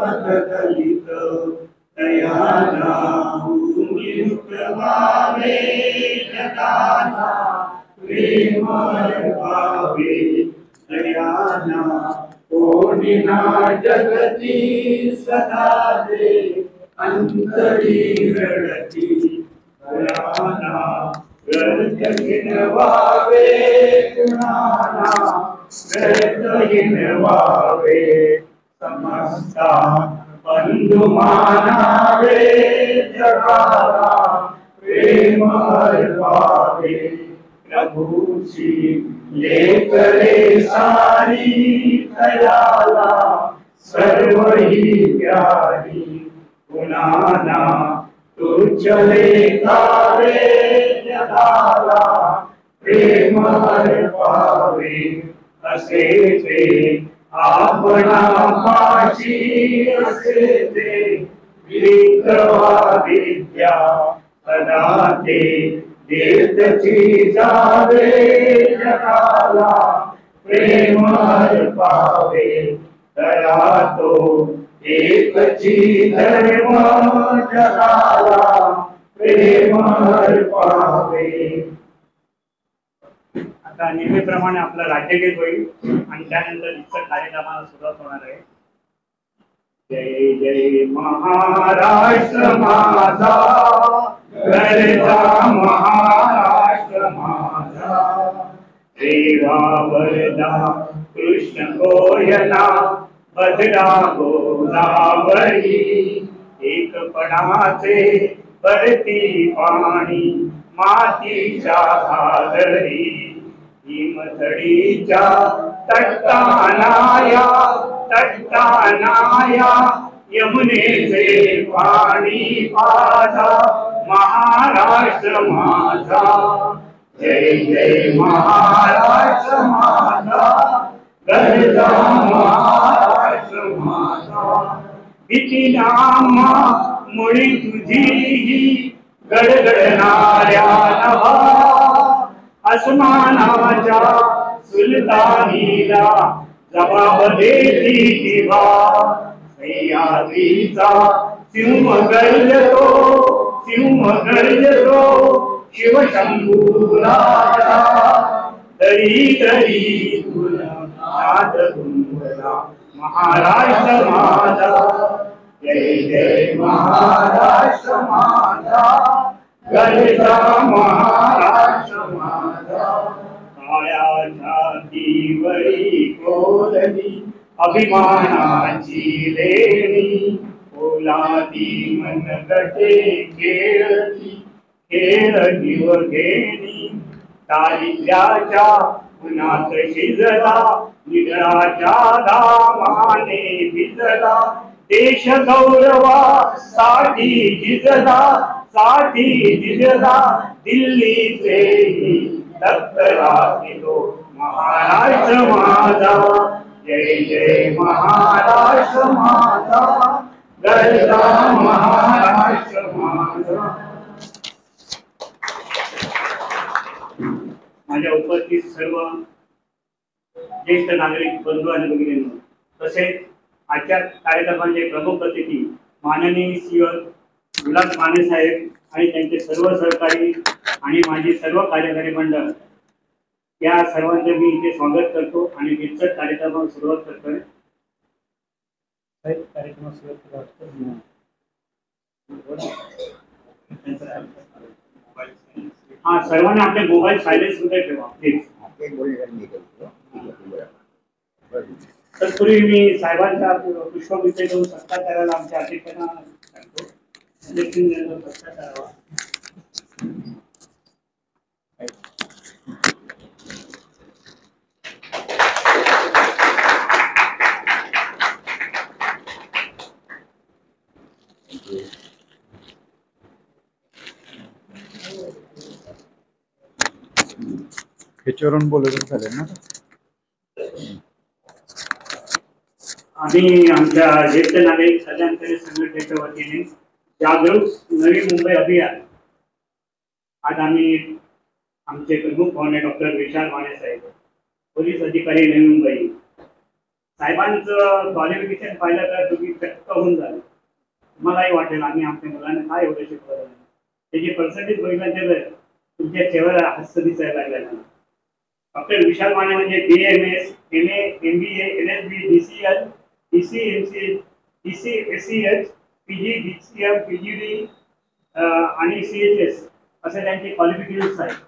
दलित दयाना नियुक्त व्हावे जगाना प्रेमळ व्हावे दयाना कोणीना जगती सदा दे अंतरी रडती दयाना गर्दहीन व्हावे गुणाना गर्दहीन व्हावे समस्ता बंधु मानावे जगाला प्रेम अर्पावे प्रभूची लेकरे सारी दयाला सर्व ही प्यारी गुणाना तुझले कावे जगाला प्रेम अर्पावे असे ते आपणा पाशी असे ते विक्रवा विद्या सदा ते देतची जावे जगाला प्रेम अर्पावे दया तो एकची धर्म जगाला प्रेम अर्पावे. आता नेहमीप्रमाणे आपलं राज्यगीत होईल आणि त्यानंतर इतर कार्यक्रमाला सुरुवात होणार आहे. जय जय महाराष्ट्र माझा घरचा महाराष्ट्र माझा सेवा वरदा कृष्ण गोयना भद्रा गोदावरी एकपणाचे भरती पाणी मातीच्या घागरी हिमथडीच्या तट्टानाया यमुनेचे पाणी पाजा महाराष्ट्र माझा जय जय महाराष्ट्र माझा घरचा महाराष्ट्र माझा भीती नामा मुळी तुझी गडगडणाऱ्या नभा आसमानाच्या सुलतानीला जबाब देती दिवा सह्याद्रीचा सिंह गर्जतो शिवशंभूराजा तरी तरी तुला नाद गुंगला महाराष्ट्र माझा जय जय महाराष्ट्र माझा घरचा महाराष्ट्र माझा काळ्या छातीवरी कोरली अभिमानाची लेणी ओलादी मनगटे खेळती खेळ घेणी दारिद्र्याच्या उन्हात शिजला निधळाच्या दामाने भिजला देश गौरवासाठी झिजला दिल्लीचे दप्तरा दिलो महाराष्ट्र माझा जय जय महाराष्ट्र माझा घरचा महाराष्ट्र माझा. माझ्या उपस्थित सर्व ज्येष्ठ नागरिक बंधू आणि भगिनींनो तसेच आजच्या कार्यक्रमाचे प्रमुख अतिथी माननीय श्री गुलाब माने साहेब आणि त्यांचे सर्व सहकारी आणि माझे सर्व कार्यकारी मंडळ या सर्वांचे मी इथे स्वागत करतो आणि विस्तृत कार्यक्रमाला सुरुवात करतोय. हा सर्वांनी आपले मोबाईल सायलेन्स मध्ये ठेवा प्लीज. तत्पूर्वी मी साहेबांच्या पुष्पगुच्छ देऊन सत्कार करायला आमच्या अध्यक्षांना सांगतो. सत्कार करावा. ह्याच्यावरून बोलत चालेल ना. आम्ही आमच्या ज्येष्ठ नागरिक कल्याणकारी संघटनेच्या वतीने जागरूक नवी मुंबई अभियान आज आम्ही आमचे प्रमुख पाहुणे डॉक्टर विशाल माने साहेब पोलीस अधिकारी नवी मुंबई साहेबांचं क्वालिफिकेशन पाहिलं तर तुम्ही चक्क होऊन जाल. तुम्हालाही वाटेल आम्ही आमच्या मुलांना काय एवढं शिकवलं. त्याची पर्सेंटेज बघितलं तर तुमच्या चेहऱ्याला हास्य दिसायला लागला. डॉक्टर विशाल माने म्हणजे BAMS, MA, MBA, LLB, DCL, DC, MC, DC, SCH, PG, DCM, PGD आणि CHS असे त्यांचे क्वालिफिकेशन्स आहेत.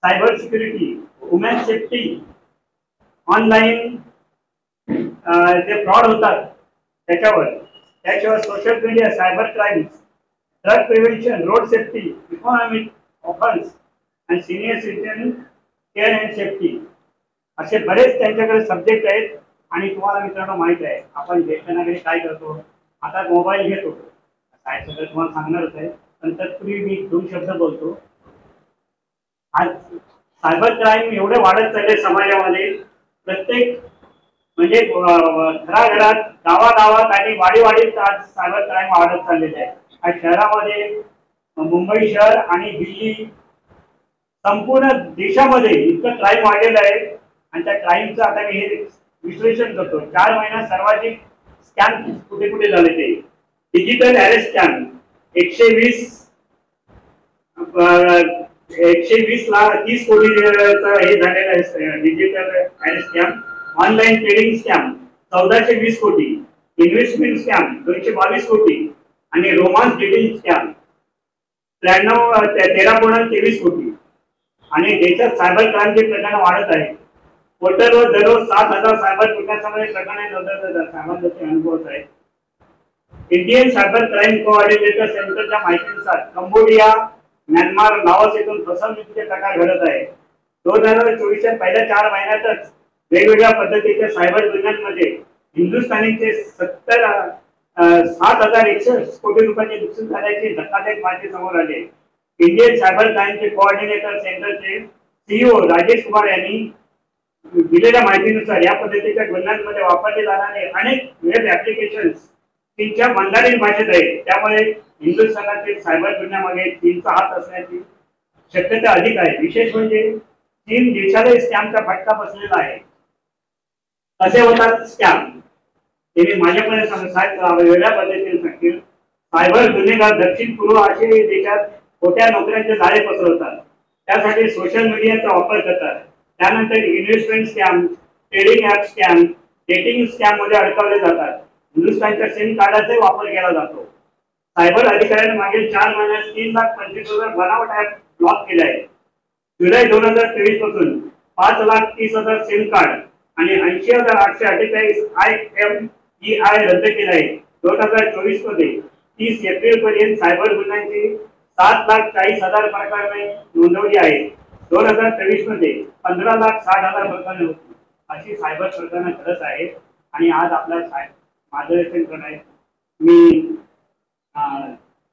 Cyber security, women safety, online जे फ्रॉड होतात त्याच्यावर social media, cyber crimes, drug prevention, road safety, economic offence आणि senior citizen care and safety असे बरेच त्यांच्याकडे सब्जेक्ट आहेत. आणि तुम्हाला मित्रांनो माहित आहे आपण ज्येष्ठ नागरिक काय करतो, आता मोबाईल घेतो, काय सगळं तुम्हाला सांगणारच आहे, पण तत्पूर्वी मी 2 शब्द बोलतो. आज सायबर क्राईम एवढे वाढत चालले समाजामध्ये. प्रत्येक म्हणजे घराघरात, गावागावात आणि वाडीवाडीत आज सायबर क्राईम वाढत चाललेले आहे. आज शहरामध्ये, मुंबई शहर आणि दिल्ली, संपूर्ण देशामध्ये इतकं क्राईम वाढलेलं आहे. आणि त्या क्राईमचं आता मी हे विश्लेषण करतो. 4 महिन्यात सर्वाधिक स्कॅम कुठे कुठे झाले ते. डिजिटल अरेस्ट स्कॅम 120 लाख 30 कोटीचा हे झालेलं आहे digital arrest scam. Online trading scam 1420 कोटी, इन्व्हेस्टमेंट स्कॅम 222 कोटी आणि रोमांस डेटिंग स्कॅम 13.23 कोटी. आणि देशात सायबर क्राईमचे प्रकरण वाढत आहे. पोर्टलवर दररोज 7,000 सायबर प्रकरणांमध्ये प्रकरणे नोंदवतात. सायबरचे अनुभव आहे. इंडियन सायबर क्राईम कोऑर्डिनेटर सेंटरच्या माहितीनुसार कंबोडिया, म्यानमार, लाओस येथून फसवणुकीचे प्रकार घडत आहे. 2024च्या पहिल्या 4 महिन्यातच वेगवेगळ्या पद्धतीच्या सायबर गुन्ह्यांमध्ये हिंदुस्थानीचे 7,100 कोटी रुपयांचे नुकसान झाल्याची धक्कादायक माहिती समोर आली. इंडियन सायबर क्राईमचे कोऑर्डिनेटर सेंटरचे CEO राजेश कुमार यांनी दिलेल्या माहितीनुसार या पद्धतीच्या गुन्ह्यांमध्ये वापरले जाणारे अनेक वेब ऍप्लिकेशन्स चीनच्या मंदारिन भाषेत आहेत. त्यामुळे हिंदुस्थानातील सायबर गुन्ह्यामध्ये चीनचा हात असण्याची शक्यता अधिक आहे. विशेष म्हणजे चीन देशाला स्कॅमचा फटका बसलेला आहे. कसे होतात स्कॅम ते मी माझ्यापर्यंत वेगळ्या पद्धतीने सांगतील. सायबर गुन्हेगार दक्षिण पूर्व आशियाई देशात खोट्या नोकऱ्यांचे जाळे पसरवतात. त्यासाठी सोशल मीडियाचा वापर करतात. त्यानंतर investment scam, trading app scam, dating scam मध्ये अडकवले जातात. हिंदुस्थानच्या सिम कार्डाचा वापर केला जातो. सायबर अधिकाऱ्यांनी मागील 4 महिन्यात 3,25,000 बनावट ऍप ब्लॉक केले आहेत. जुलै 2023 पासून 5,30,000 सिम कार्ड आणि 80,848 IMEI रद्द केले आहेत. 2024 मध्ये 30 एप्रिल पर्यंत सायबर गुन्ह्यांची 7,40,000 प्रकरणे नोंदवली आहेत. 2023 मध्ये 15,60,000 प्रकरणे होती. अशी सायबर प्रकरणे घडत आहेत. आणि आज आपला मार्गदर्शन करणार मी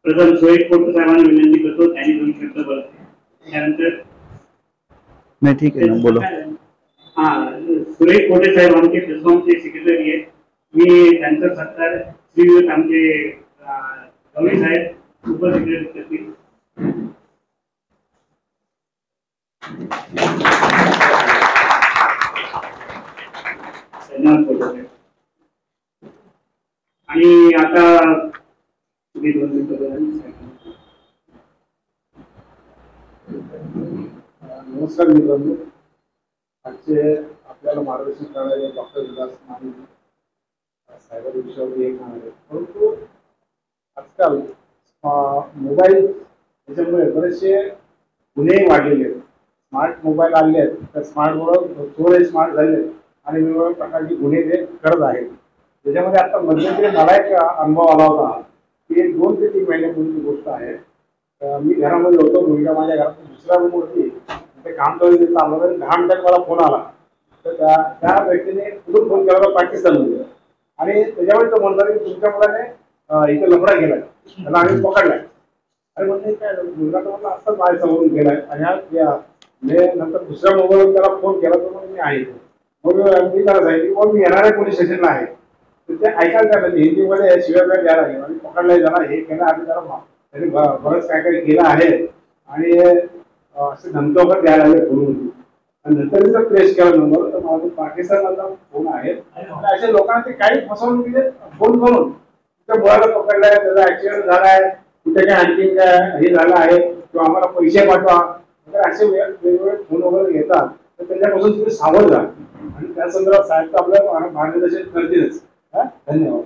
प्रथम सुरेश कोटे साहेबांना विनंती करतो. त्यांनी 2 शब्द बोलते. त्यानंतर नाही ठीक आहे ना बोला. सुरेश कोटे साहेब आमचे प्रेसकॉनचे सेक्रेटरी आहेत. मी त्यांचा सत्कार श्रीयुत आमचे गवळी साहेब उपसेक्रेटरी करतील. धन्यवाद कोटे साहेब. आणि आता तुम्ही 2 मिनिटं. नमस्कार मित्रांनो. आजचे आपल्याला मार्गदर्शन करणारे डॉक्टर विलास माने सायबर विषयावर एक आहे. परंतु आजकाल मोबाईल त्याच्यामुळे बरेचसे गुन्हे वाढलेले आहेत. स्मार्ट मोबाईल आले आहेत तर स्मार्टमुळे थोडे स्मार्ट झाले आणि वेगवेगळ्या प्रकारचे गुन्हे ते करत आहेत. त्याच्यामध्ये आता मध्यंतरी मला एक अनुभव आला होता की 2 ते 3 महिन्यापूर्वीची गोष्ट आहे. मी घरामध्ये होतो. मुलगा माझ्या घरात दुसऱ्या रूमवरती ते काम करत चाललं. 10 मिनिटात मला फोन आला. तर त्या व्यक्तीने कुठून फोन केला होता पाकिस्तानमध्ये. आणि त्याच्यामुळे तो म्हणतो की तुमच्या मुलाने इथे लफडा केलाय, त्याला आम्ही पकडलाय. अरे म्हणजे काय मुलगा तर मला असंच माझ्या समोरून गेलाय. आणि नंतर दुसऱ्या मोबाईलवर त्याला फोन केला तर मग मी आहे. मग मी त्याला सांगितलं मग मी येणाऱ्या पोलीस स्टेशनला आहे. तर ते ऐकायला काय म्हणजे हिंदीमध्ये शिवाय द्यायला लागेल. आणि पकडलाय, त्याला हे केलं आणि त्याला त्यांनी बरंच काय काय केलं आहे. आणि असे धमकी वगैरे द्यायला लागले फोनवरती. आणि नंतर जर प्रेस केला नंबर तर मला पाकिस्तानमधला फोन आहे आणि अशा लोकांना ते काही फसवणूक केले फोन करून त्या मुलाला पकडलाय, त्याचा ऍक्सिडेंट झालाय, कुठे काय आणखी काय हे झालं आहे किंवा आम्हाला पैसे पाठवा, तर असे वेगवेगळे फोन वगैरे येतात. तर त्याच्यापासून तुम्ही सावध राहा आणि त्या संदर्भात साहेब तर आपल्याला मार्गदर्शन करतीलच. धन्यवाद.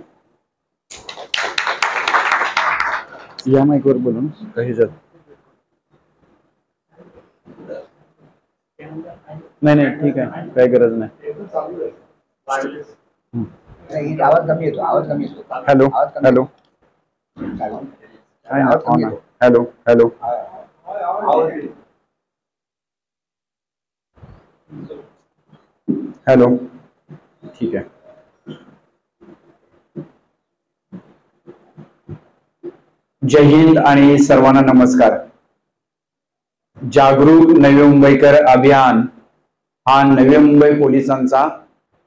या माईकवर बोलून काही जात नाही, ठीक आहे, काही गरज नाही. आवाज कमी येतो, आवाज कमी येतो. Hello hello hello hello hello, ठीक आहे. जय हिंद आणि सर्वांना नमस्कार. जागरूक नवी मुंबईकर अभियान हा नवी मुंबई पोलिसांचा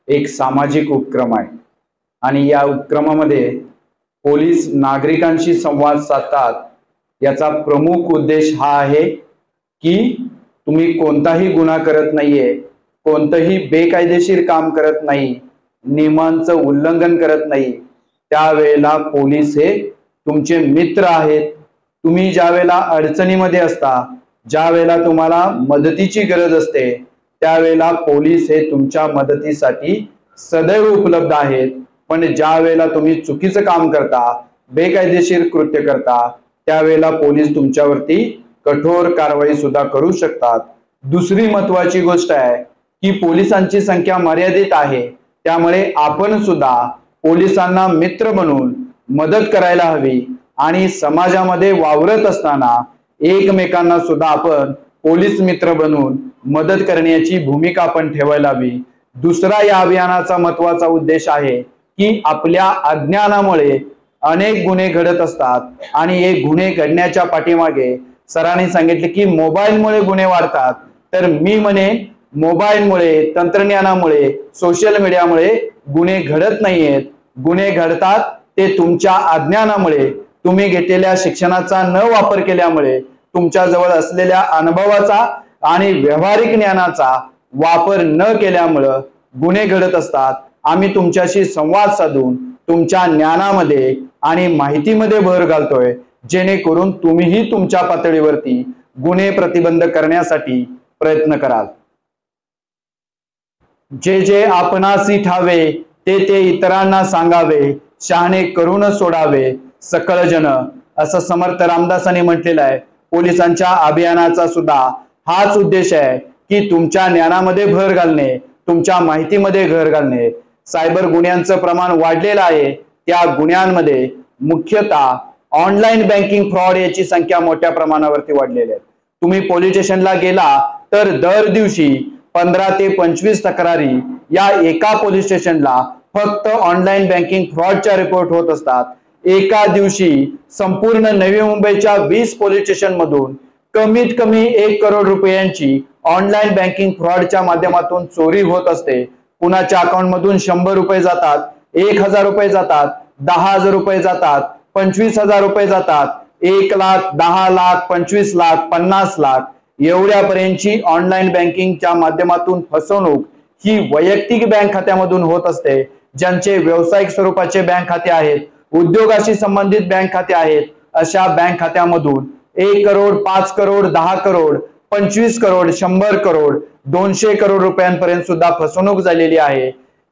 एक सामाजिक उपक्रम आहे आणि या उपक्रमामध्ये पोलीस नागरिकांशी संवाद साधतात. याचा प्रमुख उद्देश हा आहे की तुम्ही कोणताही गुन्हा करत नाहीये, कोणतंही बेकायदेशीर काम करत नाही, नियमांचं उल्लंघन करत नाही, त्यावेळेला पोलीस हे तुमचे मित्र आहेत. तुम्ही ज्या वेळेला अडचणीमध्ये असता, ज्या वेळेला तुम्हाला मदतीची गरज असते, त्यावेळेला पोलीस हे तुमच्या मदतीसाठी सदैव उपलब्ध आहेत. पण ज्या वेळेला तुम्ही चुकीचं काम करता, बेकायदेशीर कृत्य करता, त्यावेळेला पोलीस तुमच्यावरती कठोर कारवाई सुद्धा करू शकतात. दुसरी महत्वाची गोष्ट आहे की पोलिसांची संख्या मर्यादित आहे, त्यामुळे आपण सुद्धा पोलिसांना मित्र बनून मदत करायला हवी आणि समाजामध्ये वावरत असताना एकमेकांना सुद्धा आपण पोलीस मित्र बनून मदत करण्याची भूमिका आपण ठेवायला हवी. दुसरा या अभियानाचा महत्वाचा उद्देश आहे की आपल्या अज्ञानामुळे अनेक गुन्हे घडत असतात आणि हे गुन्हे घडण्याच्या पाठीमागे सरांनी सांगितले की मोबाईलमुळे गुन्हे वाढतात. तर मी म्हणेन मोबाईलमुळे, तंत्रज्ञानामुळे, सोशल मीडियामुळे गुन्हे घडत नाहीयेत. गुन्हे घडतात ते तुमच्या अज्ञानामुळे, तुम्ही घेतलेल्या शिक्षणाचा न वापर केल्यामुळे, तुमच्या जवळ असलेल्या अनुभवाचा आणि व्यावहारिक ज्ञानाचा वापर न केल्यामुळे गुन्हे घडत असतात. आम्ही तुमच्याशी संवाद साधून तुमच्या ज्ञानामध्ये आणि माहितीमध्ये भर घालतोय, जेणेकरून तुम्हीही तुमच्या पातळीवरती गुन्हे प्रतिबंध करण्यासाठी प्रयत्न कराल. जे जे आपणासी ठावे ते ते इतरांना सांगावे, शहाणे करून सोडावे सकळ जन, असं समर्थ रामदासांनी म्हटलेलं आहे. पोलिसांच्या अभियानाचा सुद्धा हाच उद्देश आहे की तुमच्या ज्ञानामध्ये भर घालणे, तुमच्या माहितीमध्ये भर घालणे. सायबर गुन्ह्यांचं प्रमाण वाढलेलं आहे. त्या गुन्ह्यांमध्ये मुख्यतः ऑनलाईन बँकिंग फ्रॉड याची संख्या मोठ्या प्रमाणावरती वाढलेली आहे. तुम्ही पोलीस स्टेशनला गेला तर दर दिवशी 15 ते 25 तक्रारी या एका पोलीस स्टेशनला फक्त ऑनलाईन बँकिंग फ्रॉडच्या रिपोर्ट होत असतात. एका दिवशी संपूर्ण नवी मुंबईच्या 20 पोलीस स्टेशन मधून कमीत कमी 1 करोड रुपयांची ऑनलाईन बँकिंग फ्रॉडच्या माध्यमातून चोरी होत असते. कुणाच्या अकाउंट मधून 100 रुपये जातात, 1000 रुपये जातात, 10,000 रुपये जातात, 25,000 रुपये जातात, 1 लाख, 10 लाख, 25 लाख, 50 लाख एवढ्यापर्यंतची ऑनलाईन बँकिंगच्या माध्यमातून फसवणूक ही वैयक्तिक बँक खात्यामधून होत असते. ज्यांचे व्यावसायिक स्वरूपाचे बँक खाते आहेत, उद्योगाशी संबंधित बँक खाते आहेत, अशा बँक खात्यामधून 1 करोड, 5 करोड, 10 करोड, 25 करोड, 100 करोड, 200 करोड रुपयांपर्यंत सुद्धा फसवणूक झालेली आहे.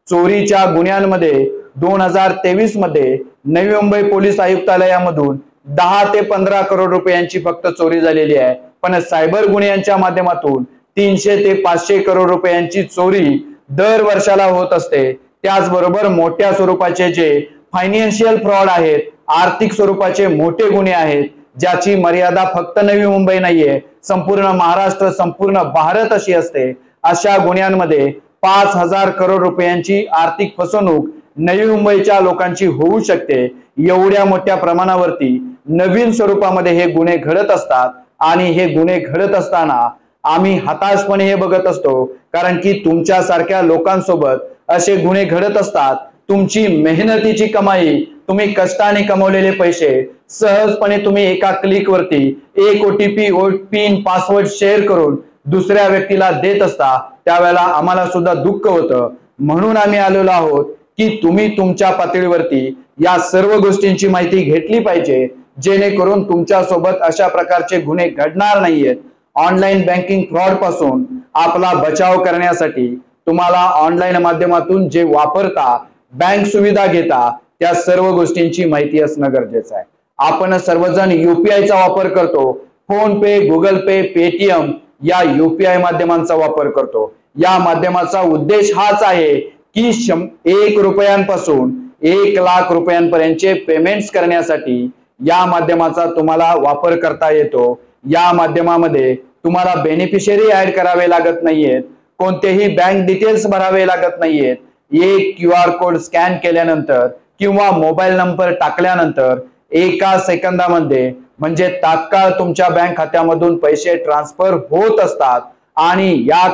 चोरीच्या गुन्ह्यांमध्ये 2023 मध्ये नवी मुंबई पोलीस आयुक्तालयामधून 10 ते 15 करोड रुपयांची फक्त चोरी झालेली आहे. पण सायबर गुन्ह्यांच्या माध्यमातून 300 ते 500 करोड रुपयांची चोरी दर वर्षाला होत असते. त्याचबरोबर मोठ्या स्वरूपाचे जे फायनान्शियल फ्रॉड आहेत, आर्थिक स्वरूपाचे मोठे गुन्हे आहेत, ज्याची मर्यादा फक्त नवी मुंबई नाहीये, संपूर्ण महाराष्ट्र, संपूर्ण भारत अशी असते. अशा गुन्ह्यांमध्ये 5,000 करोड रुपयांची आर्थिक फसवणूक नवी मुंबईच्या लोकांची होऊ शकते. एवढ्या मोठ्या प्रमाणावरती नवीन स्वरूपामध्ये हे गुन्हे घडत असतात आणि हे गुन्हे घडत असताना आम्ही हताशपणे हे बघत असतो, कारण की तुमच्या सारख्या लोकांसोबत असे गुन्हे घडत असतात. तुमची मेहनतीची कमाई तुम्ही कष्टाने कमवलेले पैसे सहजपणे तुम्ही एका क्लिक वरती एक OTP पिन पासवर्ड शेअर करून दुसऱ्या व्यक्तीला देत असता, त्यावेळेला आम्हाला सुद्धा दुःख होतं. म्हणून आम्ही आलेलो आहोत की तुम्ही तुमच्या पातळीवरती या सर्व गोष्टींची माहिती घेतली पाहिजे, जेणेकरून तुमच्या सोबत अशा प्रकारचे गुन्हे घडणार नाहीयेत. ऑनलाईन बँकिंग फ्रॉड पासून आपला बचाव करण्यासाठी तुम्हाला ऑनलाईन माध्यमातून जे वापरता, बँक सुविधा घेता, त्या सर्व गोष्टींची माहिती असणं गरजेचं आहे. आपण सर्वजण UPI चा वापर करतो. फोन पे, गुगल पे, पेटीएम या UPI माध्यमांचा वापर करतो. या माध्यमाचा उद्देश हाच आहे की 1 रुपयांपासून 1 लाख रुपयांपर्यंतचे पेमेंट्स करण्यासाठी या माध्यमाचा तुम्हाला वापर करता येतो. या माध्यमामध्ये तुम्हाला बेनिफिशियरी ऍड करावे लागत नाहीयेत, कोणतेही बँक डिटेल्स भरावे लागत नाहीयेत. एक QR कोड स्कॅन केल्यानंतर किंवा मोबाईल नंबर टाकल्यानंतर एका सेकंदामध्ये म्हणजे तात्काळ तुमच्या बँक खात्यामधून पैसे ट्रान्सफर होत असतात. आणि या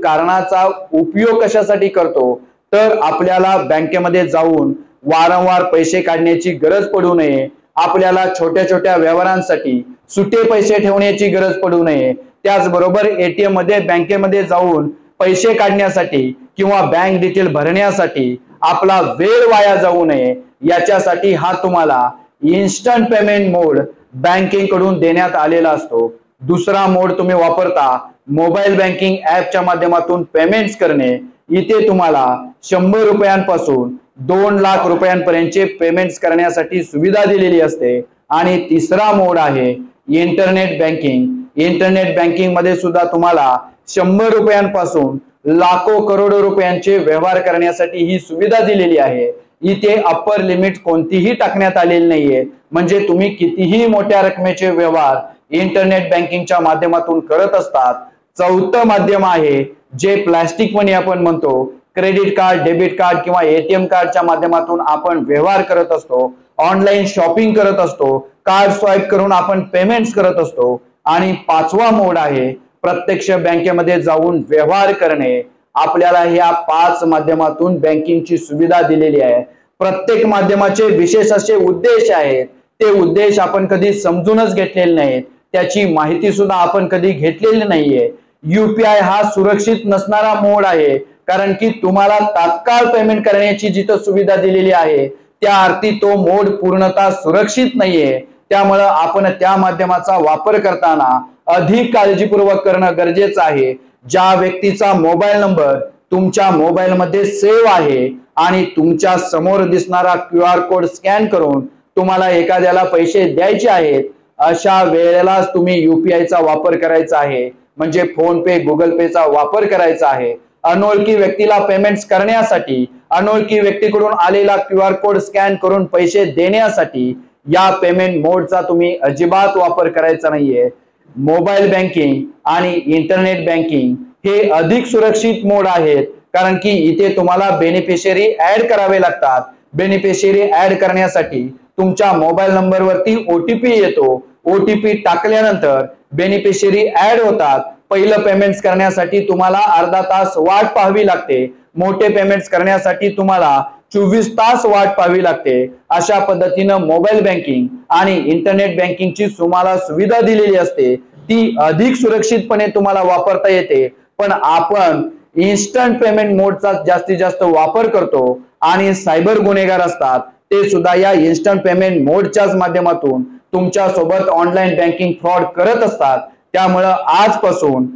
कारणाचा उपयोग कशासाठी करतो तर आपल्याला बँकेमध्ये जाऊन वारंवार पैसे काढण्याची गरज पडू नये, आपल्याला छोट्या छोट्या व्यवहारांसाठी सुटे पैसे ठेवण्याची गरज पडू नये, त्याचबरोबर ATM मध्ये बँकेमध्ये जाऊन पैसे काढण्यासाठी किंवा बँक डिटेल भरण्यासाठी आपला वेळ वाया जाऊ नये, याच्यासाठी हा तुम्हाला इन्स्टंट पेमेंट मोड बँकिंग कडून देण्यात आलेला असतो. दुसरा मोड तुम्ही वापरता मोबाईल बँकिंग ऍपच्या माध्यमातून पेमेंट्स करणे. इथे तुम्हाला 100 रुपयांपासून 2 लाख रुपयांपर्यंतचे पेमेंट्स करण्यासाठी सुविधा दिलेली असते. आणि तिसरा मोड आहे इंटरनेट बँकिंग. इंटरनेट बँकिंग मध्ये सुद्धा तुम्हाला 100 रुपयांपासून लाखो करोडो रुपयांचे व्यवहार करण्यासाठी ही सुविधा दिलेली आहे. इथे अप्पर लिमिट कोणतीही टाकण्यात आलेली नाहीये, म्हणजे तुम्ही कितीही मोठ्या रकमेचे व्यवहार इंटरनेट बँकिंगच्या माध्यमातून करत असतात. चौथं माध्यम आहे जे प्लास्टिक मनी आपण म्हणतो. क्रेडिट कार्ड, डेबिट कार्ड किंवा ATM कार्डच्या माध्यमातून आपण व्यवहार करत असतो, ऑनलाईन शॉपिंग करत असतो, कार्ड स्वाईप करून आपण पेमेंट्स करत असतो. आणि 5वा मोड आहे प्रत्यक्ष बँकेमध्ये जाऊन व्यवहार करणे. आपल्याला या 5 माध्यमातून बँकिंगची सुविधा दिलेली आहे. प्रत्येक माध्यमाचे विशेष असे उद्देश आहेत. ते उद्देश आपण कधी समजूनच घेतलेले नाहीत, त्याची माहिती सुद्धा आपण कधी घेतलेली नाहीये. UPI हा सुरक्षित नसणारा मोड आहे, कारण की तुम्हाला तात्काळ पेमेंट करण्याची जिथं सुविधा दिलेली आहे त्या अर्थी तो मोड पूर्णतः सुरक्षित नाहीये. त्यामुळे आपण त्या माध्यमाचा वापर करताना अधिक काळजीपूर्वक करणं गरजेचं आहे. ज्या व्यक्तीचा मोबाईल नंबर तुमच्या मोबाईल मध्ये सेव्ह आहे आणि तुमच्या समोर दिसणारा QR कोड स्कॅन करून तुम्हाला एखाद्याला पैसे द्यायचे आहेत, अशा वेळेलाच तुम्ही UPI चा वापर करायचा आहे, म्हणजे फोन पे, गुगल पे चा वापर करायचा आहे. अनोळखी व्यक्तीला पेमेंट्स करण्यासाठी, अनोळखी व्यक्तीकडून आलेला QR कोड स्कॅन करून पैसे देण्यासाठी या पेमेंट मोडचा तुम्ही अजिबात वापर करायचा नाहीये. मोबाईल बँकिंग आणि इंटरनेट बँकिंग हे अधिक सुरक्षित मोड आहेत, कारण की इथे तुम्हाला बेनिफिशियरी ऍड करावे लागतात. बेनिफिशियरी ऍड करण्यासाठी तुमच्या मोबाईल नंबरवरती OTP येतो. OTP टाकल्यानंतर बेनिफिशियरी ऍड होतात. पहिलं पेमेंट्स करण्यासाठी तुम्हाला अर्धा तास वाट पाहावी लागते. मोठे पेमेंट्स करण्यासाठी तुम्हाला 24 तास वाट पाहावी लागते. अशा पद्धतीनं मोबाईल बँकिंग आणि इंटरनेट बँकिंगची तुम्हाला सुविधा दिलेली असते. ती अधिक सुरक्षितपणे तुम्हाला वापरता येते. पण आपण इन्स्टंट पेमेंट मोडचा जास्तीत जास्त वापर करतो आणि सायबर गुन्हेगार असतात ते सुद्धा या इन्स्टंट पेमेंट मोडच्याच माध्यमातून तुमच्या सोबत ऑनलाईन बँकिंग फ्रॉड करत असतात. त्यामुळं आजपासून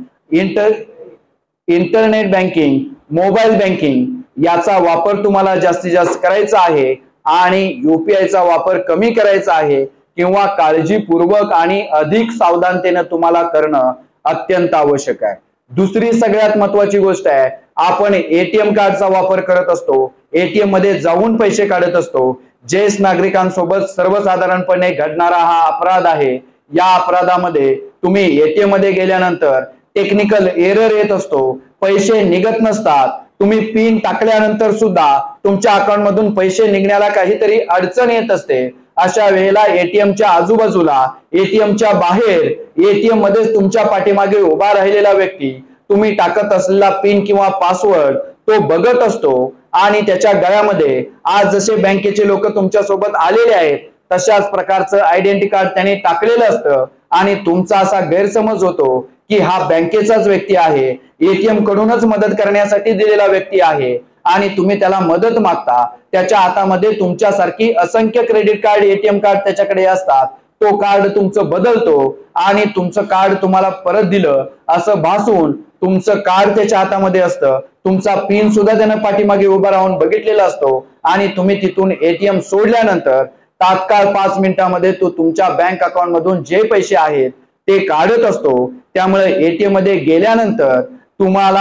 इंटरनेट बँकिंग, मोबाईल बँकिंग याचा वापर तुम्हाला जास्तीत जास्त करायचा आहे आणि UPI चा वापर कमी करायचा आहे किंवा काळजीपूर्वक आणि अधिक सावधानतेने तुम्हाला करणं अत्यंत आवश्यक आहे. दुसरी सगळ्यात महत्वाची गोष्ट आहे, आपण ATM कार्डचा वापर करत असतो, ATM मध्ये जाऊन पैसे काढत असतो. ज्येष्ठ नागरिकांसोबत सर्वसाधारणपणे घडणारा हा अपराध आहे. या अपराधामध्ये तुम्ही ATM मध्ये गेल्यानंतर टेक्निकल एरर येत असतो, पैसे निघत नसतात. तुम्ही पिन टाकल्यानंतर सुद्धा तुमच्या अकाउंट मधून पैसे निघण्याला काहीतरी अडचण येत असते. अशा वेळेला ATMच्या आजूबाजूला, ATMच्या बाहेर, ATM मध्ये तुमच्या पाठीमागे उभा राहिलेला व्यक्ती तुम्ही टाकत असलेला पिन किंवा पासवर्ड तो बघत असतो आणि त्याच्या गळ्यामध्ये आज जसे बँकेचे लोक तुमच्या सोबत आलेले आहेत तशाच प्रकारचं आयडेंटिटी कार्ड त्याने टाकलेलं असतं आणि तुमचा असा गैरसमज होतो की हा बँकेचाच व्यक्ती आहे, एटीएम कडूनच मदत करण्यासाठी दिलेला व्यक्ती आहे आणि तुम्ही त्याला मदत मागता। त्याच्या हातामध्ये तुमच्यासारखी असंख्य क्रेडिट कार्ड, एटीएम कार्ड त्याच्याकडे असतात। तो कार्ड तुमचं बदलतो आणि तुमचं कार्ड तुम्हाला परत दिलं असं भासून तुमचं कार्ड त्याच्या हातामध्ये असतं, तुमचा पिन सुद्धा त्यानं पाठीमागे उभा राहून बघितलेला असतो आणि तुम्ही तिथून एटीएम सोडल्यानंतर तात्काळ 5 मिनिटांमध्ये तो तुमच्या बँक अकाउंट मधून जे पैसे आहेत ते काढत असतो। त्यामुळे एटीएम मध्ये गेल्यानंतर तुम्हाला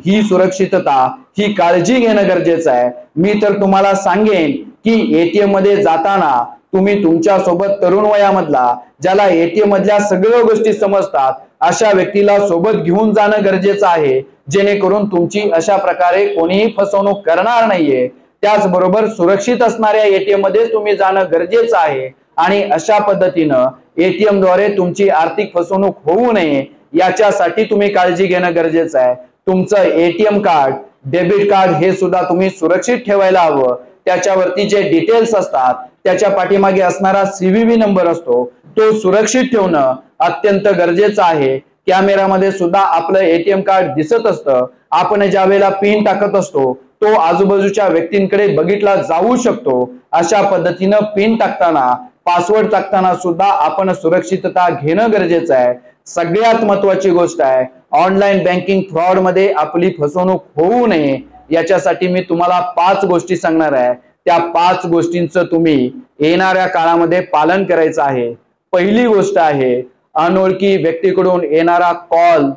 ही सुरक्षितता, ही काळजी घेणं गरजेचं आहे। मी तर तुम्हाला सांगेन की एटीएम मध्ये जाताना तुम्ही तुमच्या सोबत तरुण वयामधला, ज्याला एटीएम मधल्या सगळ्या गोष्टी समजतात अशा व्यक्तीला सोबत घेऊन जाणं गरजेचं आहे, जेणेकरून तुमची अशा प्रकारे कोणीही फसवणूक करणार नाहीये। त्याचबरोबर सुरक्षित असणाऱ्या एटीएम मध्ये तुम्ही जाणं गरजेचं आहे आणि अशा पद्धतीनं एटीएम द्वारे तुमची आर्थिक फसवणूक होऊ नये याच्यासाठी तुम्ही काळजी घेणं गरजेचं आहे। तुमचं एटीएम कार्ड, डेबिट कार्ड हे सुद्धा तुम्ही सुरक्षित ठेवायला हवं। त्याच्यावरती जे डिटेल्स असतात, त्याच्या पाठीमागे असणारा सीव्हीव्ही नंबर असतो, तो सुरक्षित ठेवणं अत्यंत गरजेचं आहे। कॅमेरामध्ये सुद्धा आपलं एटीएम कार्ड दिसत असतं। आपण ज्या वेळेला पिन टाकत असतो तो आजूबाजूच्या व्यक्तींकडे बघितला जाऊ शकतो। अशा पद्धतीनं पिन टाकताना, पासवर्ड टाकताना सुद्धा आपण सुरक्षितता घेणं गरजेचं आहे। सगळ्यात महत्त्वाची गोष्ट आहे, ऑनलाईन बँकिंग फ्रॉड मध्ये आपली फसवणूक होऊ नये याच्यासाठी मी तुम्हाला 5 गोष्टी सांगणार आहे। त्या 5 गोष्टींचं तुम्ही येणाऱ्या काळामध्ये पालन करायचं आहे। पहिली गोष्ट आहे, अनोळखी व्यक्तीकडून येणारा कॉल,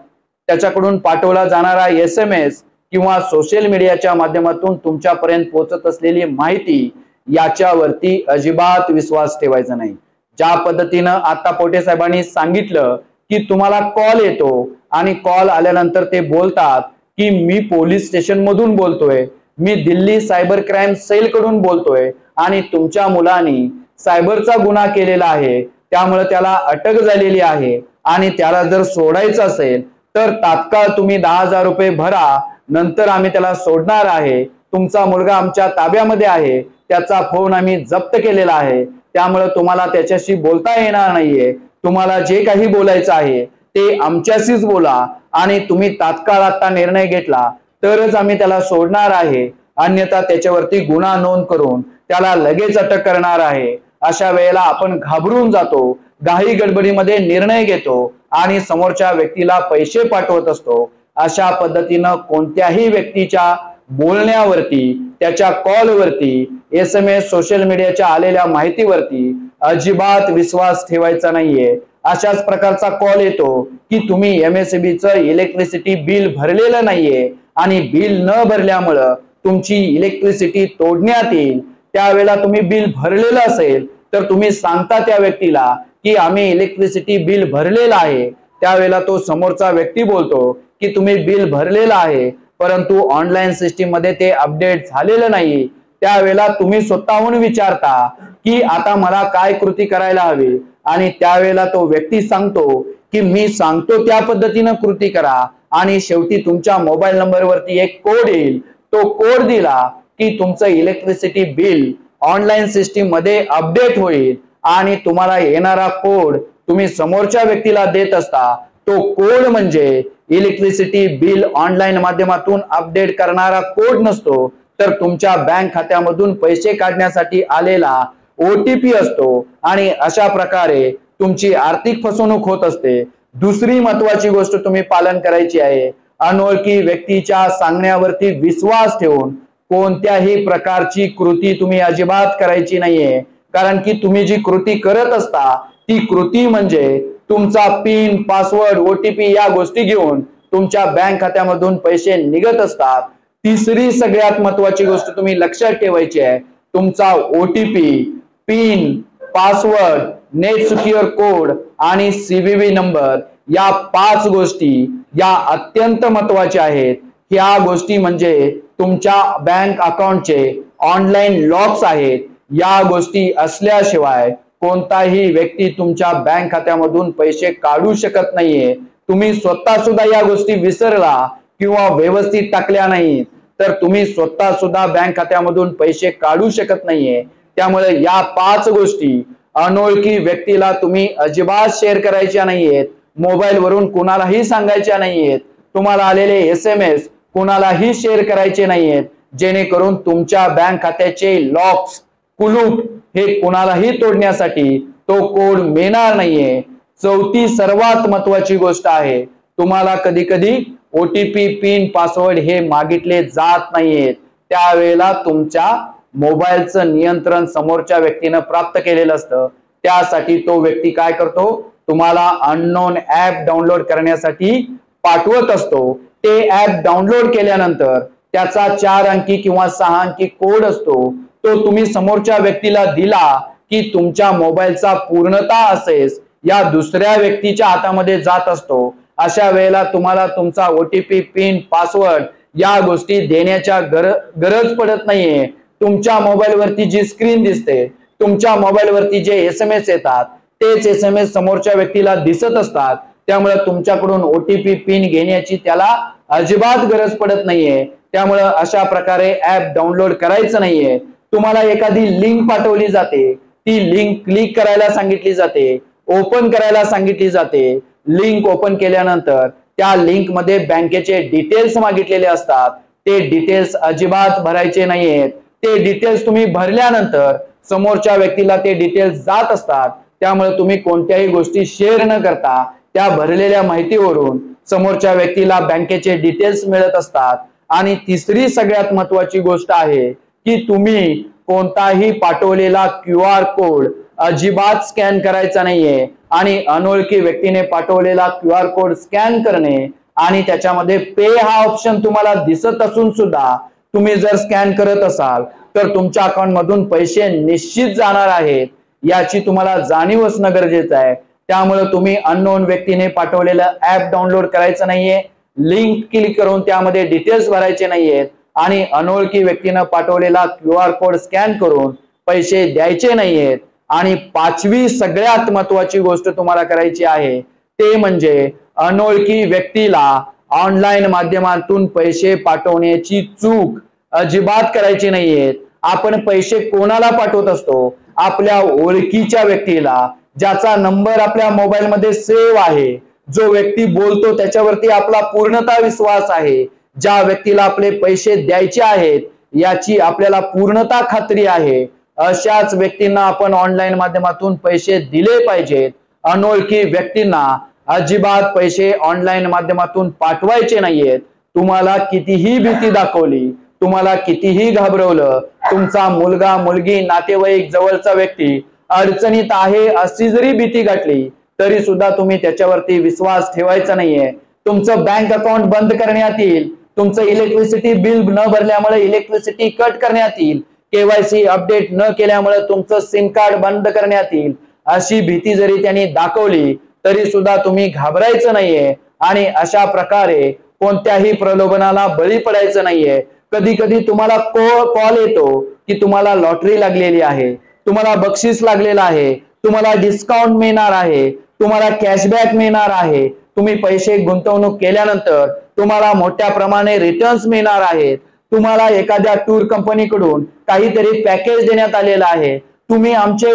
त्याच्याकडून पाठवला जाणारा SMS किंवा सोशल मीडियाच्या माध्यमातून तुमच्यापर्यंत पोहोचत असलेली माहिती याच्यावरती अजिबात विश्वास ठेवायचा नाही। ज्या पद्धतीनं आता पोटे साहेबांनी सांगितलं की तुम्हाला कॉल येतो आणि कॉल आल्यानंतर ते बोलतात की मी पोलीस स्टेशन मधून बोलतोय, मी दिल्ली सायबर क्राईम सेल कडून बोलतोय आणि तुमच्या मुलांनी सायबरचा गुन्हा केलेला आहे, त्यामुळे त्याला अटक झालेली आहे आणि त्याला जर सोडायचं असेल तर तात्काळ तुम्ही 10,000 रुपये भरा, नंतर आम्ही त्याला सोडणार आहे। तुमचा मुलगा आमच्या ताब्यामध्ये आहे, त्याचा फोन आम्ही जप्त केलेला आहे, त्यामुळे तुम्हाला त्याच्याशी बोलता येणार नाहीये। तुम्हाला जे काही बोलायचं आहे ते आमच्याशीच बोला आणि तुम्ही तात्काळ आता निर्णय घेतला तरच आम्ही त्याला सोडणार आहे, अन्यथा त्याच्यावरती गुन्हा नोंद करून त्याला लगेच अटक करणार आहे। अशा वेळेला आपण घाबरून जातो, घाई गडबडीमध्ये निर्णय घेतो आणि समोरच्या व्यक्तीला पैसे पाठवत असतो। अशा पद्धतीनं कोणत्याही व्यक्तीच्या बोलण्यावरती, त्याच्या कॉलवरती, SMS, सोशल मीडियाच्या आलेल्या माहितीवरती अजिबात विश्वास ठेवायचा नाहीये। अशाच प्रकारचा कॉल येतो की तुम्ही MSEBचं इलेक्ट्रिसिटी बिल भरलेलं नाहीये आणि बिल न भरल्यामुळं तुमची इलेक्ट्रिसिटी तोडण्यात येईल। त्यावेळेला तुम्ही बिल भरलेलं असेल तर तुम्ही सांगता त्या व्यक्तीला की आम्ही इलेक्ट्रिसिटी बिल भरलेलं आहे। त्यावेळेला तो समोरचा व्यक्ती बोलतो की तुम्ही बिल भरलेलं आहे, परंतु ऑनलाईन सिस्टीम मध्ये ते अपडेट झालेलं नाही। त्यावेळेला तुम्ही स्वतःहून विचारता की आता मला काय कृती करायला हवी आणि त्यावेळेला तो व्यक्ती सांगतो की मी सांगतो त्या पद्धतीनं कृती करा आणि शेवटी तुमच्या मोबाईल नंबरवरती एक कोड येईल। तो कोड दिला की तुमचं इलेक्ट्रिसिटी बिल ऑनलाईन सिस्टीम मध्ये अपडेट होईल आणि तुम्हाला येणारा कोड तुम्ही समोरच्या व्यक्तीला देत असता। तो कोड म्हणजे इलेक्ट्रिसिटी बिल ऑनलाईन माध्यमातून अपडेट करणारा कोड नसतो, तर तुमच्या बँक खात्यामधून पैसे काढण्यासाठी आलेला OTP असतो आणि अशा प्रकारे तुमची आर्थिक फसवणूक होत असते। दुसरी महत्वाची गोष्ट तुम्ही पालन करायची आहे, अनोळखी व्यक्तीच्या सांगण्यावरती विश्वास ठेवून कोणत्याही प्रकारची कृती तुम्ही अजिबात करायची नाहीये। कारण की तुम्ही जी कृती करत असता ती कृती म्हणजे तुमचा पिन, पासवर्ड, OTP या गोष्टी घेऊन तुमच्या बँक खात्यामधून पैसे निघत असतात। तिसरी सगळ्यात महत्वाची गोष्ट तुम्ही लक्षात ठेवायची आहे, तुमचा OTP, pin, password, net secure code आणि CVV नंबर या 5 गोष्टी या अत्यंत महत्वाच्या आहेत। ह्या गोष्टी म्हणजे तुमच्या बँक अकाउंटचे ऑनलाईन लॉक्स आहेत। या गोष्टी असल्याशिवाय कोणताही व्यक्ती तुमच्या बँक खात्यामधून पैसे काढू शकत नाहीये। तुम्ही स्वतः सुद्धा या गोष्टी विसरला किंवा व्यवस्थित टाकल्या नाहीत तर तुम्ही स्वतः सुद्धा बँक खात्यामधून पैसे काढू शकत नाहीये। त्यामुळे या 5 गोष्टी अनोळखी व्यक्तीला तुम्ही अजिबात शेअर करायच्या नाहीयेत, मोबाईल वरून कुणालाही सांगायच्या नाहीयेत, तुम्हाला आलेले SMS कुणालाही शेअर करायचे नाहीयेत, जेणेकरून तुमच्या बँक खात्याचे लॉक्स कुलूप हे कुणालाही तोडण्यासाठी तो कोड मिळणार नाहीये। चौथी सर्वात महत्वाची गोष्ट आहे, तुम्हाला कधी कधी OTP पिन पासवर्ड हे मागितले जात नाहीयेत, त्यावेळेला तुमच्या मोबाईलचं नियंत्रण समोरच्या व्यक्तीने प्राप्त केलेलं असतं। त्यासाठी तो व्यक्ती काय करतो, तुम्हाला अननोन ऍप डाउनलोड करण्यासाठी पाठवत असतो। ते ऍप डाउनलोड केल्यानंतर त्याचा 4 अंकी किंवा 6 अंकी कोड असतो, तो तुम्ही समोरच्या व्यक्तीला दिला की तुमच्या मोबाईलचा पूर्णतः असेस या दुसऱ्या व्यक्तीच्या हातामध्ये जात असतो। अशा वेळेला तुम्हाला तुमचा OTP पिन पासवर्ड या गोष्टी देण्याच्या गरज पडत नाहीये। तुमच्या मोबाईल वरती जी स्क्रीन दिसते, तुमच्या मोबाईल वरती जे SMS येतात तेच SMS समोरच्या व्यक्तीला दिसत असतात, त्यामुळे तुमच्याकडून OTP पिन घेण्याची त्याला अजिबात गरज पडत नाहीये। त्यामुळे अशा प्रकारे ऍप डाउनलोड करायचं नाहीये। तुम्हाला एखादी लिंक पाठवली जाते, ती लिंक क्लिक करायला सांगितली जाते, ओपन करायला सांगितली जाते। लिंक ओपन केल्यानंतर त्या लिंक मध्ये बँकेचे डिटेल्स मागितलेले असतात, ते डिटेल्स अजिबात भरायचे नाहीयेत। ते डिटेल्स तुम्ही भरल्यानंतर समोरच्या व्यक्तीला ते डिटेल्स जात असतात, त्यामुळे तुम्ही कोणत्याही गोष्टी शेअर न करता त्या भरलेल्या माहितीवरून समोरच्या व्यक्तीला बँकेचे डिटेल्स मिळत असतात। आणि तिसरी सगळ्यात महत्वाची गोष्ट आहे की तुम्ही कोणताही पाठवलेला QR कोड अजिबात स्कॅन करायचा नाहीये आणि अनोळखी व्यक्तीने पाठवलेला QR कोड स्कॅन करणे आणि त्याच्यामध्ये पे हा ऑप्शन तुम्हाला दिसत असून सुद्धा तुम्ही जर स्कॅन करत असाल तर तुमच्या अकाउंट मधून पैसे निश्चित जाणार आहेत, याची तुम्हाला जाणीव असणं गरजेचं आहे। त्यामुळे तुम्ही अननोन व्यक्तीने पाठवलेलं ऍप डाउनलोड करायचं नाहीये, लिंक क्लिक करून त्यामध्ये डिटेल्स भरायचे नाहीयेत आणि अनोळखी व्यक्तीने पाठवलेला QR कोड स्कॅन करून पैसे द्यायचे नाहीयेत। आणि 5वी सगळ्यात महत्वाची गोष्ट तुम्हाला करायची आहे ते म्हणजे अनोळखी व्यक्तीला ऑनलाईन माध्यमातून पैसे पाठवण्याची चूक अजिबात करायची नाहीयेत। आपण पैसे कोणाला पाठवत असतो, आपल्या ओळखीच्या व्यक्तीला, ज्याचा नंबर आपल्या मोबाईल मध्ये सेव्ह आहे, जो व्यक्ती बोलतो त्याच्यावरती आपला पूर्णतः विश्वास आहे, ज्या व्यक्तीला आपले पैसे द्यायचे आहेत याची आपल्याला पूर्णतः खात्री आहे, अशाच व्यक्तींना आपण ऑनलाईन माध्यमातून पैसे दिले पाहिजेत। अनोळखी व्यक्तींना अजिबात पैसे ऑनलाईन माध्यमातून पाठवायचे नाहीयेत। तुम्हाला कितीही भीती दाखवली, तुम्हाला कितीही घाबरवलं, तुमचा मुलगा मुलगी नातेवाईक जवळचा व्यक्ती अडचणीत आहे अशी जरी भीती गाठली तरी सुद्धा तुम्ही त्याच्यावरती विश्वास ठेवायचा नाहीये। तुमचं बँक अकाउंट बंद करण्यात येईल, तुमचं इलेक्ट्रिसिटी बिल न भरल्यामुळे इलेक्ट्रिसिटी कट करण्यात येईल, KYC अपडेट न केल्यामुळे तुमचं सिम कार्ड बंद करण्यात येईल, अशी भीती जरी त्यांनी दाखवली तरी सुद्धा तुम्ही घाबरायचं नाहीये आणि अशा प्रकारे कोणत्याही प्रलोभनाला बळी पडायचं नाहीये। कधी कधी तुम्हाला कॉल येतो की तुम्हाला लॉटरी लागलेली आहे, तुम्हाला बक्षीस लागलेलं आहे, तुम्हाला डिस्काउंट मिळणार आहे, तुम्हाला कॅशबॅक मिळणार आहे, तुम्ही पैसे गुंतवणूक केल्यानंतर तुम्हाला मोठ्या प्रमाणे रिटर्न्स मिळणार आहेत, तुम्हाला एखाद्या टूर कंपनीकडून काहीतरी पॅकेज देण्यात आलेलं आहे, तुम्ही आमचे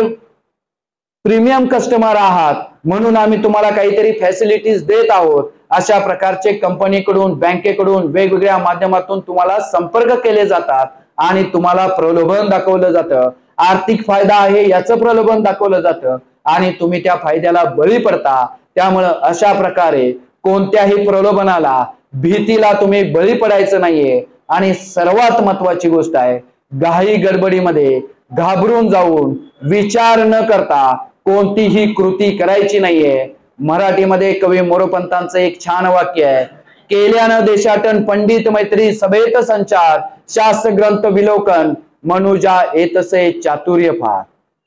प्रीमियम कस्टमर आहात म्हणून आम्ही तुम्हाला काहीतरी फॅसिलिटीज देत आहोत, अशा प्रकारचे कंपनीकडून बँकेकडून वेगवेगळ्या माध्यमातून तुम्हाला संपर्क केले जातात आणि तुम्हाला प्रलोभन दाखवलं जातं, आर्थिक फायदा आहे याचं प्रलोभन दाखवलं जातं आणि तुम्ही त्या फायद्याला बळी पडता। त्यामुळे अशा प्रकारे कोणत्याही प्रलोभनाला, भीतीला तुम्ही बळी पडायचं नाहीये। आणि सर्वात महत्वाची गोष्ट आहे, घाई गडबडीमध्ये घाबरून जाऊन विचार न करता कोणतीही कृती करायची नाहीये। मराठीमध्ये कवी मोरोपंतांचं एक छान वाक्य आहे, केल्यानं देशाटन पंडित मैत्री सभेत संचार, शास्त्र ग्रंथ विलोकन मनुजा येतसे चातुर्य फार।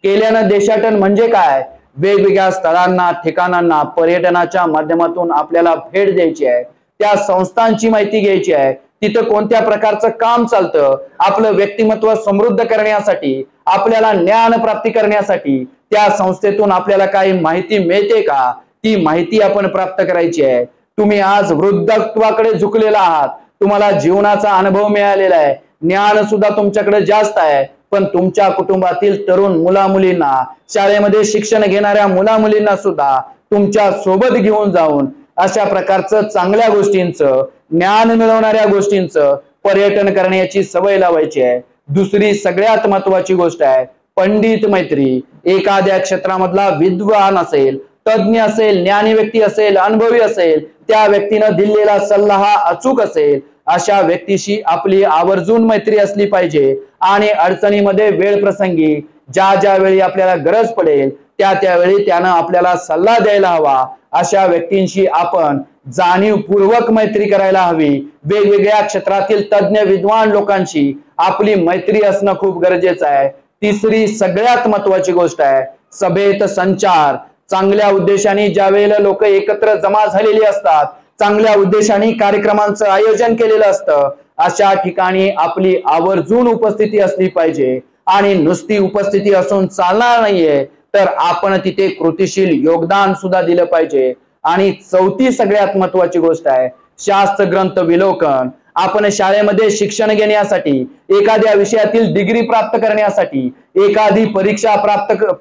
केल्यानं देशाटन म्हणजे काय, वेगवेगळ्या स्थळांना, ठिकाणांना पर्यटनाच्या माध्यमातून आपल्याला भेट द्यायची आहे, त्या संस्थांची माहिती घ्यायची आहे, तिथं कोणत्या प्रकारचं काम चालतं, आपलं व्यक्तिमत्व समृद्ध करण्यासाठी, आपल्याला ज्ञान प्राप्ती करण्यासाठी त्या संस्थेतून आपल्याला काही माहिती मिळते का, ती माहिती आपण प्राप्त करायची आहे। तुम्ही आज वृद्धत्वाकडे झुकलेला आहात, तुम्हाला जीवनाचा अनुभव मिळालेला आहे, ज्ञान सुद्धा तुमच्याकडे जास्त आहे, पण तुमच्या कुटुंबातील तरुण मुला मुलींना, शाळेमध्ये शिक्षण घेणाऱ्या मुला मुलींना सुद्धा तुमच्या सोबत घेऊन जाऊन अशा प्रकारचं चांगल्या गोष्टींचं, ज्ञान मिळवणाऱ्या गोष्टींचं पर्यटन करण्याची सवय लावायची आहे. दुसरी सगळ्यात महत्वाची गोष्ट आहे पंडित मैत्री. एखाद्या क्षेत्रामधला विद्वान असेल, तज्ञ असेल, ज्ञानी व्यक्ती असेल, अनुभवी असेल, त्या व्यक्तीनं दिलेला सल्ला हा अचूक असेल, अशा व्यक्तीशी आपली आवर्जून मैत्री असली पाहिजे. आणि अडचणीमध्ये वेळ प्रसंगी ज्या वेळी आपल्याला गरज पडेल त्यावेळी त्यानं आपल्याला सल्ला द्यायला हवा. अशा व्यक्तींशी आपण जाणीवपूर्वक मैत्री करायला हवी. वेगवेगळ्या क्षेत्रातील तज्ञ विद्वान लोकांशी आपली मैत्री असणं खूप गरजेचं आहे. तिसरी सगळ्यात महत्वाची गोष्ट आहे सभेत संचार. चांगल्या उद्देशाने ज्या वेळेला लोक एकत्र जमा झालेली असतात, चांगल्या उद्देशाने कार्यक्रमांचं आयोजन केलेलं असतं, अशा ठिकाणी आपली आवर्जून उपस्थिती असली पाहिजे. आणि नुसती उपस्थिती असून चालणार नाहीये, तर आपण तिथे कृतिशील योगदान सुद्धा दिलं पाहिजे. आणि चौथी सगळ्यात महत्वाची गोष्ट आहे शास्त्र ग्रंथ विलोकन. आपण शाळेमध्ये शिक्षण घेण्यासाठी, एखाद्या विषयातील डिग्री प्राप्त करण्यासाठी, एखादी परीक्षा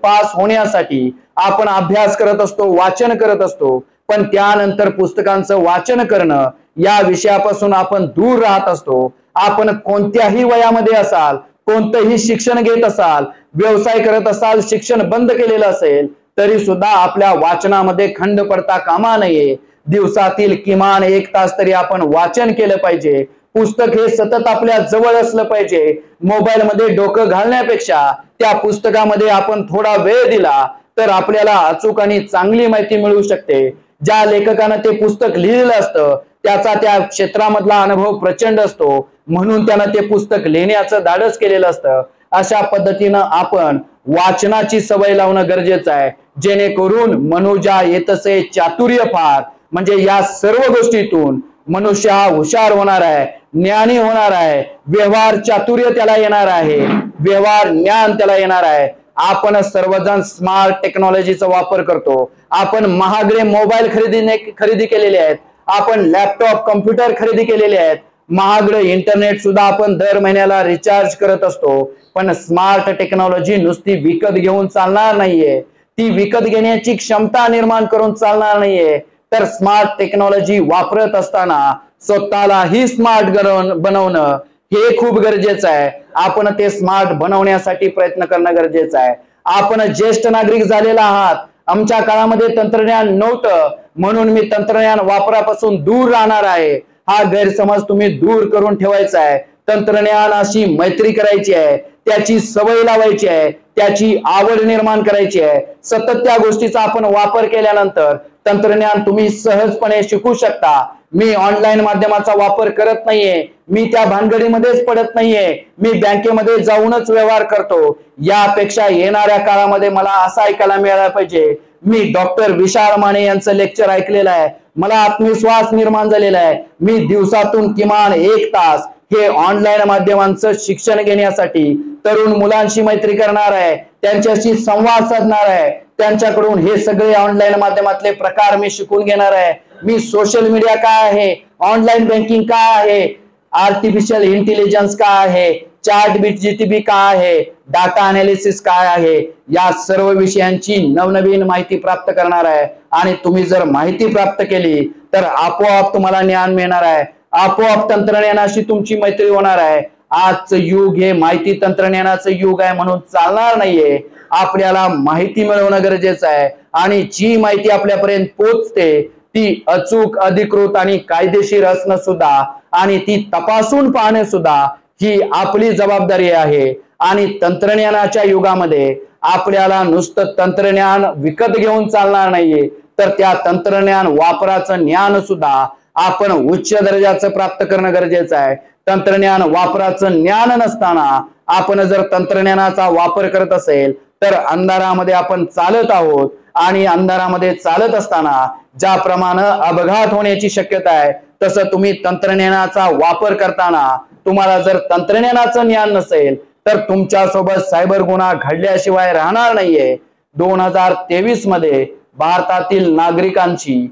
पास होण्यासाठी आपण अभ्यास करत असतो, वाचन करत असतो, पण त्यानंतर पुस्तकांचं वाचन करणं या विषयापासून आपण दूर राहत असतो. आपण कोणत्याही वयामध्ये असाल, कोणतंही शिक्षण घेत असाल, व्यवसाय करत असाल, शिक्षण बंद केलेलं असेल, तरी सुद्धा आपल्या वाचनामध्ये खंड पडता कामा नये. दिवसातील किमान 1 तास तरी आपण वाचन केलं पाहिजे. पुस्तक हे सतत आपल्या जवळ असलं पाहिजे. मोबाईल मध्ये डोकं घालण्यापेक्षा त्या पुस्तकामध्ये आपण थोडा वेळ दिला तर आपल्याला अचूक आणि चांगली माहिती मिळू शकते. ज्या लेखकानं ते पुस्तक लिहिलेलं असतं त्याचा त्या क्षेत्रामधला अनुभव प्रचंड असतो, म्हणून त्यानं ते पुस्तक लिहिण्याचं धाडस केलेलं असतं. अशा पद्धतीनं आपण वाचनाची सवय लावणं गरजेचं आहे, जेणेकरून मनुजा येतसे चातुर्य फार. म्हणजे या सर्व गोष्टीतून मनुष्य हा हुशार होणार आहे, ज्ञानी होणार आहे, व्यवहार चातुर्य त्याला येणार आहे, व्यवहार ज्ञान त्याला येणार आहे. आपण सर्वजण स्मार्ट टेक्नॉलॉजीचा वापर करतो. आपण महागडे मोबाईल खरेदी केलेले आहेत, आपण लॅपटॉप कम्प्युटर खरेदी केलेले आहेत, महागडे इंटरनेट सुद्धा आपण दर महिन्याला रिचार्ज करत असतो. पण स्मार्ट टेक्नॉलॉजी नुसती विकत घेऊन चालणार नाहीये, ती विकत घेण्याची क्षमता निर्माण करून चालणार नाहीये. तर स्मार्ट टेक्नॉलॉजी वापरत असताना स्वतःलाही स्मार्ट बनवणं हे खूप गरजेचं आहे. आपण ते स्मार्ट बनवण्यासाठी प्रयत्न करणं गरजेचं आहे. आपण ज्येष्ठ नागरिक झालेला आहात, आमच्या काळामध्ये तंत्रज्ञान नव्हतं म्हणून मी तंत्रज्ञान वापरापासून दूर राहणार आहे, हा गैरसमज तुम्ही दूर करून ठेवायचा आहे. तंत्रज्ञानाशी मैत्री करायची आहे, त्याची सवय लावायची आहे, त्याची आवड निर्माण करायची आहे. सतत त्या गोष्टीचा आपण वापर केल्यानंतर तंत्रज्ञान तुम्ही सहजपणे शिकू शकता. मी ऑनलाईन माध्यमाचा वापर करत नाहीये, मी त्या भानगडीमध्येच पडत नाहीये, मी बँकेमध्ये जाऊनच व्यवहार करतो. यापेक्षा येणाऱ्या काळामध्ये मला असं ऐकायला मिळालं पाहिजे, मी डॉक्टर विशाल माने यांचं लेक्चर ऐकलेलं आहे, मला आत्मविश्वास निर्माण झालेला आहे. मी दिवसातून किमान 1 तास हे ऑनलाईन माध्यमांचं शिक्षण घेण्यासाठी तरुण मुलांशी मैत्री करणार आहे, त्यांच्याशी संवाद साधणार आहे, त्यांच्याकडून हे सगळे ऑनलाईन माध्यमातले प्रकार मी शिकून घेणार आहे. मी सोशल मीडिया काय आहे, ऑनलाईन बँकिंग काय आहे, आर्टिफिशियल इंटेलिजन्स काय आहे, ChatGPT काय आहे, डाटा अनालिसिस काय आहे, या सर्व विषयांची नवनवीन माहिती प्राप्त करणार आहे. आणि तुम्ही जर माहिती प्राप्त केली तर आपोआप तुम्हाला ज्ञान मिळणार आहे, आपोआप तंत्रज्ञानाशी तुमची मैत्री होणार आहे. आजचं युग हे माहिती तंत्रज्ञानाचं युग आहे म्हणून चालणार नाहीये. आपल्याला माहिती मिळवणं गरजेचं आहे आणि जी माहिती आपल्यापर्यंत पोहोचते ती अचूक, अधिकृत आणि कायदेशीर असणं सुद्धा आणि ती तपासून पाहणे सुद्धा ही आपली जबाबदारी आहे. आणि तंत्रज्ञानाच्या युगामध्ये आपल्याला नुसतं तंत्रज्ञान विकत घेऊन चालणार नाहीये, तर त्या तंत्रज्ञान वापराचं ज्ञान सुद्धा आपण उच्च दर्जाचं प्राप्त करणं गरजेचं आहे. तंत्रज्ञान वापराचं ज्ञान नसताना आपण जर तंत्रज्ञानाचा वापर करत असेल तर अंधारामध्ये आपण चालत आहोत. आणि अंधारामध्ये चालत असताना ज्याप्रमाणे अपघात होण्याची शक्यता आहे, तसं तुम्ही तंत्रज्ञानाचा वापर करताना तुम्हाला जर तंत्रज्ञानाचं ज्ञान नसेल तर तुमच्या सोबत सायबर गुन्हा घडल्याशिवाय राहणार नाहीये. 2023 मध्ये भारतातील नागरिकांची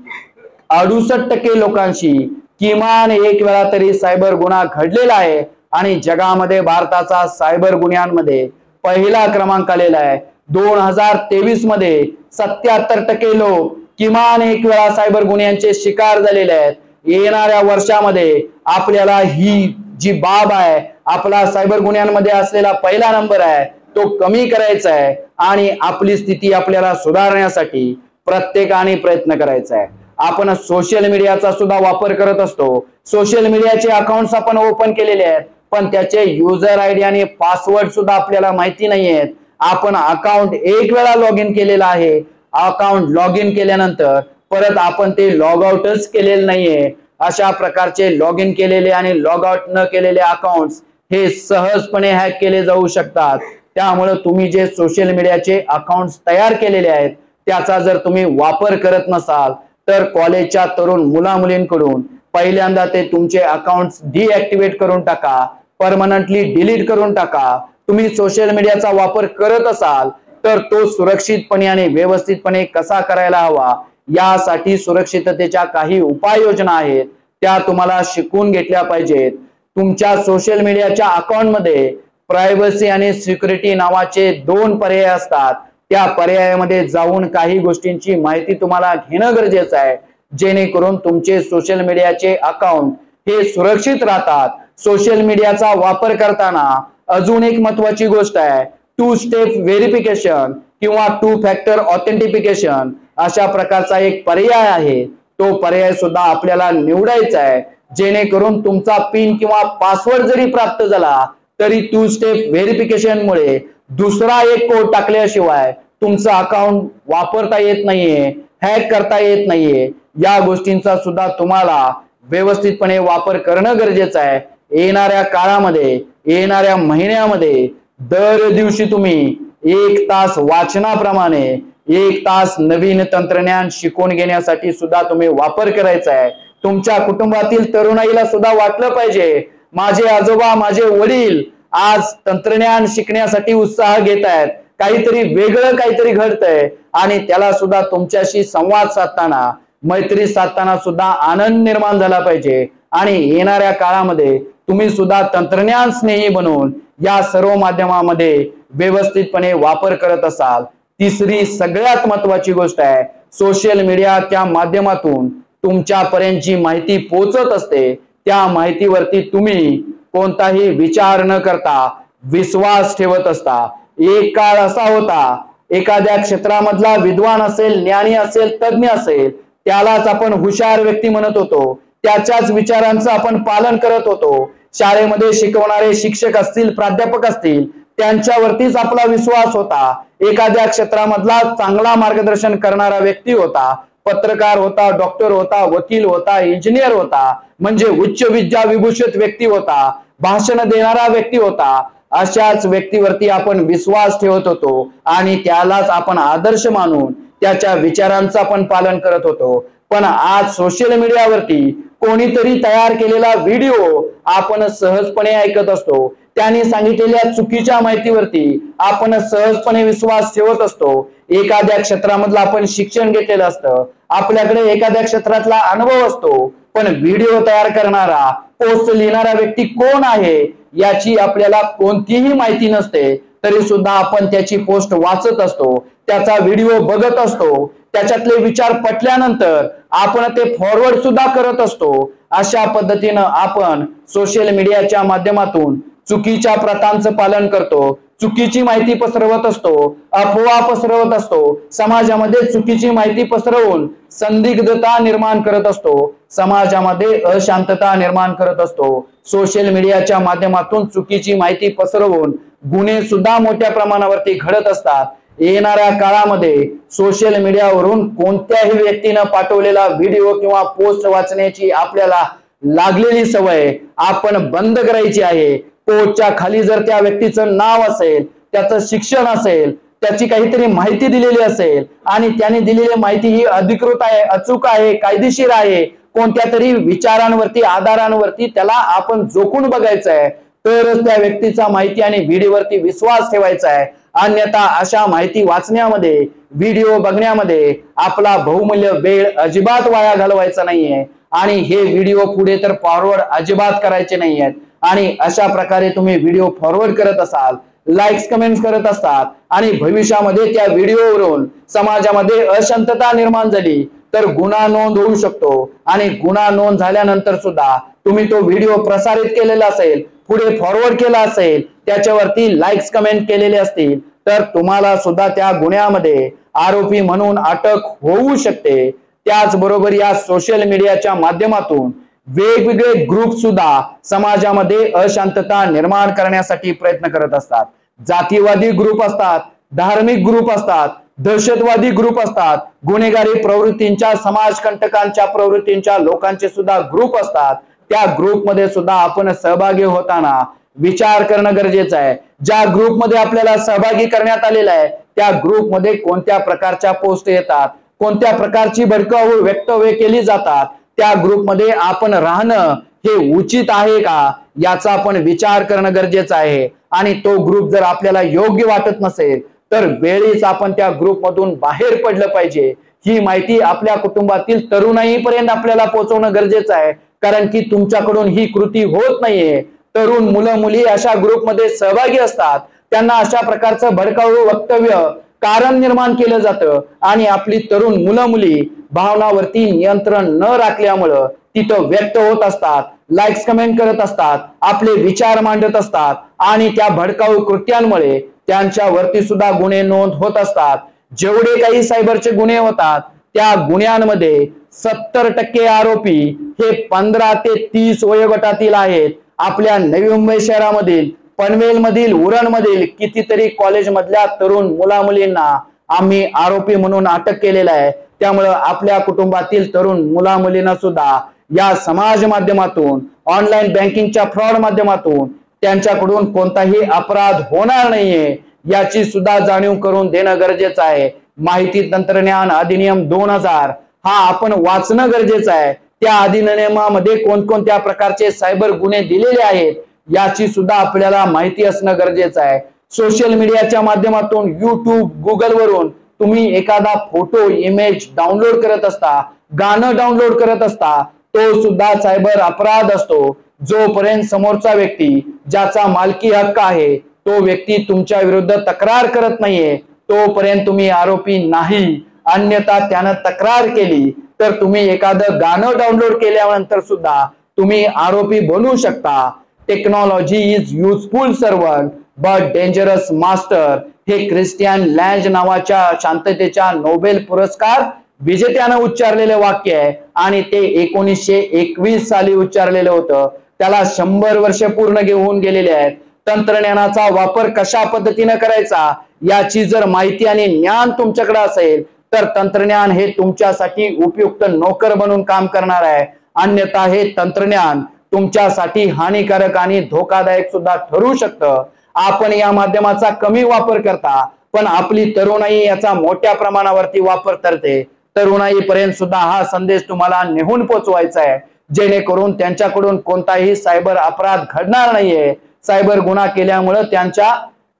68% लोकांशी किमान एक वेळा तरी सायबर गुन्हा घडलेला आहे आणि जगामध्ये भारताचा सायबर गुन्ह्यांमध्ये पहिला क्रमांक आलेला आहे। 2023 मध्ये 77% लोक किमान एक वेळा सायबर गुन्ह्यांचे शिकार झालेले आहेत। येणाऱ्या वर्षामध्ये आपल्याला ही जी बाब आहे, आपला सायबर गुन्ह्यांमध्ये असलेला पहिला नंबर आहे, तो कमी करायचा आहे आणि आपली स्थिती आपल्याला सुधारण्यासाठी प्रत्येकाने प्रयत्न करायचा आहे। आपण सोशल मीडियाचा सुद्धा वापर करत असतो। सोशल मीडियाचे अकाउंट्स आपण ओपन केलेले आहेत, पण त्याचे युजर आयडी आणि पासवर्ड सुद्धा आपल्याला माहिती नाहीयेत। आपण अकाउंट एक वेळा लॉग इन केलेला आहे, अकाउंट लॉग इन केल्यानंतर परत आपण ते लॉग आउटच केलेले नाहीये। अशा प्रकारचे लॉग इन केलेले आणि लॉग आउट न केलेले अकाउंट्स हे सहजपणे हॅक केले जाऊ शकतात। त्यामुळे तुम्ही जे सोशल मीडियाचे अकाउंट्स तयार केलेले आहेत त्याचा जर तुम्ही वापर करत नसाल तर कॉलेजच्या तरुण मुला मुलींकडून पहिल्यांदा ते तुमचे अकाउंट्स डिॲक्टिव्हेट करून टाका, परमनंटली डिलीट करून टाका। तुम्ही सोशल मीडियाचा वापर करत असाल तर तो सुरक्षितपणे आणि व्यवस्थितपणे कसा करायला हवा यासाठी सुरक्षिततेच्या काही उपाययोजना आहेत, त्या तुम्हाला शिकून घेतल्या पाहिजेत। तुमच्या सोशल मीडियाच्या अकाउंट मध्ये प्रायव्हसी आणि सिक्युरिटी नावाचे 2 पर्याय असतात। त्या पर्यायामध्ये जाऊन काही गोष्टींची माहिती तुम्हाला घेणं गरजेचं आहे, जेणेकरून तुमचे सोशल मीडियाचे अकाउंट हे सुरक्षित राहतात। सोशल मीडियाचा वापर करताना अजून एक महत्त्वाची गोष्ट आहे 2 स्टेप व्हेरिफिकेशन किंवा 2 फॅक्टर ऑथेंटिफिकेशन अशा प्रकारचा एक पर्याय आहे। तो पर्याय सुद्धा आपल्याला निवडायचा आहे, जेणेकरून तुमचा पिन किंवा पासवर्ड जरी प्राप्त झाला तरी 2 स्टेप व्हेरिफिकेशन मुळे दुसरा एक कोड टाकल्याशिवाय तुमचं अकाउंट वापरता येत नाहीये, हॅक करता येत नाहीये। या गोष्टींचा सुद्धा तुम्हाला व्यवस्थितपणे वापर करणं गरजेचं आहे। येणाऱ्या काळामध्ये, येणाऱ्या महिन्यामध्ये दर दिवशी तुम्ही 1 तास वाचनाप्रमाणे 1 तास नवीन तंत्रज्ञान शिकून घेण्यासाठी सुद्धा तुम्ही वापर करायचा आहे। तुमच्या कुटुंबातील तरुणाईला सुद्धा वाटलं पाहिजे माझे आजोबा, माझे वडील आज तंत्रज्ञान शिकण्यासाठी उत्साह घेत आहेत, काहीतरी वेगळं काहीतरी घडतंय आणि त्याला सुद्धा तुमच्याशी संवाद साधताना, मैत्री साधताना सुद्धा आनंद निर्माण झाला पाहिजे। आणि येणाऱ्या काळामध्ये तुम्ही सुद्धा तंत्रज्ञान स्नेही बनून या सर्व माध्यमामध्ये व्यवस्थितपणे वापर करत असाल। तिसरी सगळ्यात महत्त्वाची गोष्ट आहे सोशल मीडियाच्या माध्यमातून तुमच्यापर्यंत जी माहिती पोहोचत असते त्या माहितीवरती तुम्ही कोणताही विचार न करता विश्वास ठेवत असता। एक काळ असा होता एखाद्या क्षेत्रामधला विद्वान असेल, ज्ञानी असेल, तज्ञ असेल त्यालाच आपण हुशार व्यक्ती म्हणत होतो, त्याच्याच विचारांचं आपण पालन करत होतो। शाळेमध्ये शिकवणारे शिक्षक असतील, प्राध्यापक असतील त्यांच्यावरतीच आपला विश्वास होता। एखाद्या क्षेत्रामधला चांगला मार्गदर्शन करणारा व्यक्ती होता, पत्रकार होता, डॉक्टर होता, वकील होता, इंजिनियर होता, म्हणजे उच्च विद्या विभूषित व्यक्ती होता, भाषण देणारा व्यक्ती होता। अशाच व्यक्तीवरती आपण विश्वास ठेवत होतो आणि त्यालाच आपण आदर्श मानून त्याच्या विचारांचं आपण पालन करत होतो। पण आज सोशल मीडियावरती कोणीतरी तयार केलेला व्हिडिओ आपण सहजपणे ऐकत असतो, त्यांनी सांगितलेल्या चुकीच्या माहितीवरती आपण सहजपणे विश्वास ठेवत असतो। एखाद्या क्षेत्रामधलं आपण शिक्षण घेतलेलं असतं, आपल्याकडे एखाद्या क्षेत्रातला अनुभव असतो, पण व्हिडिओ तयार करणारा, पोस्ट लिहिणारा व्यक्ती कोण आहे याची आपल्याला कोणतीही माहिती नसते, तरी सुद्धा आपण त्याची पोस्ट वाचत असतो, त्याचा व्हिडिओ बघत असतो, त्याच्यातले विचार पटल्यानंतर आपण ते फॉरवर्ड सुद्धा करत असतो। अशा पद्धतीनं आपण सोशल मीडियाच्या माध्यमातून चुकीच्या प्रथांचं पालन करतो, चुकीची माहिती पसरवत असतो, अफवा पसरवत असतो, समाजामध्ये चुकीची माहिती पसरवून संदिग्धता निर्माण करत असतो, समाजामध्ये अशांतता निर्माण करत असतो। सोशल मीडियाच्या माध्यमातून चुकीची माहिती पसरवून गुन्हे सुद्धा मोठ्या प्रमाणावरती घडत असतात। येणाऱ्या काळामध्ये सोशल मीडियावरून कोणत्याही व्यक्तीनं पाठवलेला व्हिडिओ किंवा पोस्ट वाचण्याची आपल्याला लागलेली सवय आपण बंद करायची आहे। पोस्टच्या खाली जर त्या व्यक्तीचं नाव असेल, त्याचं शिक्षण असेल, त्याची काहीतरी माहिती दिलेली असेल आणि त्याने दिलेली माहिती ही अधिकृत आहे, अचूक आहे, कायदेशीर आहे, कोणत्या तरी विचारांवरती, आधारांवरती त्याला आपण जोखून बघायचं आहे, तरच त्या व्यक्तीचा माहिती आणि व्हिडिओवरती विश्वास ठेवायचा आहे। अन्यथा अशा माहिती वाचण्यामध्ये, व्हिडिओ बघण्यामध्ये आपला बहुमूल्य वेळ अजिबात वाया घालवायचा नाहीये। आणि हे व्हिडिओ पुढे तर फॉरवर्ड अजिबात करायचे नाही आहेत। आणि अशा प्रकारे तुम्ही व्हिडिओ फॉरवर्ड करत असाल, लाईक्स कमेंट्स करत असतात आणि भविष्यामध्ये त्या व्हिडिओवरून समाजामध्ये अशांतता निर्माण झाली तर गुन्हा नोंद होऊ शकतो। आणि गुन्हा नोंद झाल्यानंतर सुद्धा तुम्ही तो व्हिडिओ प्रसारित केलेला असेल, पुढे फॉरवर्ड केला असेल, त्याच्यावरती लाईक्स कमेंट केलेले असतील तर तुम्हाला सुद्धा त्या गुन्ह्यामध्ये आरोपी म्हणून अटक होऊ शकते। त्याचबरोबर या सोशल मीडियाच्या माध्यमातून वेगवेगळे ग्रुप सुद्धा समाजामध्ये अशांतता निर्माण करण्यासाठी प्रयत्न करत असतात। जातीवादी ग्रुप असतात, धार्मिक ग्रुप असतात, दहशतवादी ग्रुप असतात, गुन्हेगारी प्रवृत्तींच्या, समाजकंटकांच्या प्रवृत्तींच्या लोकांचे सुद्धा ग्रुप असतात। त्या ग्रुपमध्ये सुद्धा आपण सहभागी होताना विचार करणं गरजेचं आहे। ज्या ग्रुपमध्ये आपल्याला सहभागी करण्यात आलेला आहे त्या ग्रुपमध्ये कोणत्या प्रकारच्या पोस्ट येतात, कोणत्या प्रकारची भडकाऊ वक्तव्य केली जातात, त्या ग्रुपमध्ये आपण राहणं हे उचित आहे का याचा आपण विचार करणं गरजेचं आहे। आणि तो ग्रुप जर आपल्याला योग्य वाटत नसेल तर वेळीच आपण त्या ग्रुपमधून बाहेर पडलं पाहिजे। ही माहिती आपल्या कुटुंबातील तरुणाईपर्यंत आपल्याला पोहोचवणं गरजेचं आहे, कारण की तुमच्याकडून ही कृती होत नाहीये। तरुण मुलं मुली अशा ग्रुपमध्ये सहभागी असतात, त्यांना अशा प्रकारचं भडकाऊ वक्तव्य कारण निर्माण केलं जातं आणि आपली तरुण मुलं मुली भावनावरती नियंत्रण न राखल्यामुळं तिथं व्यक्त होत असतात, लाईक्स कमेंट करत असतात, आपले विचार मांडत असतात आणि त्या भडकाऊ कृत्यांमुळे त्यांच्यावरती सुद्धा गुन्हे नोंद होत असतात। जेवढे काही सायबरचे गुन्हे होतात त्या गुन्ह्यांमध्ये 70% आरोपी हे 15 ते 30 वयोगटातील आहेत। आपल्या नवी मुंबई शहरामधील पनवेल मधील, उरण मधील कितीतरी कॉलेज मधल्या तरुण मुला मुलींना आम्ही आरोपी म्हणून अटक केलेला आहे। त्यामुळे आपल्या कुटुंबातील तरुण मुला मुलींना सुद्धा या समाज माध्यमातून, ऑनलाईन बँकिंगच्या फ्रॉड माध्यमातून त्यांच्याकडून कोणताही अपराध होणार नाहीये याची सुद्धा जाणीव करून देणं गरजेचं आहे। माहिती तंत्रज्ञान अधिनियम 2000 हा आपण वाचणं गरजेचं आहे। त्या अधिनियमामध्ये कोणकोणत्या प्रकारचे सायबर गुन्हे दिलेले आहेत याची सुद्धा आपल्याला माहिती असणं गरजेचं आहे। सोशल मीडियाच्या माध्यमातून युट्यूब, गुगल वरून तुम्ही एखादा फोटो, इमेज डाउनलोड करत असता, गाणं डाउनलोड करत असता, तो सुद्धा सायबर अपराध असतो। जोपर्यंत समोरचा व्यक्ती ज्याचा मालकी हक्क आहे तो व्यक्ती तुमच्या विरुद्ध तक्रार करत नाहीये तोपर्यंत तुम्ही आरोपी नाही। अन्यथा त्यानं तक्रार केली तर तुम्ही एखादं गाणं डाउनलोड केल्यानंतर सुद्धा तुम्ही आरोपी बनू शकता। Technology is useful servant but dangerous master हे क्रिस्टियन लँज नावाच्या शांततेच्या नोबेल पुरस्कार विजेत्यानं उच्चारलेले वाक्य आहे आणि ते 1921 साली उच्चारलेलं होतं। त्याला 100 वर्ष पूर्ण होऊन गेलेले आहेत। तंत्रज्ञानाचा वापर कशा पद्धतीने करायचा याची जर माहिती आणि ज्ञान तुमच्याकडे असेल तर तंत्रज्ञान हे तुमच्यासाठी उपयुक्त नोकर बनून काम करणार आहे। अन्यथा हे तंत्रज्ञान तुमच्यासाठी हानिकारक आणि धोकादायक सुद्धा ठरू शकतं। आपण या माध्यमाचा कमी वापर करता पण आपली तरुणाई याचा मोठ्या प्रमाणावरती वापर करते। तरुणाईपर्यंत सुद्धा हा संदेश तुम्हाला नेहून पोहोचवायचा आहे जेणेकरून त्यांच्याकडून कोणताही सायबर अपराध घडणार नाहीये। सायबर गुन्हा केल्यामुळे त्यांच्या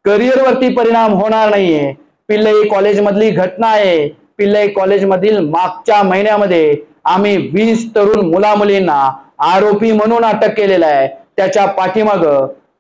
करिअरवरती परिणाम होणार नाहीये। पिल्लई कॉलेज मधली घटना आहे। पिल्लई कॉलेज मधील मागच्या महिन्यामध्ये आम्ही 20 तरुण मुला मुलींना आरोपी म्हणून अटक केलेला आहे। त्याच्या पाठीमाग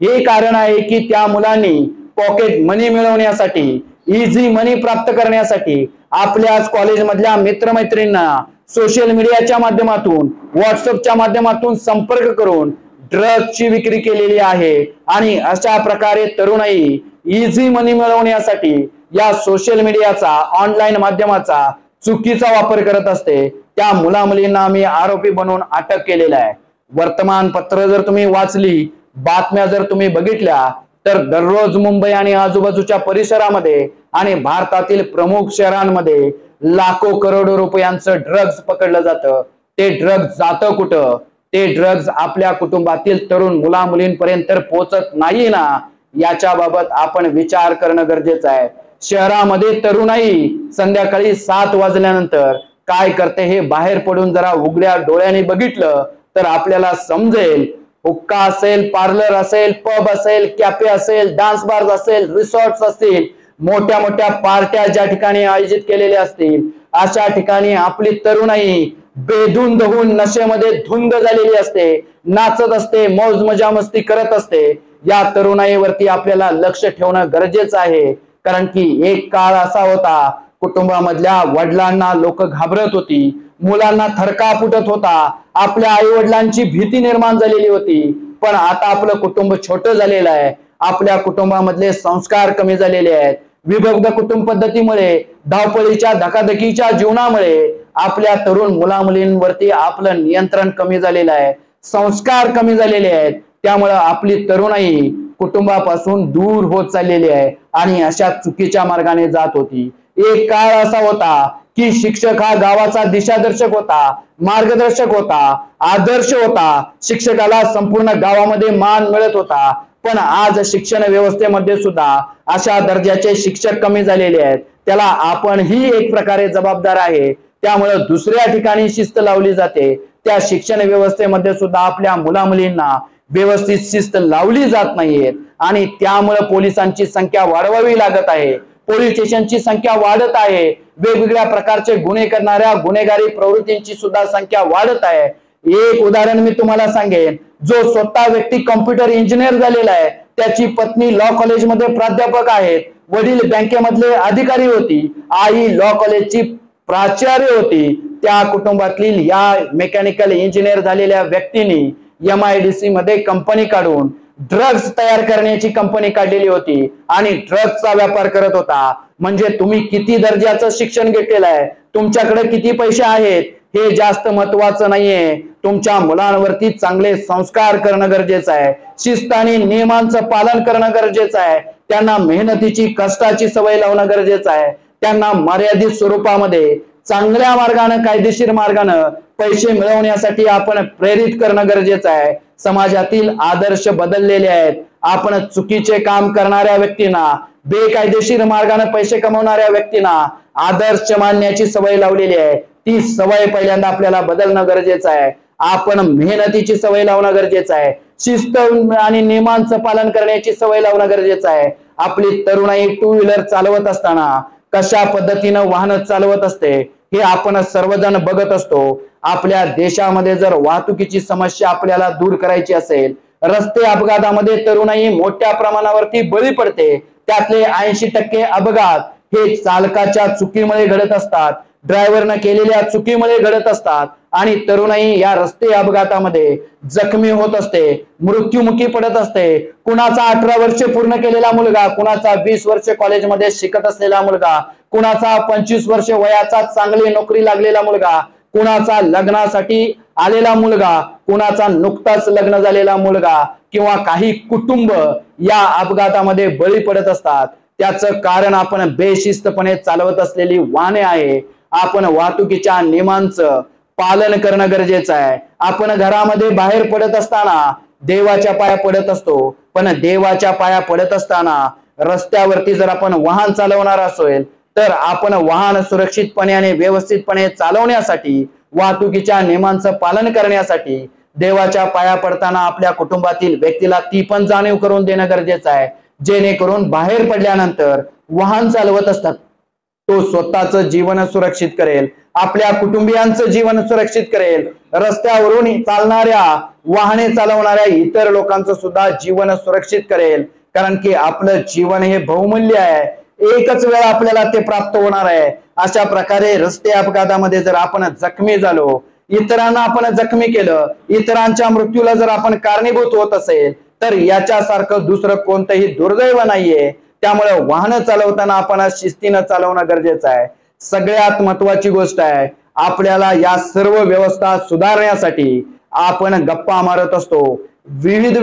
हे कारण आहे की त्या मुलांनी पॉकेट मनी मिळवण्यासाठी, इझी मनी प्राप्त करण्यासाठी आपल्याच कॉलेज मधल्या मित्रमैत्रिणींना सोशल मीडियाच्या माध्यमातून, व्हॉट्सअपच्या माध्यमातून संपर्क करून ड्रग्सची विक्री केलेली आहे। आणि अशा प्रकारे तरुणाई इझी मनी मिळवण्यासाठी या सोशल मीडियाचा, ऑनलाईन माध्यमाचा चुकीचा वापर करत असते। त्या मुला मुलींना आम्ही आरोपी बनवून अटक केलेला आहे। वर्तमानपत्र जर तुम्ही वाचली, बातम्या जर तुम्ही बघितल्या तर दररोज मुंबई आणि आजूबाजूच्या परिसरामध्ये आणि भारतातील प्रमुख शहरांमध्ये लाखो करोडो रुपयांचं ड्रग्ज पकडलं जातं। ते ड्रग्ज जातं कुठं? ते ड्रग्ज आपल्या कुटुंबातील तरुण मुला मुलींपर्यंत तर पोहोचत नाही ना, याच्या बाबत आपण विचार करणं गरजेचं आहे। शहरामध्ये तरुणाई संध्याकाळी 7 वाजल्यानंतर काय करते हे बाहेर पडून जरा उघड्या डोळ्यांनी बघितलं तर आपल्याला समजेल। हुक्का असेल, पार्लर असेल, पब असेल, कॅफे असेल, डान्स बार्स असेल, रिसॉर्ट्स असतील, मोठ्या मोठ्या पार्ट्या ज्या ठिकाणी आयोजित केलेल्या असतील अशा ठिकाणी आपली तरुणाई बेधुंद होऊन नशेमध्ये धुंद झालेली असते, नाचत असते, मौज मजा मस्ती करत असते, या तरुणाईवरती आपल्याला लक्ष ठेवणं गरजेचं आहे. कारण की एक काळ असा होता, कुटुंबामधल्या वडिलांना लोक घाबरत होती, मुलांना थरका फुटत होता, आपल्या आई वडिलांची भीती निर्माण झालेली होती. पण आता आपलं कुटुंब छोटं झालेलं आहे, आपल्या कुटुंबामधले संस्कार कमी झालेले आहेत. विभक्त कुटुंब पद्धतीमुळे, धावपळीच्या धकाधकीच्या जीवनामुळे आपल्या तरुण मुला मुलींवरती आपलं नियंत्रण कमी झालेलं आहे, संस्कार कमी झालेले आहेत. त्यामुळं आपली तरुणाई कुटुंबापासून दूर होत चाललेली आहे आणि अशा चुकीच्या मार्गाने जात होती. एक काळ असा होता की शिक्षक हा गावाचा दिशादर्शक होता, मार्गदर्शक होता, आदर्श होता. शिक्षकाला संपूर्ण गावामध्ये मान मिळत होता. पण आज शिक्षण व्यवस्थेमध्ये सुद्धा अशा दर्जाचे शिक्षक कमी झालेले आहेत. त्याला आपणही एक प्रकारे जबाबदार आहे. त्यामुळे दुसऱ्या ठिकाणी शिस्त लावली जाते, त्या शिक्षण व्यवस्थेमध्ये सुद्धा आपल्या मुला मुलींना व्यवस्थित शिस्त लावली जात नाहीये आणि त्यामुळे पोलिसांची संख्या वाढवावी लागत आहे, पोलीस स्टेशनची संख्या वाढत आहे, वेगवेगळ्या प्रकारचे गुन्हे करणाऱ्या गुन्हेगारी प्रवृत्तींची सुद्धा संख्या वाढत आहे. एक उदाहरण मी तुम्हाला सांगेन, जो स्वतः व्यक्ती कॉम्प्युटर इंजिनियर झालेला आहे, त्याची पत्नी लॉ कॉलेजमध्ये प्राध्यापक आहेत, वडील बँकेमधले अधिकारी होती, आई लॉ कॉलेजची प्राचार्य होती. त्या कुटुंबातील या मेकॅनिकल इंजिनियर झालेल्या व्यक्तीने MIDC मध्ये कंपनी काढून ड्रग्ज तयार करण्याची कंपनी काढलेली होती आणि ड्रग्जचा व्यापार करत होता. म्हणजे तुम्ही किती दर्जाचं शिक्षण घेतलेलं आहे, तुमच्याकडे किती पैसे आहेत हे जास्त महत्वाचं नाहीये. तुमच्या मुलांवरती चांगले संस्कार करणं गरजेचं आहे, शिस्त आणि नियमांचं पालन करणं गरजेचं आहे, त्यांना मेहनतीची कष्टाची सवय लावणं गरजेचं आहे, त्यांना मर्यादित स्वरूपामध्ये चांगल्या मार्गाने कायदेशीर मार्गाने पैसे मिळवण्यासाठी आपण प्रेरित करणं गरजेचं आहे. समाजातील आदर्श बदललेले आहेत. आपण चुकीचे काम करणाऱ्या व्यक्तींना, बेकायदेशीर मार्गाने पैसे कमवणाऱ्या व्यक्तींना आदर्श मानण्याची सवय लावलेली आहे. ती सवय पहिल्यांदा आपल्याला बदलणं गरजेचं आहे. आपण मेहनतीची सवय लावणं गरजेचं आहे, शिस्त आणि नियमांचं पालन करण्याची सवय लावणं गरजेचं आहे. आपली तरुणाई टू व्हीलर चालवत असताना कशा पद्धतीनं वाहन चालवत असते हे आपण सर्वजण बघत असतो. आपल्या देशामध्ये जर वाहतुकीची समस्या आपल्याला दूर करायची असेल, रस्ते अपघातामध्ये तरुणाई मोठ्या प्रमाणावरती बळी पडते. त्यातले 80% अपघात हे चालकाच्या चुकीमुळे घडत असतात, ड्रायव्हरनं केलेल्या चुकीमुळे घडत असतात आणि तरुणाई या रस्ते अपघातामध्ये जखमी होत असते, मृत्युमुखी पडत असते. कुणाचा 18 वर्ष पूर्ण केलेला मुलगा, कुणाचा 20 वर्ष कॉलेजमध्ये शिकत असलेला मुलगा, कुणाचा 25 वर्ष वयाचा चांगली नोकरी लागलेला मुलगा, कुणाचा लग्नासाठी आलेला मुलगा, कुणाचा नुकताच लग्न झालेला मुलगा किंवा काही कुटुंब या अपघातामध्ये बळी पडत असतात. त्याचं कारण आपण बेशिस्तपणे चालवत असलेली वाहने आहे. आपण वाहतुकीच्या नियमांचं पालन करणं गरजेचं आहे. आपण घरामध्ये बाहेर पडत असताना देवाच्या पाया पडत असतो, पण देवाच्या पाया पडत असताना रस्त्यावरती जर आपण वाहन चालवणार असेल तर आपण वाहन सुरक्षितपणे आणि व्यवस्थितपणे चालवण्यासाठी, वाहतुकीच्या नियमांचं पालन करण्यासाठी देवाच्या पाया पडताना आपल्या कुटुंबातील व्यक्तीला ती पण जाणीव करून देणं गरजेचं आहे, जेणेकरून बाहेर पडल्यानंतर वाहन चालवत असतात तो स्वतःचं जीवन सुरक्षित करेल, आपल्या कुटुंबियांचं जीवन सुरक्षित करेल, रस्त्यावरून चालणाऱ्या वाहने चालवणाऱ्या इतर लोकांचं सुद्धा जीवन सुरक्षित करेल. कारण की आपलं जीवन हे बहुमूल्य आहे, एकच वेळा आपल्याला ते प्राप्त होणार आहे. अशा प्रकारे रस्ते अपघातामध्ये जर आपण जखमी झालो, इतरांना आपण जखमी केलं, इतरांच्या मृत्यूला जर आपण कारणीभूत होत असेल तर याच्यासारखं दुसरं कोणतंही दुर्दैव नाहीये. त्यामुळे वाहन चालवताना आपण शिस्तीनं चालवणं गरजेचं आहे. सगळ्यात महत्वाची गोष्ट आहे, आपल्याला या सर्व व्यवस्था सुधारण्यासाठी आपण गप्पा मारत असतो, विविध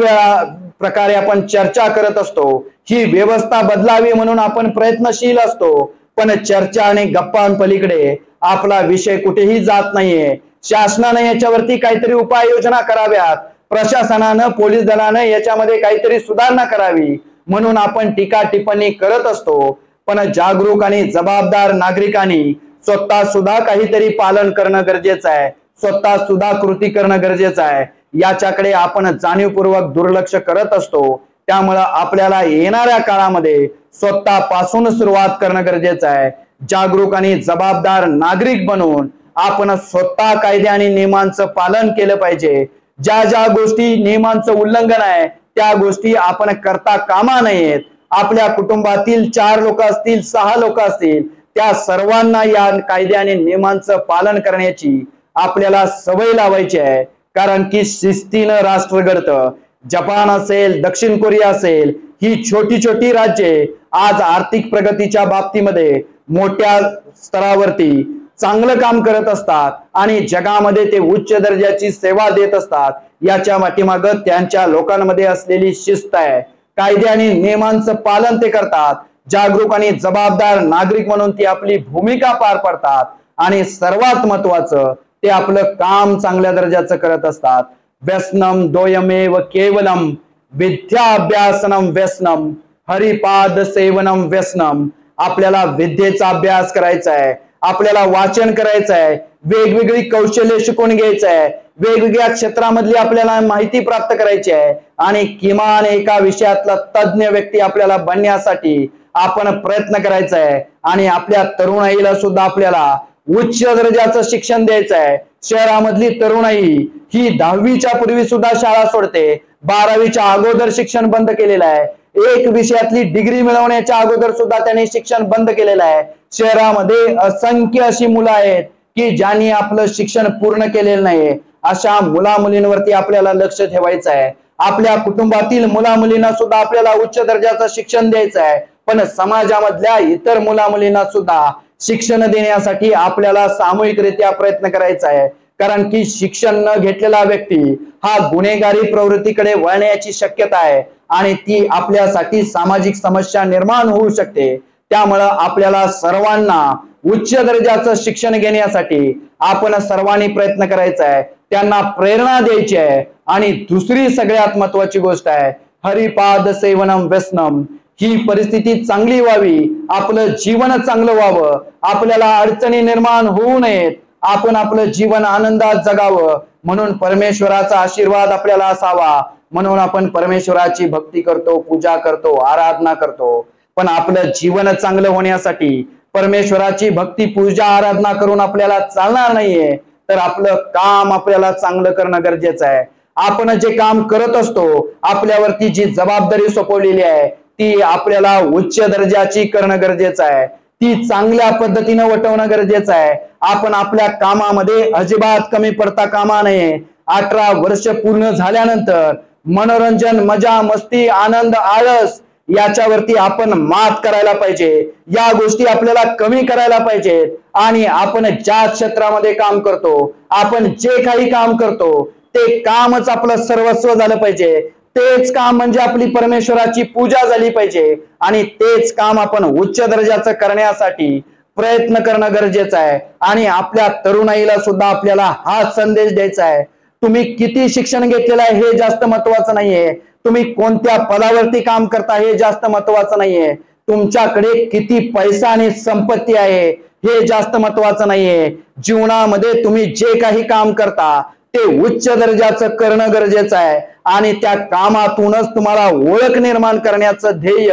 प्रकारे आपण चर्चा करत असतो. ही व्यवस्था बदलावी म्हणून आपण प्रयत्नशील असतो, पण चर्चा आणि गप्पांपलीकडे आपला विषय कुठेही जात नाहीये. शासनाने याच्यावरती काहीतरी उपाययोजना कराव्यात, प्रशासनानं, पोलीस दलानं याच्यामध्ये काहीतरी सुधारणा करावी म्हणून आपण टीका टिप्पणी करत असतो. पण जागरूक आणि जबाबदार नागरिकांनी स्वतः सुद्धा काहीतरी पालन करणं गरजेचं आहे, स्वतः सुद्धा कृती करणं गरजेचं आहे. याच्याकडे आपण जाणीवपूर्वक दुर्लक्ष करत असतो. त्यामुळं आपल्याला येणाऱ्या काळामध्ये स्वतःपासून सुरुवात करणं गरजेचं आहे. जागरूक आणि जबाबदार नागरिक बनून आपण स्वतः कायदे आणि नियमांचं पालन केलं पाहिजे. ज्या ज्या गोष्टी नियमांचं उल्लंघन आहे त्या गोष्टी आपण करता कामा नयेत. आपल्या कुटुंबातील 4 लोक असतील, 6 लोक असतील, त्या सर्वांना या कायदे आणि नियमांचं पालन करण्याची आपल्याला सवय लावायची आहे. कारण की शिस्तीनं राष्ट्र घडतं. जपान असेल, दक्षिण कोरिया असेल, ही छोटी छोटी राज्ये आज आर्थिक प्रगतीच्या बाबतीमध्ये मोठ्या स्तरावरती चांगलं काम करत असतात आणि जगामध्ये ते उच्च दर्जाची सेवा देत असतात. याच्या पाठीमागं त्यांच्या लोकांमध्ये असलेली शिस्त आहे. कायदे आणि नियमांचं पालन ते करतात. जागरूक आणि जबाबदार नागरिक म्हणून ती आपली भूमिका पार पाडतात आणि सर्वात महत्वाचं ते आपलं काम चांगल्या दर्जाचं करत असतात. व्यसनम दोयमेव केवलम विद्याभ्यासनम व्यसनम हरिपाद सेवनम व्यसनम. आपल्याला विद्येचा अभ्यास करायचा आहे, आपल्याला वाचन करायचं आहे, वेगवेगळी कौशल्य शिकून घ्यायचं आहे, वेगवेगळ्या क्षेत्रामधली आपल्याला माहिती प्राप्त करायची आहे आणि किमान एका विषयातला तज्ञ व्यक्ती आपल्याला बनण्यासाठी आपण प्रयत्न करायचा आहे. आणि आपल्या तरुणाईला सुद्धा आपल्याला उच्च दर्जाचं शिक्षण द्यायचं आहे. शहरामधली तरुणाई ही 10वीच्या पूर्वी सुद्धा शाळा सोडते, 12वीच्या अगोदर शिक्षण बंद केलेलं आहे. एक विषयातली डिग्री मिळवण्याच्या अगोदर सुद्धा त्यांनी शिक्षण बंद केलेलं आहे. शहरामध्ये असंख्य अशी मुलं आहेत की ज्यांनी आपलं शिक्षण पूर्ण केलेलं नाही. अशा मुला मुलींवरती आपल्याला लक्ष ठेवायचं आहे. आपल्या कुटुंबातील मुला मुलींना सुद्धा आपल्याला उच्च दर्जाचं शिक्षण द्यायचं आहे, पण समाजामधल्या इतर मुला मुलींना सुद्धा शिक्षण देण्यासाठी आपल्याला सामूहिकरित्या प्रयत्न करायचा आहे. कारण की शिक्षण न घेतलेला व्यक्ती हा गुन्हेगारी प्रवृत्तीकडे वळण्याची शक्यता आहे आणि ती आपल्यासाठी सामाजिक समस्या निर्माण होऊ शकते. त्यामुळं आपल्याला सर्वांना उच्च दर्जाचं शिक्षण घेण्यासाठी आपण सर्वांनी प्रयत्न करायचा आहे, त्यांना प्रेरणा द्यायची आहे. आणि दुसरी सगळ्यात महत्वाची गोष्ट आहे हरिपाद सेवनम व्यसनम. ही परिस्थिती चांगली व्हावी, आपलं जीवन चांगलं व्हावं, आपल्याला अडचणी निर्माण होऊ नयेत, आपण आपलं जीवन आनंदात जगावं म्हणून परमेश्वराचा आशीर्वाद आपल्याला असावा म्हणून आपण परमेश्वराची भक्ती करतो, पूजा करतो, आराधना करतो. पण आपलं जीवन चांगलं होण्यासाठी परमेश्वराची भक्ती, पूजा, आराधना करून आपल्याला चालणार नाहीये. तर आपलं काम आपल्याला चांगलं करणं गरजेचं आहे. आपण जे काम करत असतो, आपल्यावरती जी जबाबदारी सोपवलेली आहे ती आपल्याला उच्च दर्जाची करणं गरजेचं आहे, ती चांगल्या पद्धतीनं वटवणं गरजेचं आहे. आपण आपल्या कामामध्ये अजिबात कमी पडता कामा नये. 18 वर्ष पूर्ण झाल्यानंतर मनोरंजन, मजा, मस्ती, आनंद, आळस याच्यावरती आपण मात करायला पाहिजे. या गोष्टी आपल्याला कमी करायला पाहिजेत. आणि आपण ज्या क्षेत्रामध्ये काम करतो, आपण जे काही काम करतो ते कामच आपलं सर्वस्व झालं पाहिजे. तेच काम म्हणजे आपली परमेश्वराची पूजा झाली पाहिजे आणि तेच काम आपण उच्च दर्जाचं करण्यासाठी प्रयत्न करणं गरजेचं आहे. आणि आपल्या तरुणाईला सुद्धा आपल्याला हा संदेश द्यायचा आहे, तुम्ही किती शिक्षण घेतलेलं आहे हे जास्त महत्वाचं नाहीये, तुम्ही कोणत्या पदावरती काम करता हे जास्त महत्वाचं नाहीये, तुमच्याकडे किती पैसा आणि संपत्ती आहे हे जास्त महत्वाचं नाहीये. जीवनामध्ये तुम्ही जे काही काम करता ते उच्च दर्जाचं करणं गरजेचं आहे आणि त्या कामातूनच तुम्हाला ओळख निर्माण करण्याचं ध्येय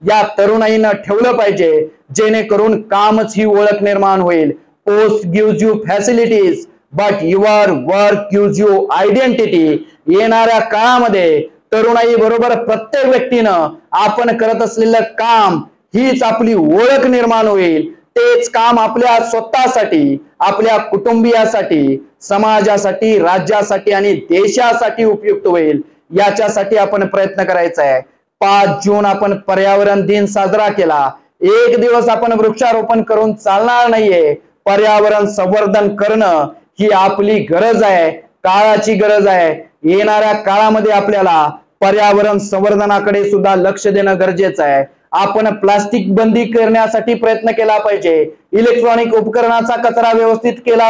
या तरुणाईनं ठेवलं पाहिजे, जेणेकरून कामच ही ओळख निर्माण होईल. Post gives you facilities but your work gives you identity. येणाऱ्या काळामध्ये तरुणाई बरोबर प्रत्येक व्यक्तीनं आपण करत असलेलं काम हीच आपली ओळख निर्माण होईल. तेच काम आपल्या स्वतःसाठी, आपल्या कुटुंबियासाठी, समाजासाठी, राज्यासाठी आणि देशासाठी उपयुक्त होईल. याच्यासाठी आपण प्रयत्न करायचा आहे. 5 जून आपण पर्यावरण दिन साजरा केला. एक दिवस आपण वृक्षारोपण करून चालणार नाहीये. पर्यावरण संवर्धन करणं ही आपली गरज आहे, काळाची गरज आहे. येणाऱ्या काळामध्ये आपल्याला पर्यावरण संवर्धनाकडे सुद्धा लक्ष देणं गरजेचं आहे. आपण प्लास्टिक बंदी करण्यासाठी प्रयत्न केला पाहिजे. इलेक्ट्रॉनिक उपकरणाचा कचरा व्यवस्थित केला,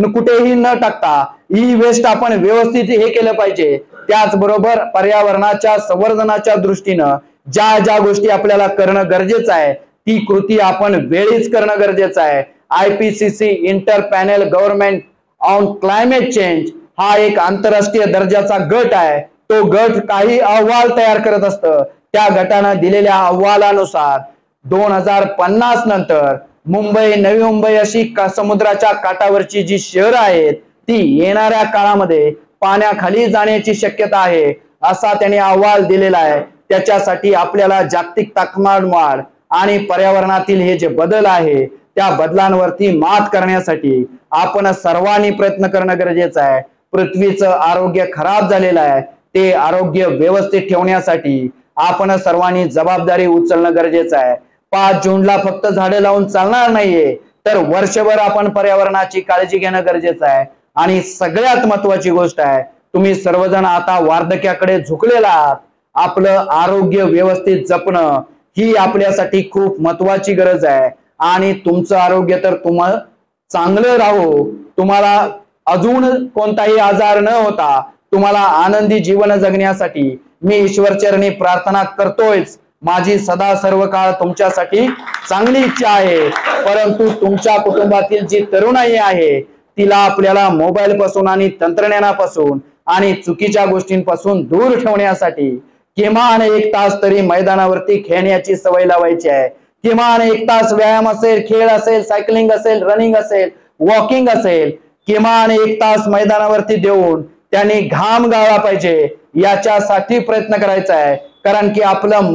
कुठेही न टाकता ई वेस्ट आपण व्यवस्थित हे केलं पाहिजे. त्याचबरोबर पर्यावरणाच्या संवर्धनाच्या दृष्टीनं ज्या ज्या गोष्टी आपल्याला करणं गरजेचं आहे ती कृती आपण वेळीच करणं गरजेचं आहे. IPCC inter panel government on climate change हा एक आंतरराष्ट्रीय दर्जाचा गट आहे. तो गट काही अहवाल तयार करत असतं. त्या गटानं दिलेल्या अहवालानुसार 2050 नंतर मुंबई, नवी मुंबई अशी समुद्राच्या काठावरची जी शहरं आहेत ती येणाऱ्या काळामध्ये पाण्याखाली जाण्याची शक्यता आहे असा त्यांनी अहवाल दिलेला आहे। त्याच्यासाठी आपल्याला जागतिक तापमानवाढ आणि पर्यावरणातील हे जे बदल आहे त्या बदलांवरती मात करण्यासाठी आपण सर्वांनी प्रयत्न करणं गरजेचं आहे। पृथ्वीचं आरोग्य खराब झालेलं आहे, ते आरोग्य व्यवस्थित ठेवण्यासाठी आपण सर्वांनी जबाबदारी उचलणं गरजेचं आहे। 5 जूनला फक्त झाडं लावून चालणार नाहीये, तर वर्षभर आपण पर्यावरणाची काळजी घेणं गरजेचं आहे। आणि सगळ्यात महत्वाची गोष्ट आहे, तुम्ही सर्वजण आता वार्धक्याकडे झुकलेला आहात। आपलं आरोग्य व्यवस्थित जपणं ही आपल्यासाठी खूप महत्वाची गरज आहे। आणि तुमचं आरोग्य तर तुम्हाला चांगलं राहो, तुम्हाला अजून कोणताही आजार न होता तुम्हाला आनंदी जीवन जगण्यासाठी मी ईश्वरचरणी प्रार्थना करतोयच। माझी सदा सर्व काळ तुमच्यासाठी चांगली इच्छा आहे, परंतु तुमच्या कुटुंबातील जी तरुणाई आहे तिला आपल्याला मोबाईल पासून आणि तंत्रज्ञानापासून आणि चुकीच्या गोष्टींपासून दूर ठेवण्यासाठी किमान 1 तास तरी मैदानावरती खेळण्याची सवय लावायची आहे। किमान 1 तास व्यायाम असेल, खेळ असेल, सायकलिंग असेल, रनिंग असेल, वॉकिंग असेल, किमान 1 तास मैदानावरती देऊन त्यांनी घाम गाळला पाहिजे, याच्यासाठी प्रयत्न करायचा आहे। कारण की आपलं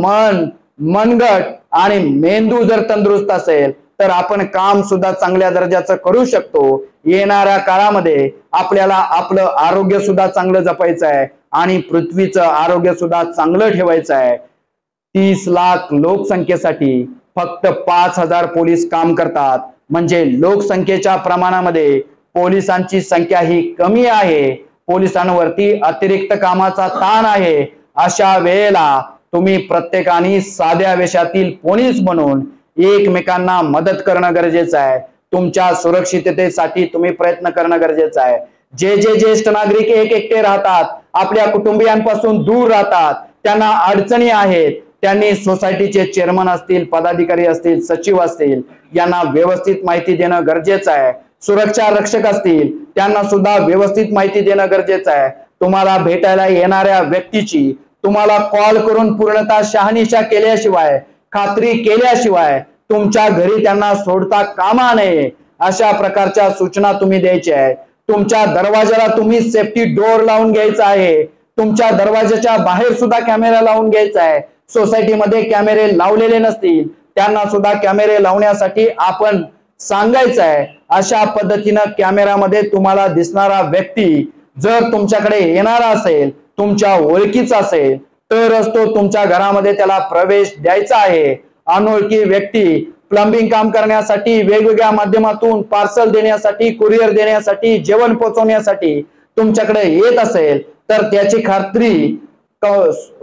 मनगट आणि मेंदू जर तंदुरुस्त असेल तर आपण काम सुद्धा चांगल्या दर्जाचं करू शकतो। येणाऱ्या काळामध्ये आपल्याला आपलं आरोग्य सुद्धा चांगलं जपायचं आहे आणि पृथ्वीचं आरोग्य सुद्धा चांगलं ठेवायचं आहे। 30 लाख लोकसंख्येसाठी फक्त 5000 पोलीस काम करतात, म्हणजे लोकसंख्येच्या प्रमाणामध्ये पोलिसांची संख्या ही कमी आहे। पोलिसांवरती अतिरिक्त कामाचा ताण आहे। अशा वेळेला तुम्ही प्रत्येकाने साध्या वेशातील पोलीस म्हणून एकमेकांना मदत करणं गरजेचं आहे। तुमच्या सुरक्षिततेसाठी तुम्ही प्रयत्न करणं गरजेचं आहे। जे ज्येष्ठ नागरिक एकटे राहतात, आपल्या कुटुंबियांपासून दूर राहतात, त्यांना अडचणी आहेत, त्यांनी सोसायटीचे चेअरमन असतील, पदाधिकारी असतील, सचिव असतील, यांना व्यवस्थित माहिती देणं गरजेचं आहे। सुरक्षा रक्षक असतील, त्यांना सुद्धा व्यवस्थित माहिती देणं गरजेचं आहे। तुम्हाला भेटायला येणाऱ्या व्यक्तीची तुम्हाला कॉल करून पूर्णतः शहानिशा केल्याशिवाय, खात्री केल्याशिवाय तुमच्या घरी त्यांना सोडता कामा नये, अशा प्रकारच्या सूचना तुम्ही द्यायच्या आहेत। तुमच्या दरवाजाला तुम्ही सेफ्टी डोअर लावून घ्यायचा आहे। तुमच्या दरवाजाच्या बाहेर सुद्धा कॅमेरा लावून घ्यायचा आहे। सोसायटीमध्ये कॅमेरे लावलेले नसतील त्यांना सुद्धा कॅमेरे लावण्यासाठी आपण सांगायचं आहे। अशा पद्धतीनं कॅमेरामध्ये तुम्हाला दिसणारा व्यक्ती जर तुमच्याकडे येणारा असेल, तुमच्या ओळखीचा असेल, तरच तो तुमच्या घरामध्ये त्याला प्रवेश द्यायचा आहे। अनोळखी व्यक्ती प्लंबिंग काम करण्यासाठी, वेगवेगळ्या माध्यमातून पार्सल देण्यासाठी, कुरिअर देण्यासाठी, जेवण पोहोचवण्यासाठी तुमच्याकडे येत असेल तर त्याची खात्री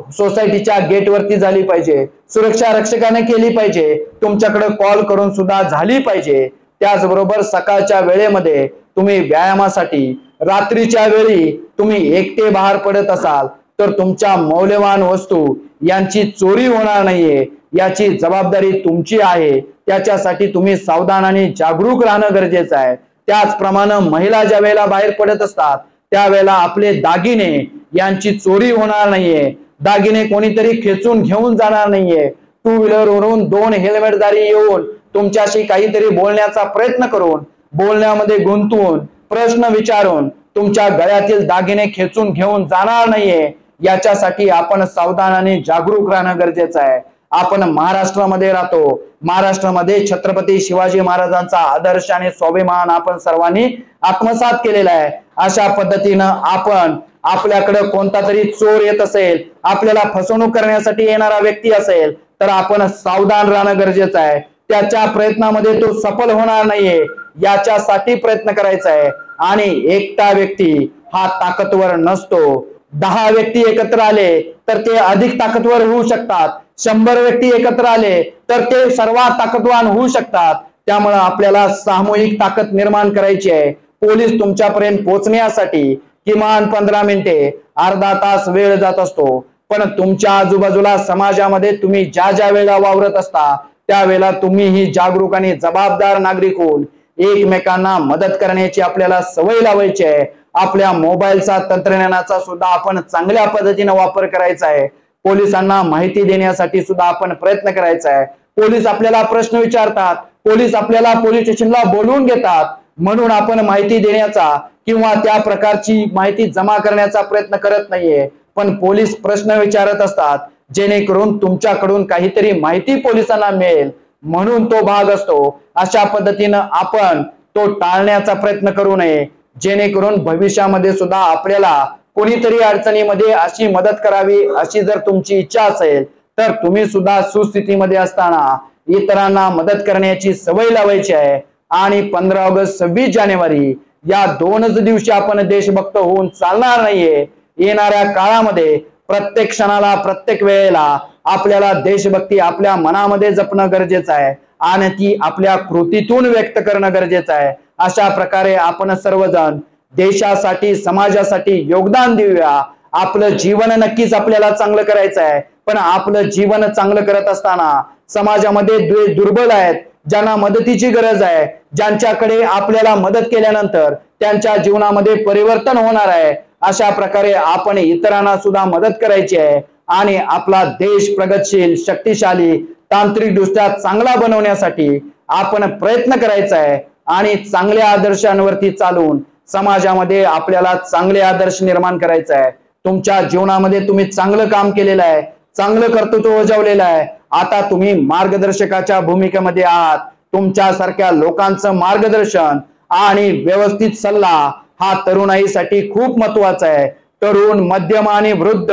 सोसायटीच्या गेटवरती झाली पाहिजे, सुरक्षा रक्षकाने केली पाहिजे, तुमच्याकडे कॉल करून सुद्धा झाली पाहिजे। त्याचबरोबर सकाळच्या वेळेमध्ये तुम्ही व्यायामासाठी, रात्रीच्या वेळी तुम्ही एकटे बाहेर पडत असाल तर तुमच्या मौल्यवान वस्तू यांची चोरी होणार नाहीये, याची जबाबदारी तुमची आहे। त्याच्यासाठी तुम्ही सावधान आणि जागरूक राहणं गरजेचं आहे। त्याचप्रमाणे महिला ज्या वेळेला बाहेर पडत असतात त्यावेळेला आपले दागिने यांची चोरी होणार नाहीये, दागिने कोणीतरी खेचून घेऊन जाणार नाहीये। 2 व्हीलरवरून 2 हेल्मेटधारी येऊन तुमच्याशी काहीतरी बोलण्याचा प्रयत्न करून, बोलण्यामध्ये गुंतवून, प्रश्न विचारून तुमच्या गळ्यातील दागिने खेचून घेऊन जाणार नाहीये, याच्यासाठी आपण सावधान आणि जागरूक राहणं गरजेचं आहे। आपण महाराष्ट्रामध्ये राहतो, महाराष्ट्रामध्ये छत्रपती शिवाजी महाराजांचा आदर्श आणि स्वाभिमान आपण सर्वांनी आत्मसात केलेला आहे। अशा पद्धतीनं आपण आपल्याकडे कोणता तरी चोर येत असेल, आपल्याला फसवणूक करण्यासाठी येणारा व्यक्ती असेल तर आपण सावधान राहणं गरजेचं आहे। त्याच्या प्रयत्नामध्ये तो सफल होणार नाहीये, याच्यासाठी प्रयत्न करायचा आहे। आणि एकटा व्यक्ती हा ताकदवर नसतो। 10 व्यक्ती एकत्र आले तर ते अधिक ताकदवर होऊ शकतात, 100 व्यक्ती एकत्र आले तर ते सर्वात ताकदवान होऊ शकतात। त्यामुळे आपल्याला सामूहिक ताकद निर्माण करायची आहे। पोलीस तुमच्यापर्यंत पोहोचण्यासाठी किमान 15 मिनिटे, अर्धा तास वेळ जात असतो, पण तुमच्या आजूबाजूला समाजामध्ये तुम्ही ज्या वेळेला वावरत असता त्यावेळेला तुम्ही ही जागरूक आणि जबाबदार नागरिक होऊन एकमेकांना मदत करण्याची आपल्याला सवय लावायची आहे। आपल्या मोबाईलचा, तंत्रज्ञानाचा सुद्धा आपण चांगल्या पद्धतीने वापर करायचा आहे। पोलिसांना माहिती देण्यासाठी सुद्धा आपण प्रयत्न करायचा आहे। पोलीस आपल्याला प्रश्न विचारतात, पोलीस आपल्याला पोलीस स्टेशनला बोलवून घेतात म्हणून आपण माहिती देण्याचा किंवा त्या प्रकारची माहिती जमा करण्याचा प्रयत्न करत नाहीये, पण पोलीस प्रश्न विचारत असतात जेणेकरून तुमच्याकडून काहीतरी माहिती पोलिसांना मिळेल म्हणून तो भाग असतो। अशा पद्धतीनं आपण तो टाळण्याचा प्रयत्न करू नये जेणेकरून भविष्यामध्ये सुद्धा आपल्याला कोणीतरी अडचणीमध्ये अशी मदत करावी अशी जर तुमची इच्छा असेल तर तुम्ही सुद्धा सुस्थितीमध्ये असताना इतरांना मदत करण्याची सवय लावायची आहे। आणि 15 ऑगस्ट 26 जानेवारी या दोनच दिवशी आपण देशभक्त होऊन चालणार नाहीये। येणाऱ्या काळामध्ये प्रत्येक क्षणाला प्रत्येक वेळेला आपल्याला देशभक्ती आपल्या मनामध्ये जपणं गरजेचं आहे आणि ती आपल्या कृतीतून व्यक्त करणं गरजेचं आहे। अशा प्रकारे आपण सर्वजण देशासाठी समाजासाठी योगदान देऊया। आपलं जीवन नक्कीच आपल्याला चांगलं करायचं आहे, पण आपलं जीवन चांगलं करत असताना समाजामध्ये दुर्बल आहेत, ज्यांना मदतीची गरज आहे, ज्यांच्याकडे आपल्याला मदत केल्यानंतर त्यांच्या जीवनामध्ये परिवर्तन होणार आहे, अशा प्रकारे आपण इतरांना सुद्धा मदत करायची आहे आणि आपला देश प्रगतशील शक्तिशाली तांत्रिकदृष्ट्या चांगला बनवण्यासाठी आपण प्रयत्न करायचा आहे आणि चांगल्या आदर्शांवरती चालून समाजामध्ये आपल्याला चांगले आदर्श निर्माण करायचा आहे। तुमच्या जीवनामध्ये तुम्ही चांगलं काम केलेलं आहे, चांगलं कर्तृत्व बजावलेलं आहे, आता तुम्ही मार्गदर्शकाच्या भूमिकेमध्ये आहात। तुमच्यासारख्या लोकांचं मार्गदर्शन आणि व्यवस्थित सल्ला हा तरुणाईसाठी खूप महत्वाचा आहे। तरुण मध्यम आणि वृद्ध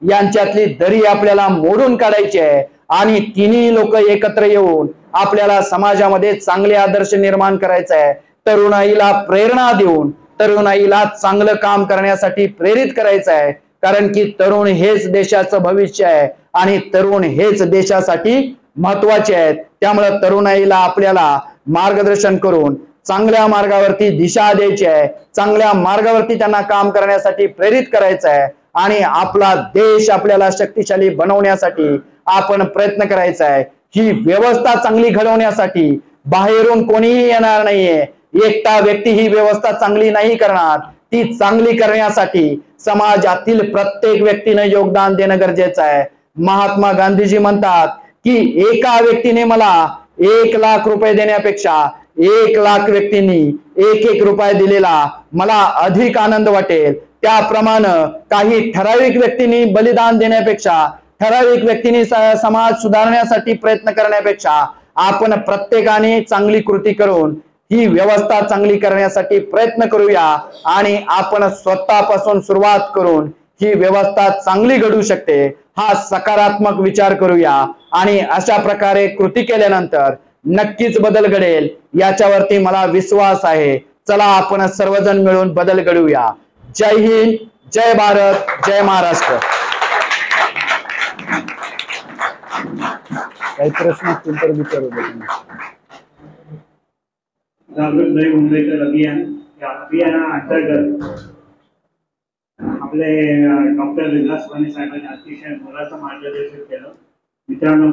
यांच्यातली दरी आपल्याला मोडून काढायची आहे आणि तिन्ही लोक एकत्र येऊन आपल्याला समाजामध्ये चांगले आदर्श निर्माण करायचे आहे। तरुणाईला प्रेरणा देऊन तरुणाईला चांगलं काम करण्यासाठी प्रेरित करायचं आहे, कारण की तरुण हेच देशाचं भविष्य आहे आणि तरुण हेच देशासाठी महत्वाचे आहेत। त्यामुळे तरुणाईला आपल्याला मार्गदर्शन करून चांगल्या मार्गावरती दिशा द्यायची आहे, चांगल्या मार्गावरती त्यांना काम करण्यासाठी प्रेरित करायचं आहे आणि आपला देश आपल्याला शक्तिशाली बनवण्यासाठी आपण प्रयत्न करायचा आहे। ही व्यवस्था चांगली घडवण्यासाठी बाहेरून कोणीही येणार नाहीये, एकटा व्यक्ती ही व्यवस्था चांगली नाही करणार, ती चांगली करण्यासाठी समाजातील प्रत्येक व्यक्तीने योगदान देणं गरजेचं आहे। महात्मा गांधीजी म्हणतात की एका व्यक्तीने मला 1 लाख रुपये देण्यापेक्षा 1 लाख व्यक्तींनी 1-1 रुपया दिलेला मला अधिक आनंद वाटेल। त्याप्रमाणे काही ठराविक व्यक्तींनी बलिदान देण्यापेक्षा ठराविक व्यक्तींनी समाज सुधारण्यासाठी प्रयत्न करण्यापेक्षा आपण प्रत्येकाने चांगली कृती करून ही व्यवस्था चांगली करण्यासाठी प्रयत्न करूया आणि आपण स्वतःपासून सुरुवात करून ही व्यवस्था चांगली घडू शकते हा सकारात्मक विचार करूया आणि अशा प्रकारे कृती केल्यानंतर नक्कीच बदल घडेल याच्यावरती मला विश्वास आहे। चला आपण सर्वजण मिळून बदल घडवूया। जय हिंद, जय भारत, जय महाराष्ट्र। काही प्रश्न असतील तर विचारू द्या। जागृत नवी मुंबईकर अभियान या अभियानाअंतर्गत आपले डॉक्टर विलास वाणी साहेबांनी अतिशय मोलाचं मार्गदर्शन केलं। मित्रांनो,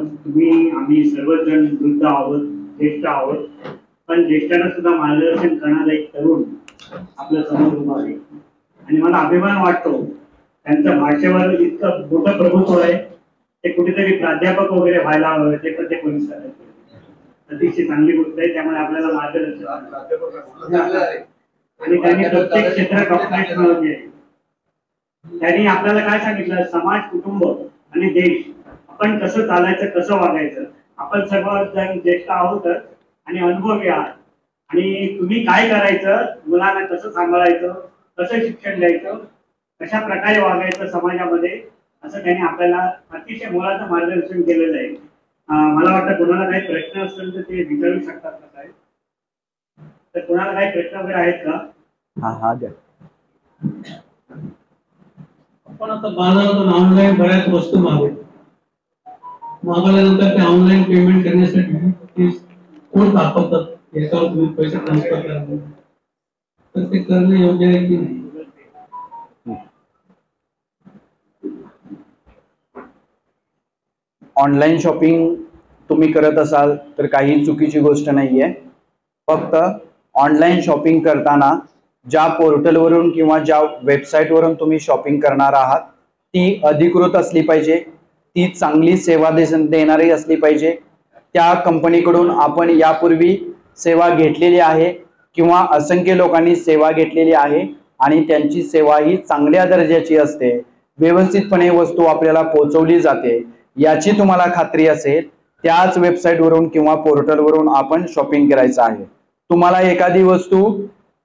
आम्ही सर्वजण वृद्ध आहोत, ज्येष्ठ आहोत, पण ज्येष्ठांना सुद्धा मार्गदर्शन करणारा एक तरुण आपल्या समोर उभा आहे आणि मला अभिमान वाटतो त्यांच्या भाषेवर इतकं मोठं प्रभुत्व आहे। ते कुठेतरी प्राध्यापक वगैरे व्हायला हवे ते प्रत्येक पोलीस अतिशय चांगली गोष्ट आहे। त्यामुळे आपल्याला मार्गदर्शन आणि त्यांनी प्रत्येक क्षेत्रात डॉक्टरेट मिळवली आहे। त्यांनी आपल्याला काय सांगितलं, समाज कुटुंब आणि देश आपण कसं चालायचं कसं वागायचं। आपण सर्वजण ज्येष्ठ आहोत आणि अनुभवी आहात आणि तुम्ही काय करायचं, मुलांना कसं सांभाळायचं, कसं शिक्षण द्यायचं, कशा प्रकारे वागायचं समाजामध्ये, असं त्यांनी आपल्याला अतिशय मोलाचं मार्गदर्शन केलेलं आहे। मला वाटतं कोणाला काही प्रश्न असेल तर ते विचारू शकतात का साहेब? तर कोणाला काही प्रश्न वगैरे आहेत का? हा द्या। आपण आता बाजारातून ऑनलाईन बऱ्याच वस्तू मागवल्यानंतर ते ऑनलाईन पेमेंट करण्यासाठी कोण दाखवतात याच्यावर तुम्ही पैसे ट्रान्सफर करा, तर ते करणे योग्य आहे की नाही? ऑनलाईन शॉपिंग तुम्ही करत असाल तर काही चुकीची गोष्ट नाहीये। फक्त ऑनलाईन शॉपिंग करताना ज्या पोर्टलवरून किंवा ज्या वेबसाईटवरून तुम्ही शॉपिंग करणार आहात ती अधिकृत असली पाहिजे, ती चांगली सेवा देणारी असली पाहिजे, त्या कंपनीकडून आपण यापूर्वी सेवा घेतलेली आहे किंवा असंख्य लोकांनी सेवा घेतलेली आहे आणि त्यांची सेवा ही चांगल्या दर्जाची असते, व्यवस्थितपणे वस्तू आपल्याला पोहोचवली जाते याची तुम्हाला खात्री असेल त्याच वेबसाईटवरून किंवा पोर्टलवरून आपण शॉपिंग करायचं आहे। तुम्हाला एखादी वस्तू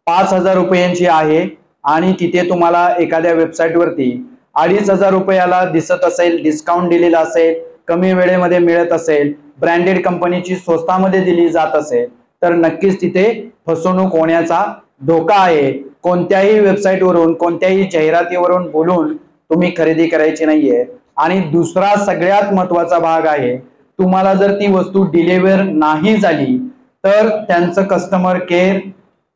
5,000 रुपयांची आहे आणि तिथे तुम्हाला एखाद्या वेबसाईटवरती 2,500 रुपयाला दिसत असेल, डिस्काउंट दिलेला असेल, कमी वेळेमध्ये मिळत असेल, ब्रँडेड कंपनीची स्वस्तामध्ये दिली जात असेल तर नक्कीच तिथे फसवणूक होण्याचा धोका आहे। कोणत्याही वेबसाईटवरून कोणत्याही जाहिरातीवरून बोलून तुम्ही खरेदी करायची नाहीये। आणि दुसरा सगळ्यात महत्त्वाचा भाग आहे, तुम्हाला जर ती वस्तू डिलिव्हर नाही झाली तर त्यांचं कस्टमर केअर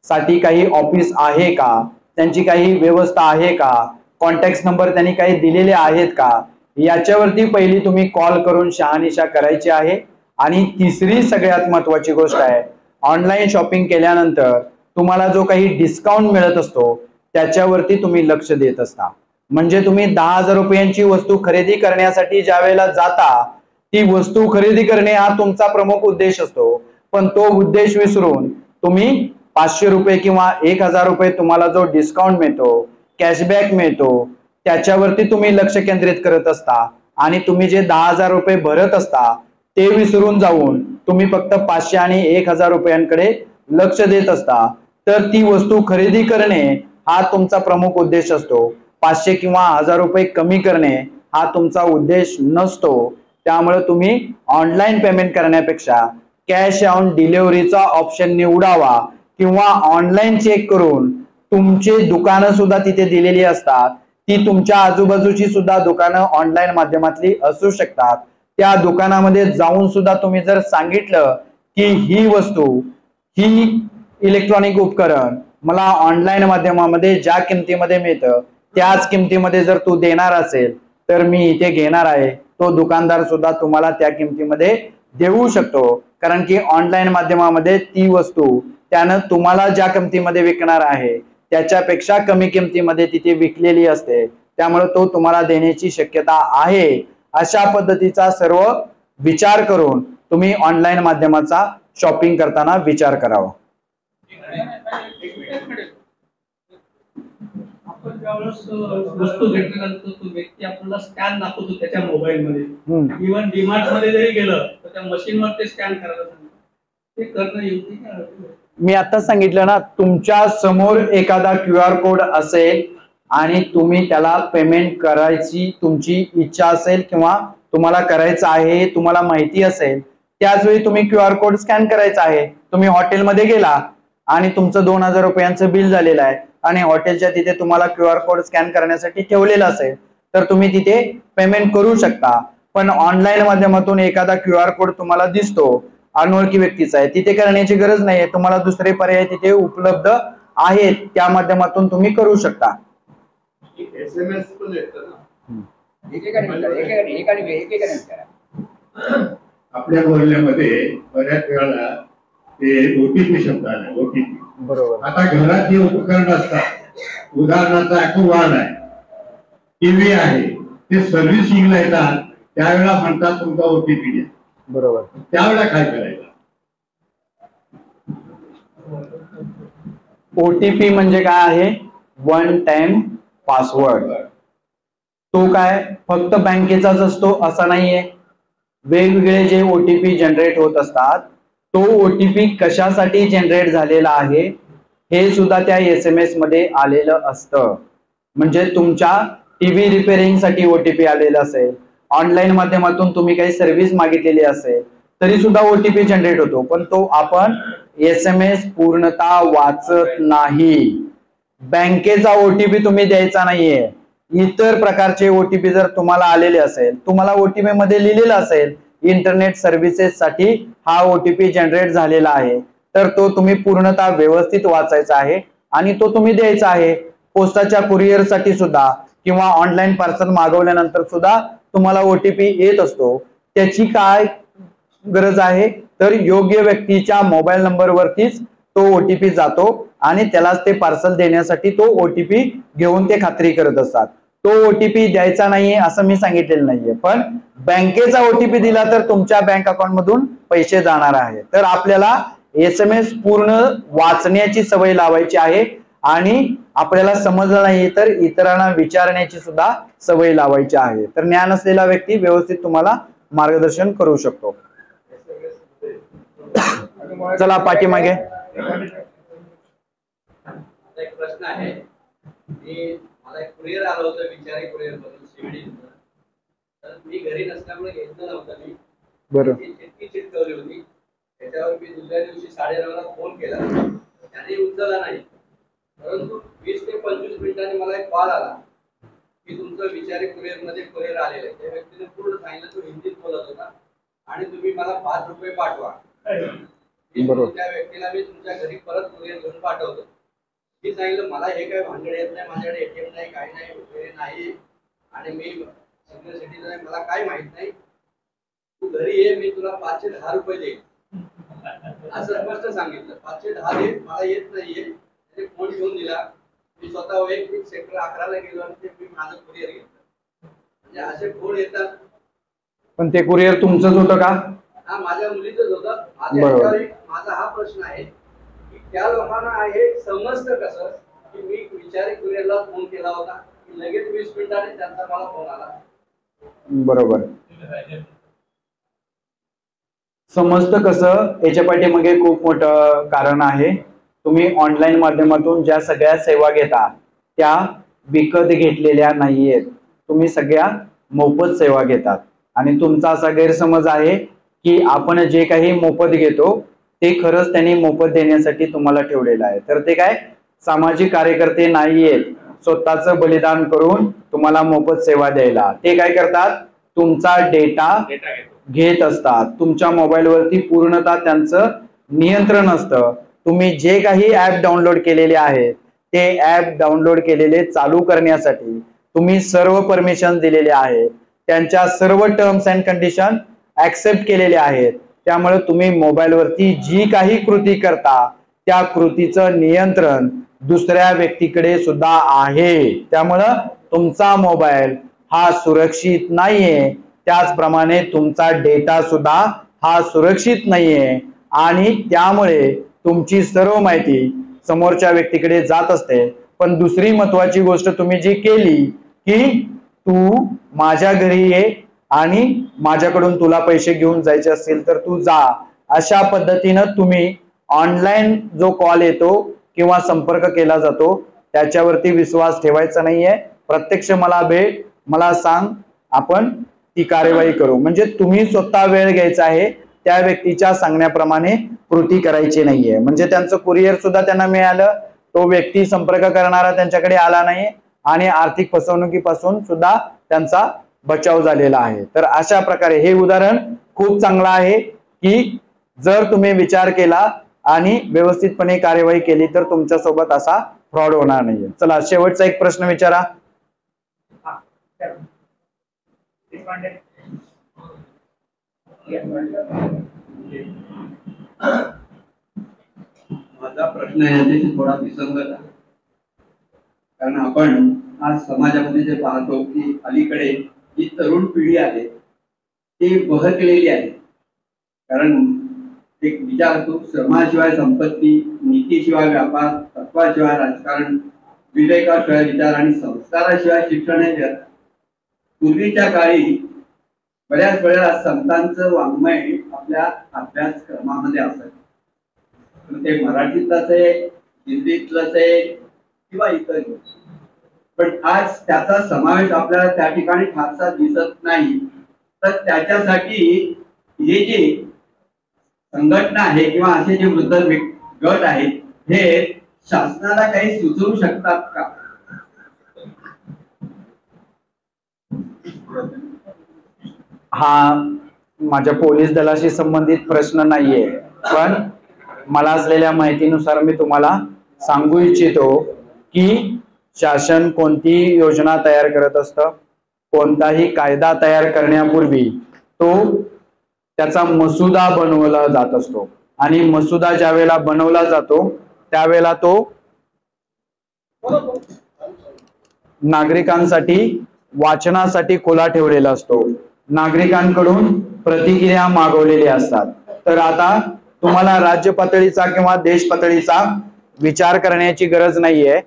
साठी काही ऑफिस आहे का, त्यांची काही व्यवस्था आहे का, कॉन्टॅक्ट नंबर त्यांनी काही दिलेले आहेत का, याच्यावरती पहिली तुम्ही कॉल करून शहानिशा करायची आहे। आणि तिसरी सगळ्यात महत्त्वाची गोष्ट आहे, ऑनलाईन शॉपिंग केल्यानंतर तुम्हाला जो काही डिस्काउंट मिळत असतो त्याच्यावरती तुम्ही लक्ष देत असता। म्हणजे तुम्ही 10,000 रुपयांची वस्तू खरेदी करण्यासाठी ज्या वेळेला जाता ती वस्तू खरेदी करणे हा तुमचा प्रमुख उद्देश असतो, पण तो उद्देश विसरून तुम्ही 500 रुपये किंवा 1,000 रुपये तुम्हाला जो डिस्काउंट मिळतो, कॅशबॅक मिळतो त्याच्यावरती तुम्ही लक्ष केंद्रित करत असता आणि तुम्ही जे 10,000 रुपये भरत असता ते विसरून जाऊन तुम्ही फक्त 500 आणि 1,000 रुपयांकडे लक्ष देत असता। तर ती वस्तू खरेदी करणे हा तुमचा प्रमुख उद्देश असतो, 500 किंवा 1,000 रुपये कमी करणे हा तुमचा उद्देश नसतो। त्यामुळे तुम्ही ऑनलाईन पेमेंट करण्यापेक्षा कॅश ऑन डिलिव्हरीचा ऑप्शन निवडावा किंवा ऑनलाईन चेक करून तुमचे दुकानं सुद्धा तिथे दिलेली असतात, ती तुमच्या आजूबाजूची सुद्धा दुकानं ऑनलाईन माध्यमातली असू शकतात। त्या दुकानामध्ये जाऊन सुद्धा तुम्ही जर सांगितलं की ही वस्तू, ही इलेक्ट्रॉनिक उपकरण मला ऑनलाईन माध्यमामध्ये ज्या किमतीमध्ये मिळतं त्याच किमतीमध्ये जर तू देणार असेल तर मी इथे घेणार आहे, तो दुकानदार सुद्धा तुम्हाला त्या किमतीमध्ये देऊ शकतो। कारण की ऑनलाईन माध्यमामध्ये ती वस्तू त्यानं तुम्हाला ज्या किमतीमध्ये विकणार आहे त्याच्यापेक्षा कमी किमतीमध्ये तिथे विकलेली असते, त्यामुळे तो तुम्हाला देण्याची शक्यता आहे। अशा पद्धतीचा सर्व विचार करून तुम्ही ऑनलाईन माध्यमाचा शॉपिंग करताना विचार करावा। आपण ज्यावेळेस वस्तू घेतल्यानंतर तो व्यक्ती आपल्याला स्कॅन दाखवतो त्याच्या मोबाईल मध्ये, इव्हन डीमार्ट मध्ये जरी गेलं तर त्या मशीनवर ते स्कॅन करायला सांगतो, ते करणं योग्य का? मी आता सांगितलं ना, तुमच्या समोर एखादा QR कोड असेल आणि तुम्ही त्याला पेमेंट करायची तुमची इच्छा असेल किंवा तुम्हाला करायचं आहे, तुम्हाला माहिती असेल, त्याच वेळी तुम्ही QR कोड स्कॅन करायचा आहे। तुम्ही हॉटेलमध्ये गेला आणि तुमचं 2,000 रुपयांचं बिल झालेलं आहे आणि हॉटेलच्या तिथे तुम्हाला QR कोड स्कॅन करण्यासाठी ठेवलेला असेल तर तुम्ही तिथे पेमेंट करू शकता। पण ऑनलाईन माध्यमातून एखादा QR कोड तुम्हाला दिसतो, अनोळखी व्यक्तीचा आहे, तिथे करण्याची गरज नाहीये, तुम्हाला दुसरे पर्याय तिथे उपलब्ध आहेत, त्या माध्यमातून तुम्ही करू शकता। SMS पण येतं ना, आपल्या बोलण्यामध्ये बऱ्याच वेळाला ते OTP शब्द आला, OTP। बरोबर। आता घरात जे उपकरण असतात, उदाहरणार्थ ॲक्वागार्ड आहे, टीव्ही आहे, ते सर्व्हिसिंगला येतात त्यावेळेला म्हणतात तुमचा OTP द्या। बरोबर। त्यावेळेला काय करायचं? OTP म्हणजे काय आहे? One time password. तो काय फक्त बँकेचाच असतो असा नाहीये, वेगवेगळे जे OTP जनरेट होत असतात तो OTP कशासाठी जनरेट झालेला आहे हे सुद्धा त्या SMS मध्ये आलेलं असतं। म्हणजे तुमच्या टीव्ही रिपेअरिंग साठी OTP आलेला असेल, ऑनलाईन माध्यमातून तुम्ही काही सर्व्हिस मागितलेली असेल तरी सुद्धा OTP जनरेट होतो, पण तो आपण SMS पूर्णतः वाचत नाही। बँकेचा OTP तुम्ही द्यायचा नाहीये, इतर प्रकारचे OTP जर तुम्हाला आलेले असेल, तुम्हाला OTP मध्ये लिहिलेलं असेल इंटरनेट सर्व्हिसेस साठी हा OTP जनरेट झालेला आहे, तर तो तुम्ही पूर्णतः व्यवस्थित वाचायचा आहे आणि तो तुम्ही द्यायचा आहे। पोस्टाच्या कुरिअर साठी सुद्धा किंवा ऑनलाईन पार्सल मागवल्यानंतर सुद्धा तुम्हाला OTP येत असतो। त्याची काय गरज आहे तर योग्य व्यक्तीच्या मोबाईल नंबर वरतीच तो OTP जातो आणि त्यालाच ते पार्सल देण्यासाठी तो OTP घेऊन ते खात्री करत असतात। तो ओटीपी द्यायचा नाहीये असं मी सांगितलेलं नाहीये, पण बँकेचा ओटीपी दिला तर तुमच्या बँक अकाउंट मधून पैसे जाणार आहे. तर आपल्याला SMS पूर्ण वाचण्याची सवय लावायची आहे आणि आपल्याला समजलं नाही तर इतरांना विचारण्याची सुद्धा सवय लावायची आहे. तर ज्ञान असलेला व्यक्ती व्यवस्थित तुम्हाला मार्गदर्शन करू शकतो. चला पाठीमागे. एक प्रश्न आहे की मला एक कुरिअर आलं होतं, विचारी कुरिअर मधून शिवडी. तर मी घरी नसल्यामुळे घेतलं नव्हतं. मी बरं चिठ्ठी चिटकवली होती. त्याच्यावर मी दुसऱ्या दिवशी 9:30ला फोन केला, त्याने उचलला नाही. परंतु 20 ते 25 मिनिटांनी मला एक कॉल आला की तुमचं विचारी कुरिअर मध्ये कुरिअर आलेलं आहे. त्या व्यक्तीने पूर्ण सांगितलं, तो हिंदीत बोलत होता, आणि तुम्ही मला 5 रुपये पाठवा. त्या व्यक्तीला मी तुमच्या घरी परत कुरिअर घेऊन पाठवतो. मी सांगितलं मला हे काय भानगड येत नाही, माझ्याकडे ATM नाही, काही नाही, वगैरे नाही, आणि मी सिनियर सिटीजन आहे, मला काय माहित नाही. तू घरी ये, मी तुला 510 रुपये देईन असं स्पष्ट सांगितलं. 510 मला येत नाहीये. त्याने फोन घेऊन दिला. मी स्वतः वैयक्तिक सेक्टर 11ला गेलो आणि ते मी माझं कुरिअर घेतलं. म्हणजे असे फोन येतात. पण ते कुरिअर तुमचंच होतं का? हा, माझ्या मुलीचंच होतं. माझा हा प्रश्न आहे की त्या लोकांना हे समजतं कसं की मी विचारी कुरिअरला फोन केला होता की लगेच 20 मिनिटांनी त्यांचा मला फोन आला. बरोबर. समजतं कसं, याच्या पाठीमागे खूप मोठं कारण आहे. तुम्ही ऑनलाईन माध्यमातून ज्या सगळ्या सेवा घेता त्या विकत घेतलेल्या नाहीयेत. तुम्ही सगळ्या मोफत सेवा घेतात आणि तुमचा असा गैरसमज आहे की आपण जे काही मोफत घेतो ते खरंच त्यांनी मोफत देण्यासाठी तुम्हाला ठेवलेलं आहे. तर ते काय सामाजिक कार्यकर्ते नाहीयेत स्वतःचं बलिदान करून तुम्हाला मोफत सेवा द्यायला. ते काय करतात, तुमचा डेटा घेत असतात. तुमच्या मोबाईलवरती पूर्णतः त्यांचं नियंत्रण असतं. तुम्ही जे काही ऍप डाउनलोड केलेले आहेत ते ऍप डाउनलोड केलेले चालू करण्यासाठी तुम्ही सर्व परमिशन दिलेले आहेत, त्यांच्या सर्व टर्म्स अँड कंडिशन ऍक्सेप्ट केलेले आहेत. त्यामुळे तुम्ही मोबाईलवरती जी काही कृती करता त्या कृतीचं नियंत्रण दुसऱ्या व्यक्तीकडे सुद्धा आहे. त्यामुळं तुमचा मोबाईल हा सुरक्षित नाहीये. त्याचप्रमाणे तुमचा डेटा सुद्धा हा सुरक्षित नाहीये आणि त्यामुळे तुमची सर्व माहिती समोरच्या व्यक्तीकडे जात असते. पण दुसरी महत्वाची गोष्ट तुम्ही जी केली की तू माझ्या घरी ये आणि माझ्याकडून तुला पैसे घेऊन जायचे असतील तर तू जा, अशा पद्धतीनं तुम्ही ऑनलाईन जो कॉल येतो किंवा संपर्क केला जातो त्याच्यावरती विश्वास ठेवायचा नाहीये. प्रत्यक्ष मला भेट, मला सांग, आपण ती कार्यवाही करू. म्हणजे तुम्ही स्वतः वेळ घ्यायचा आहे, त्या व्यक्तीच्या सांगण्याप्रमाणे कृती करायची नाहीये. म्हणजे त्यांचं कुरिअर सुद्धा त्यांना मिळालं, तो व्यक्ती संपर्क करणारा त्यांच्याकडे आला नाही आणि आर्थिक फसवणुकीपासून सुद्धा त्यांचा बचाव झालेला आहे. तर अशा प्रकारे हे उदाहरण खूप चांगलं आहे की जर तुम्ही विचार केला आणि व्यवस्थितपणे कार्यवाही केली तर तुमच्या सोबत असा फ्रॉड होणार नाहीये. चला शेवटचा एक प्रश्न विचारा. माझा प्रश्न याच्याशी थोडा विसंगत आहे, कारण आपण आज समाजामध्ये जे पाहतो की अलीकडे जी तरुण पिढी आहे ती बहकलेली आहे. कारण एक विचार असतो, श्रमाशिवाय संपत्ती, नीतीशिवाय व्यापार, तत्वाशिवाय राजकारण, विवेकाशिवाय विचार आणि संस्काराशिवाय शिक्षण हे व्यर्थ. पूर्वीच्या काळी बऱ्याच वेळा संतांचं वाङ्मय आपल्या अभ्यासक्रमामध्ये असायचं. ते मराठीतलं असेल, हिंदीतलं असेल किंवा इतर. पण आज त्याचा समावेश आपल्याला त्या ठिकाणी फारसा दिसत नाही. तर त्याच्यासाठी हे जे संघटना आहे किंवा असे जे वृद्ध गट आहेत हे शासनाला काही सुचवू शकतात का? हा माझ्या पोलीस दलाशी संबंधित प्रश्न नाहीये, पण मला असलेल्या माहितीनुसार मी तुम्हाला सांगू इच्छितो की शासन कोणतीही योजना तयार करत असतं, कोणताही कायदा तयार करण्यापूर्वी तो त्याचा मसुदा बनवला जात असतो आणि मसुदा ज्या वेळेला बनवला जातो त्यावेळेला तो नागरिकांसाठी वाचनासाठी खुला ठेवलेला असतो. नागरिकांकडून प्रतिक्रिया मागवलेली असतात. तर आता तुम्हाला राज्य पातळीचा किंवा देश पातळीचा विचार करण्याची गरज नाहीये.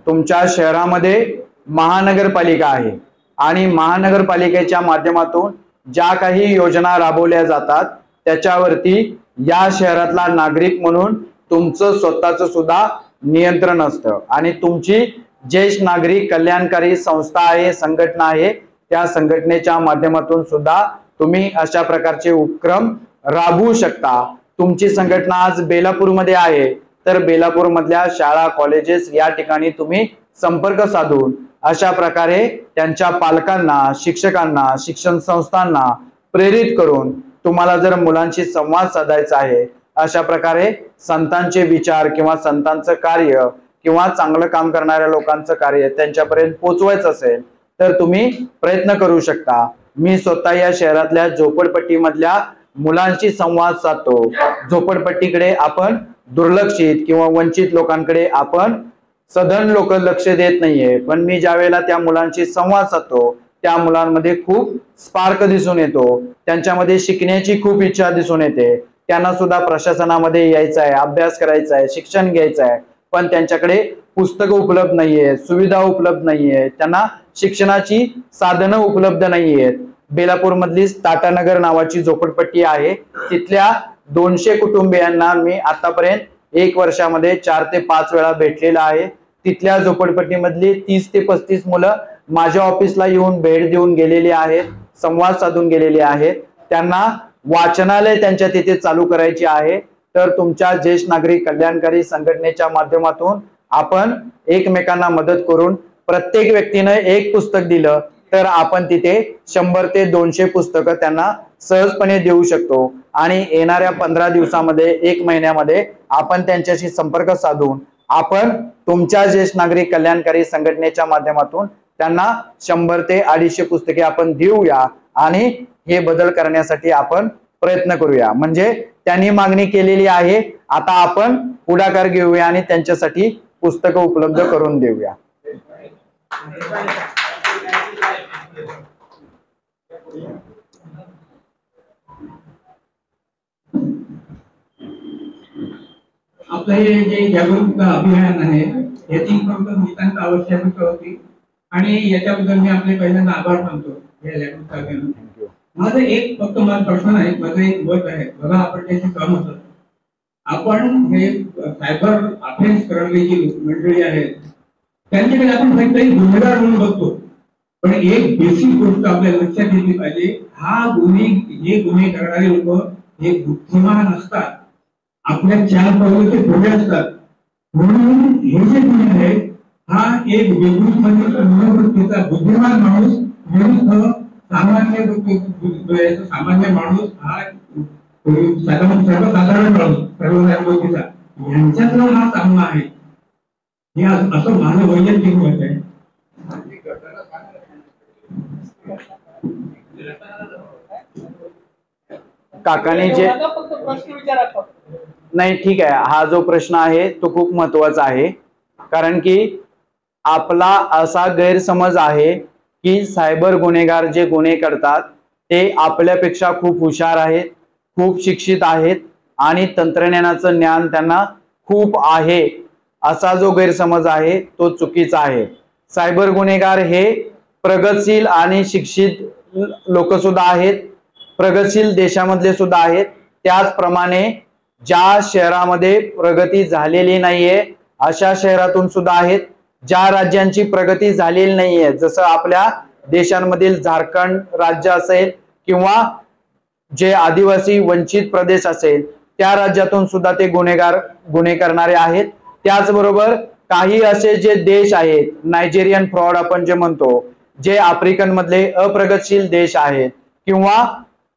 तुमच्या शहरामध्ये महानगरपालिका आहे आणि महानगरपालिकेच्या माध्यमातून ज्या काही योजना राबवल्या जातात त्याच्यावरती या शहरातला नागरिक म्हणून तुमचं स्वतःचं सुद्धा नियंत्रण असतं आणि तुमची ज्येष्ठ नागरिक कल्याणकारी संस्था आहे, संघटना आहे, त्या संघटनेच्या माध्यमातून सुद्धा तुम्ही अशा प्रकारचे उपक्रम राबवू शकता. तुमची संघटना आज बेलापूरमध्ये आहे तर बेलापूर मधल्या शाळा कॉलेजेस या ठिकाणी तुम्ही संपर्क साधून अशा प्रकारे त्यांच्या पालकांना, शिक्षकांना, शिक्षण संस्थांना प्रेरित करून तुम्हाला जर मुलांशी संवाद साधायचा आहे, अशा प्रकारे संतांचे विचार किंवा संतांचं कार्य किंवा चांगलं काम करणाऱ्या लोकांचं कार्य त्यांच्यापर्यंत पोहोचवायचं असेल तर तुम्ही प्रयत्न करू शकता. मी स्वतः या शहरातल्या झोपडपट्टीमधल्या मुलांशी संवाद साधतो. झोपडपट्टीकडे आपण दुर्लक्षित किंवा वंचित लोकांकडे आपण सधन लोक लक्ष देत नाहीये, पण मी ज्या वेळेला त्या मुलांशी संवाद साधतो त्या मुलांमध्ये खूप स्पार्क दिसून येतो. त्यांच्यामध्ये शिकण्याची खूप इच्छा दिसून येते. त्यांना सुद्धा प्रशासनामध्ये यायचं आहे, अभ्यास करायचा आहे, शिक्षण घ्यायचं आहे, पण त्यांच्याकडे पुस्तकं उपलब्ध नाहीये, सुविधा उपलब्ध नाहीये, त्यांना शिक्षणाची साधनं उपलब्ध नाहीयेत. बेलापूर मधली टाटानगर नावाची झोपडपट्टी आहे. तिथल्या 200 कुटुंबियांना मी आतापर्यंत 1 वर्षामध्ये 4 ते 5 वेळा भेटलेला आहे. तिथल्या झोपडपट्टीमधली 30 ते 35 मुलं माझ्या ऑफिसला येऊन भेट देऊन गेलेली आहेत, संवाद साधून गेलेली आहेत. त्यांना वाचनालय त्यांच्या तिथे चालू करायची आहे. तर तुमच्या ज्येष्ठ नागरिक कल्याणकारी संघटनेच्या माध्यमातून आपण एकमेकांना मदत करून प्रत्येक व्यक्तीनं 1 पुस्तक दिलं तर आपण तिथे 100 ते 200 पुस्तकं त्यांना सहजपणे देऊ शकतो. आणि येणाऱ्या 15 दिवसामध्ये 1 महिन्यामध्ये आपण त्यांच्याशी संपर्क साधून आपण तुमच्या ज्येष्ठ नागरिक कल्याणकारी संघटनेच्या माध्यमातून त्यांना 100 ते 250 पुस्तके आपण देऊया आणि हे बदल करण्यासाठी आपण प्रयत्न करूया. म्हणजे त्यांनी मागणी केलेली आहे, आता आपण पुढाकार घेऊया आणि त्यांच्यासाठी पुस्तकं उपलब्ध करून देऊया. आपलं हे जे जागरूकता अभियान आहे याची खरोखर नितांत आवश्यकता होती आणि याच्याबद्दल मी आपले पहिल्यांदा आभार मानतो. या जागरूकता अभियान माझं एक फक्त माझा प्रश्न आहे, माझं एक मत आहे. बघा आपण त्याची काम होतं, आपण हे सायबर अफेन्स करणारी जी मंडळी आहेत त्यांच्याकडे आपण काहीतरी गुन्हेगार म्हणून बघतो, पण एक बेसिक गोष्ट आपल्याला लक्षात घेतली पाहिजे. हे गुन्हे करणारे लोक हे बुद्धिमान असतात, आपल्या 4 पावलाचे पुढे असतात. म्हणून हे जे गुन्हे आहेत हा एक वेगळीच म्हणजे मनोवृत्तीचा बुद्धिमान माणूस विरुद्ध सामान्य माणूस हा सर्वसाधारण माणूस सर्वसाधारण यांच्यातला हा सामना आहे. हे असं माझं वैयक्तिक मत आहे. काकाने जे नाही ठीक आहे, हा जो प्रश्न आहे तो खूप महत्वाचा आहे. कारण की आपला असा गैरसमज आहे की सायबर गुन्हेगार जे गुन्हे करतात ते आपल्यापेक्षा खूप हुशार आहेत, खूप शिक्षित आहेत आणि तंत्रज्ञानाचं ज्ञान त्यांना खूप आहे, असा जो गैरसमज आहे तो चुकीचा आहे. सायबर गुन्हेगार हे प्रगतशील आणि शिक्षित लोक सुद्धा आहेत, प्रगतशील देशामधले सुद्धा आहेत. त्याचप्रमाणे ज्या शहरामध्ये प्रगती झालेली नाहीये अशा शहरातून सुद्धा आहेत. ज्या राज्यांची प्रगती झालेली नाहीये, जसं आपल्या देशांमधील झारखंड राज्य असेल किंवा जे आदिवासी वंचित प्रदेश असेल त्या राज्यातून सुद्धा ते गुन्हे करणारे आहेत. त्याचबरोबर काही असे जे देश आहेत, नायजेरियन फ्रॉड आपण जे म्हणतो, जे आफ्रिकन मधले अप्रगतशील देश आहेत किंवा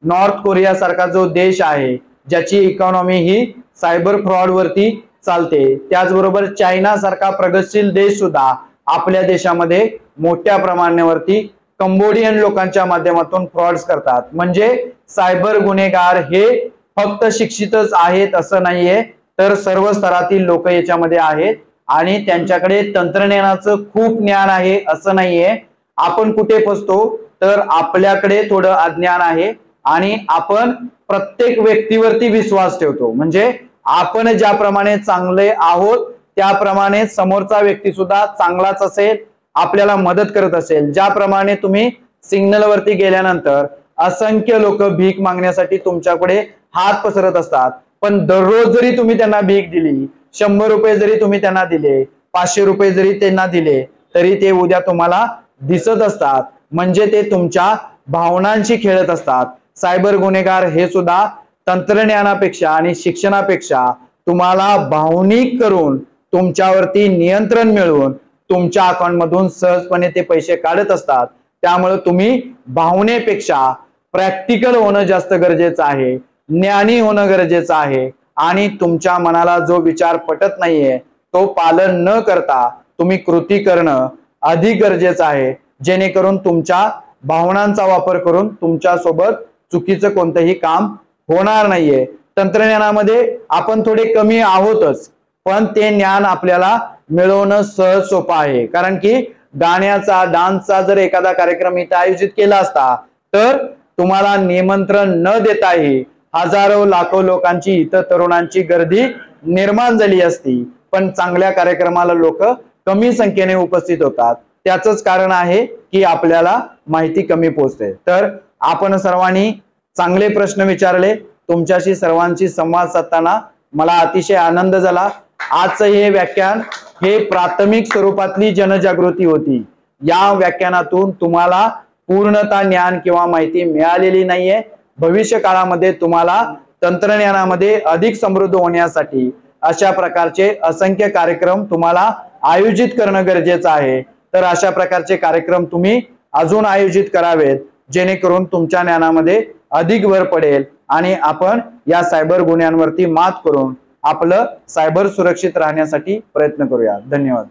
नॉर्थ कोरिया सारखा जो देश आहे ज्याची इकॉनॉमी ही सायबर फ्रॉड वरती चालते, त्याचबरोबर चायना सारखा प्रगतशील देश सुद्धा आपल्या देशामध्ये मोठ्या प्रमाणावरती कंबोडियन लोकांच्या माध्यमातून फ्रॉड्स करतात. म्हणजे सायबर गुन्हेगार हे फक्त शिक्षितच आहेत असं नाहीये, तर सर्व स्तरातील लोक याच्यामध्ये आहेत आणि त्यांच्याकडे तंत्रज्ञानाचं खूप ज्ञान आहे असं नाहीये. आपण कुठे फसतो तर आपल्याकडे थोडं अज्ञान आहे आणि आपण प्रत्येक व्यक्तीवरती विश्वास ठेवतो. म्हणजे आपण ज्याप्रमाणे चांगले आहोत त्याप्रमाणे समोरचा व्यक्ती सुद्धा चांगलाच असेल, आपल्याला मदत करत असेल. ज्याप्रमाणे तुम्ही सिग्नल वरती गेल्यानंतर असंख्य लोक भीक मागण्यासाठी तुमच्याकडे हात पसरत असतात, पण दररोज जरी तुम्ही त्यांना भीक दिली, 100 रुपये जरी तुम्ही त्यांना दिले, 500 रुपये जरी त्यांना दिले, तरी ते उद्या तुम्हाला दिसत असतात. म्हणजे ते तुमच्या भावनांशी खेळत असतात. सायबर गुन्हेगार हे सुद्धा तंत्रज्ञानापेक्षा आणि शिक्षणापेक्षा तुम्हाला भावनिक करून तुमच्यावरती नियंत्रण मिळवून तुमच्या अकाउंट मधून सहजपणे ते पैसे काढत असतात. त्यामुळे तुम्ही भावनेपेक्षा प्रॅक्टिकल होणं जास्त गरजेचं आहे, ज्ञानी होणं गरजेचं आहे. आणि तुमच्या मनाला जो विचार पटत नाहीये तो पालन न करता तुम्ही कृती करणं अधिक गरजेचं आहे, जेणेकरून तुमच्या भावनांचा वापर करून तुमच्या सोबत चुकीचं कोणतंही काम होणार नाहीये. तंत्रज्ञानामध्ये आपण थोडे कमी आहोतच, पण ते ज्ञान आपल्याला मिळवणं सहज सोपं आहे. कारण की गाण्याचा डान्सचा जर एखादा कार्यक्रम इथं आयोजित केला असता तर तुम्हाला निमंत्रण न देताही हजारो लाखो लोकांची इथं तरुणांची गर्दी निर्माण झाली असती. पण चांगल्या कार्यक्रमाला लोक कमी संख्येने उपस्थित होतात. त्याचंच कारण आहे की आपल्याला माहिती कमी पोहोचते. तर आपण सर्वांनी चांगले प्रश्न विचारले. तुमच्याशी सर्वांशी संवाद साधताना मला अतिशय आनंद झाला. आजचं हे व्याख्यान हे प्राथमिक स्वरूपातली जनजागृती होती. या व्याख्यानातून तुम्हाला पूर्णतः ज्ञान किंवा माहिती मिळालेली नाहीये. भविष्य काळामध्ये तुम्हाला तंत्रज्ञानामध्ये अधिक समृद्ध होण्यासाठी अशा प्रकारचे असंख्य कार्यक्रम तुम्हाला आयोजित करणं गरजेचं आहे. तर अशा प्रकारचे कार्यक्रम तुम्ही अजून आयोजित करावेत, जेणेकरून तुमच्या ज्ञानामध्ये अधिक भर पडेल आणि आपण या सायबर गुन्ह्यांवरती मात करून आपलं सायबर सुरक्षित राहण्यासाठी प्रयत्न करूया. धन्यवाद.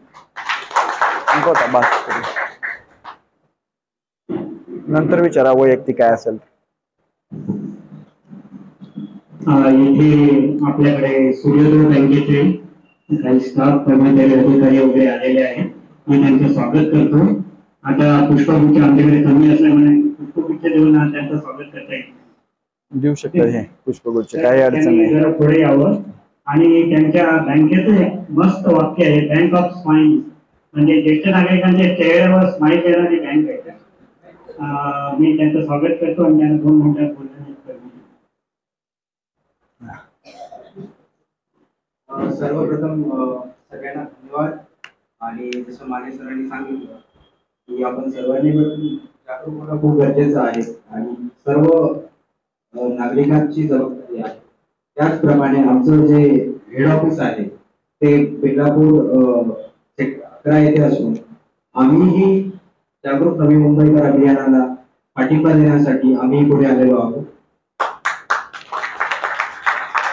नंतर विचारा वैयक्तिक काय असेल. इथे आपल्याकडे सूर्योदय बँकेचे काही स्टाफ कर्मचारी अधिकारी वगैरे आलेले आहेत. मी त्यांचं स्वागत करतो. आता पुष्पगुच्छ आमच्याकडे कमी असल्यामुळे पुष्पगुच्छ देऊन त्यांचं स्वागत करता येईल. देऊ शकता हे पुष्पगुच्छ, काही अडचण नाही. जरा पुढे यावं. आणि त्यांच्या बँकेचं एक मस्त वाक्य आहे, बँक ऑफ स्माइल. म्हणजे ज्येष्ठ नागरिकांच्या चेहऱ्यावर स्माइल देणारी बँक आहे. मी त्यांचं स्वागत करतो आणि त्यांना 2 मिनिटात बोलण्याची सर्वप्रथम सगळ्यांना धन्यवाद. आणि जसं माने सरांनी सांगितलं की आपण सर्वांनी जागरूक होणं खूप गरजेचं आहे आणि सर्व नागरिकांची जबाबदारी आहे. त्याचप्रमाणे आमचं जे हेड ऑफिस आहे ते बेलापूर सेक्टर 11 येथे असून आम्हीही जागरूक नवी मुंबईकर अभियानाला पाठिंबा देण्यासाठी आम्ही पुढे आलेलो आहोत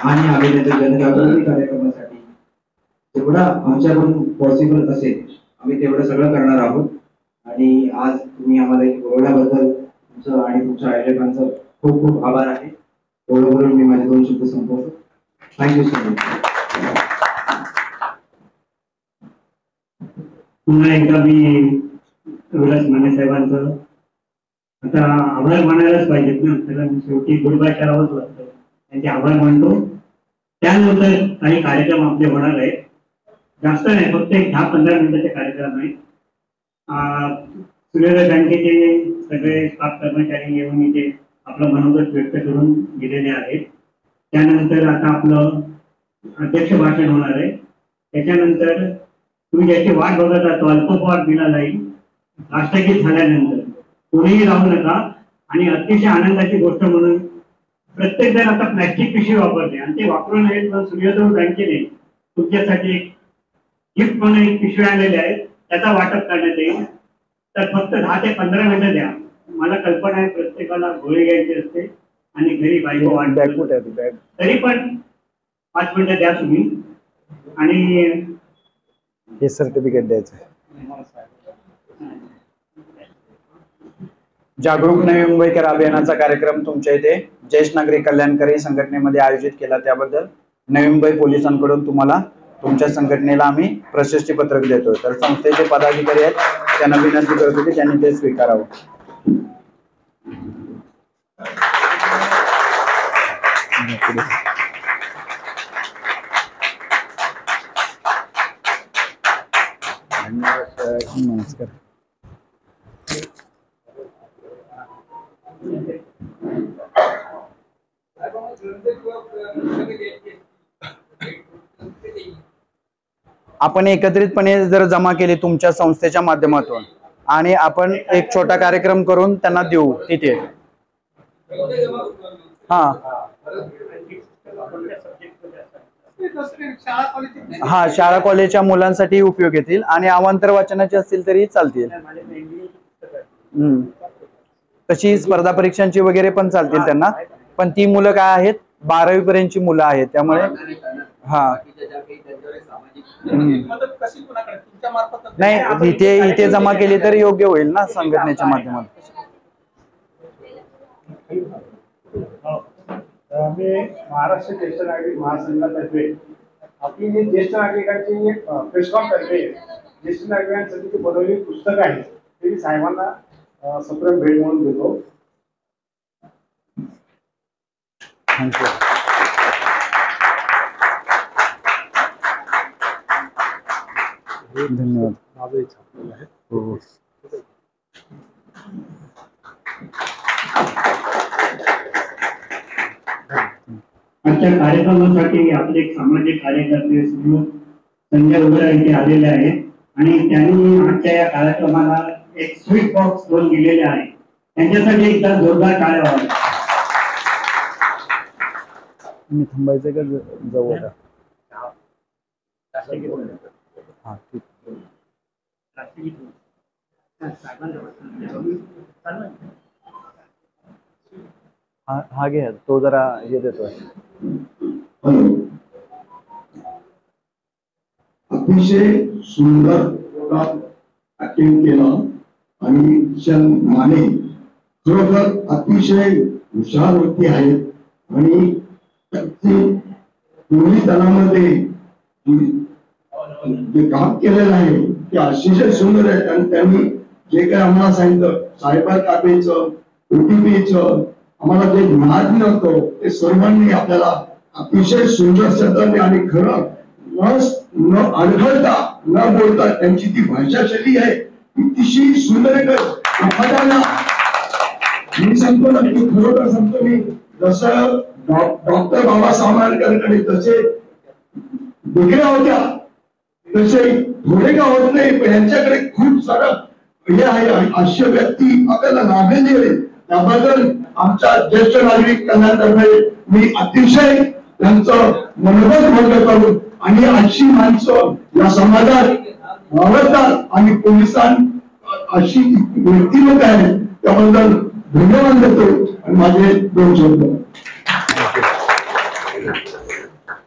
आणि आम्ही त्याच्या जनजागृती कार्यक्रमासाठी जेवढा आमच्याकडून पॉसिबल असेल आम्ही तेवढं सगळं करणार आहोत. आणि आज तुम्ही आम्हाला बोलवल्याबद्दल तुमचं आणि तुमच्या आयोजकांचं खूप खूप आभार आहे. एवढं बोलून मी माझे 2 शब्द संपवतो. Thank you so much. पुन्हा एकदा मी विलास माने साहेबांचं आता आभार मानायलाच पाहिजेत ना. त्याला शेवटी गुड बाय करावंच लागतं. त्यांचे आभार मानतो. त्यानंतर काही कार्यक्रम आपले होणार आहेत. जास्त नाही, फक्त एक 10-15 मिनिटाचे कार्यक्रम आहेत. सूर्योदय बँकेचे सगळे स्टाफ कर्मचारी येऊन इथे आपलं मनोगत व्यक्त करून गेलेले आहेत. त्यानंतर आता आपलं अध्यक्ष भाषण होणार आहे. त्याच्यानंतर तुम्ही ज्याची वाट बघत आहात तो अल्पोपहार दिला जाईल. राष्ट्रगीत झाल्यानंतर कोणीही राहू नका. आणि अतिशय आनंदाची गोष्ट म्हणून प्रत्येक जण आता प्लॅस्टिक पिशवी वापरते आणि ते वापरून सूर्योदय बँकेने तुमच्यासाठी एक गिफ्ट म्हणून एक पिशवी आणलेली आहे, त्याचा वाटप करण्यात येईल. तर फक्त 10 ते 15 मिनिटं द्या. मला कल्पना आहे प्रत्येकाला गोळी घ्यायची असते आणि घरी बायको वाट तरी पण 5 मिनिटं द्या तुम्ही. आणि हे सर्टिफिकेट द्यायचं. जागरूक नवी मुंबईकर अभियानाचा कार्यक्रम तुमच्या इथे ज्येष्ठ नागरिक कल्याणकारी संघटनेमध्ये आयोजित केला त्याबद्दल नवी मुंबई पोलिसांकडून तुम्हाला तुमच्या संघटनेला आम्ही प्रशस्ती पत्रक देतोय. तर संस्थेचे पदाधिकारी आहेत त्यांना विनंती करतो की त्यांनी ते स्वीकारावं. नमस्कार. आपण एकत्रितपणे जर जमा केले तुमच्या संस्थेच्या माध्यमातून आणि आपण एक छोटा कार्यक्रम करून त्यांना देऊ तिथे. हा हा शाळा कॉलेजच्या मुलांसाठी उपयोग येतील आणि अवांतर वाचनाचे असतील तरी चालतील. तशी स्पर्धा परीक्षांची वगैरे पण चालतील त्यांना. पण ती मुलं काय आहेत 12वी पर्यंतची मुलं आहेत त्यामुळे हा नाही इथे जमा केली तर योग्य होईल ना संघटनेच्या माध्यमातून. आम्ही महाराष्ट्र ज्येष्ठ नागरिक महासंघातर्फे आपली ज्येष्ठ नागरिकांची प्रेस कॉन्फरन्स आहे. ज्येष्ठ नागरिकांसाठी बनवलेली पुस्तक आहे ते साहेबांना सप्रेम भेट म्हणून देतो. धन्यवाद. आजच्या कार्यक्रमासाठी आपले सामाजिक कार्यकर्ते संजय वगैरे इथे आलेले आहेत आणि त्यांनी आजच्या या कार्यक्रमाला एक स्वीट बॉक्स दोन दिलेले आहे. त्यांच्यासाठी एकदा जोरदार टाळ्या वाजवा. मी थांबायचं का जाऊ आता? हा ठीक. हा घे तो जरा हे देतोय. अतिशय सुंदर ऍक्टिंग केलं आणि माने खरोखर अतिशय हुशार व्यक्ती आहेत आणि पोलीस दलामध्ये जे काम केलेलं आहे ते अतिशय सुंदर आहे. आणि त्यांनी जे काही आम्हाला सांगितलं सायबर कॅफेचं OTPचं आम्हाला जे माहिती नव्हतं ते सर्वांनी आपल्याला अतिशय सुंदर शब्दांनी आणि खरं न अडखळता न बोलता त्यांची ती भाषाशैली आहे अतिशय सुंदर आहे. मी सांगतो ना की खरोखर सांगतो मी जसं डॉक्टर बाबासाहेब आंबेडकरकडे जसे डिग्र्या होत्या तसे थोडे का होत नाही पण यांच्याकडे खूप सारं हे आहे. अशा व्यक्ती आपल्याला लाभलेली आहे त्याबद्दल आमच्या ज्येष्ठ नागरिक कल्याणातर्फे मी अतिशय त्यांचं मनोबल व्यक्त करून आणि अशी माणसं या समाजात वावरतात आणि पोलिसां अशी व्यक्तिमत्व आहे त्याबद्दल धन्यवाद देतो आणि माझे 2 शब्द.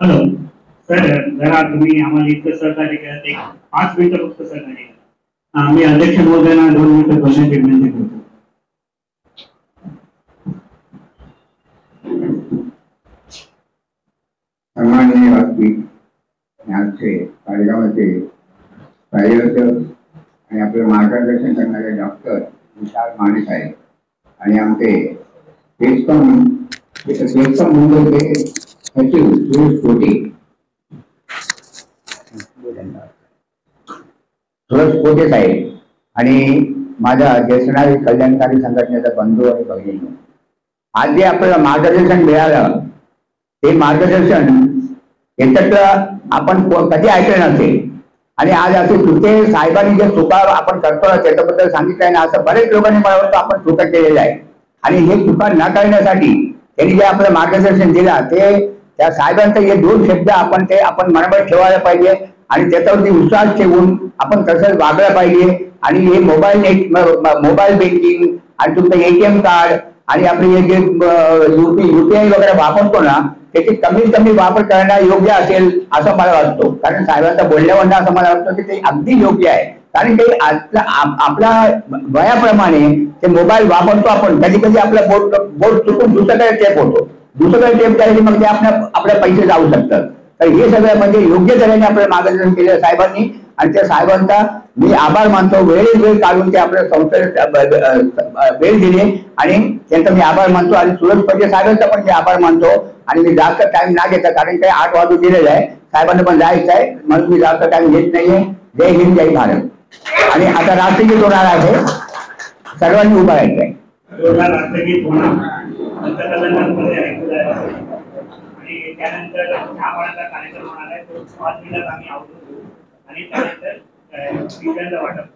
हॅलो सर, जरा तुम्ही आम्हाला इतकं सहकार्य केलं. एक 5 मिनिटं फक्त सहकार्य केलं. मी अध्यक्ष महोदयांना 2 मिनिटं बोलण्याची विनंती करतो. सन्माननीय व्यासपीठ आजचे कार्यक्रमाचे प्रायोजक आणि आपले मार्गदर्शन करणारे डॉक्टर विशाल माने साहेब आणि आमचे मुंबईचे सचिव सुरेश कोटे साहेब आणि माझ्या ज्येष्ठ नागरिक कल्याणकारी संघटनेचा बंधू आणि भगिनी, आज जे आपल्याला मार्गदर्शन मिळालं ते मार्गदर्शन याच्यात आपण कधी ऐकलं नसेल. आणि आज असे चुके साहेबांनी जे चुका आपण करतो त्याच्याबद्दल सांगितलं आहे ना, असं बरेच लोकांनी मला वाटतं आपण चुका केलेल्या आहे. आणि हे चुका न करण्यासाठी त्यांनी जे आपलं मार्गदर्शन दिला ते त्या साहेबांचे हे 2 शब्द आपण मनामध्ये ठेवायला पाहिजे आणि त्याच्यावरती विश्वास ठेवून आपण तसंच वागलं पाहिजे. आणि हे मोबाईल बँकिंग आणि तुमचं ATM कार्ड आणि आपले हे जे UPI वगैरे वापरतो ना त्याची कमीत कमी वापर करणं योग्य असेल असं मला वाटतं. कारण साहेबांचं बोलण्यावरनं असं मला वाटतं की ते अगदी योग्य आहे. कारण ते आपल्या वयाप्रमाणे ते मोबाईल वापरतो आपण. कधी कधी आपला बोट चुकून दुसरीकडे टेप होतो. दुसरीकडे टेप केली मग ते आपल्या पैसे जाऊ शकतात. तर हे सगळं म्हणजे योग्य तऱ्हेने आपल्याला मार्गदर्शन केलं साहेबांनी आणि त्या साहेबांचा मी आभार मानतो. वेळ काढून ते आपल्या संस्थेला वेळ दिले आणि त्यांचा मी आभार मानतो आणि सुरज पटेल साहेबांचा पण मी आभार मानतो. आणि मी जास्त टाइम ना घेता कारण काही 8 वाजून दिलेलं आहे, साहेबांना पण जायचं आहे म्हणून मी जास्त टाइम घेत नाहीये. जय हिंद जय भारत. आणि आता राष्ट्रगीत होणार आहे, सर्वांनी उभा राहायचं आहे. राष्ट्रगीत होणार आणि त्यानंतर चहापाण्याचा कार्यक्रम होणार आहे तो 5 मिनिटात आम्ही आवडतो आणि त्यानंतर वाटप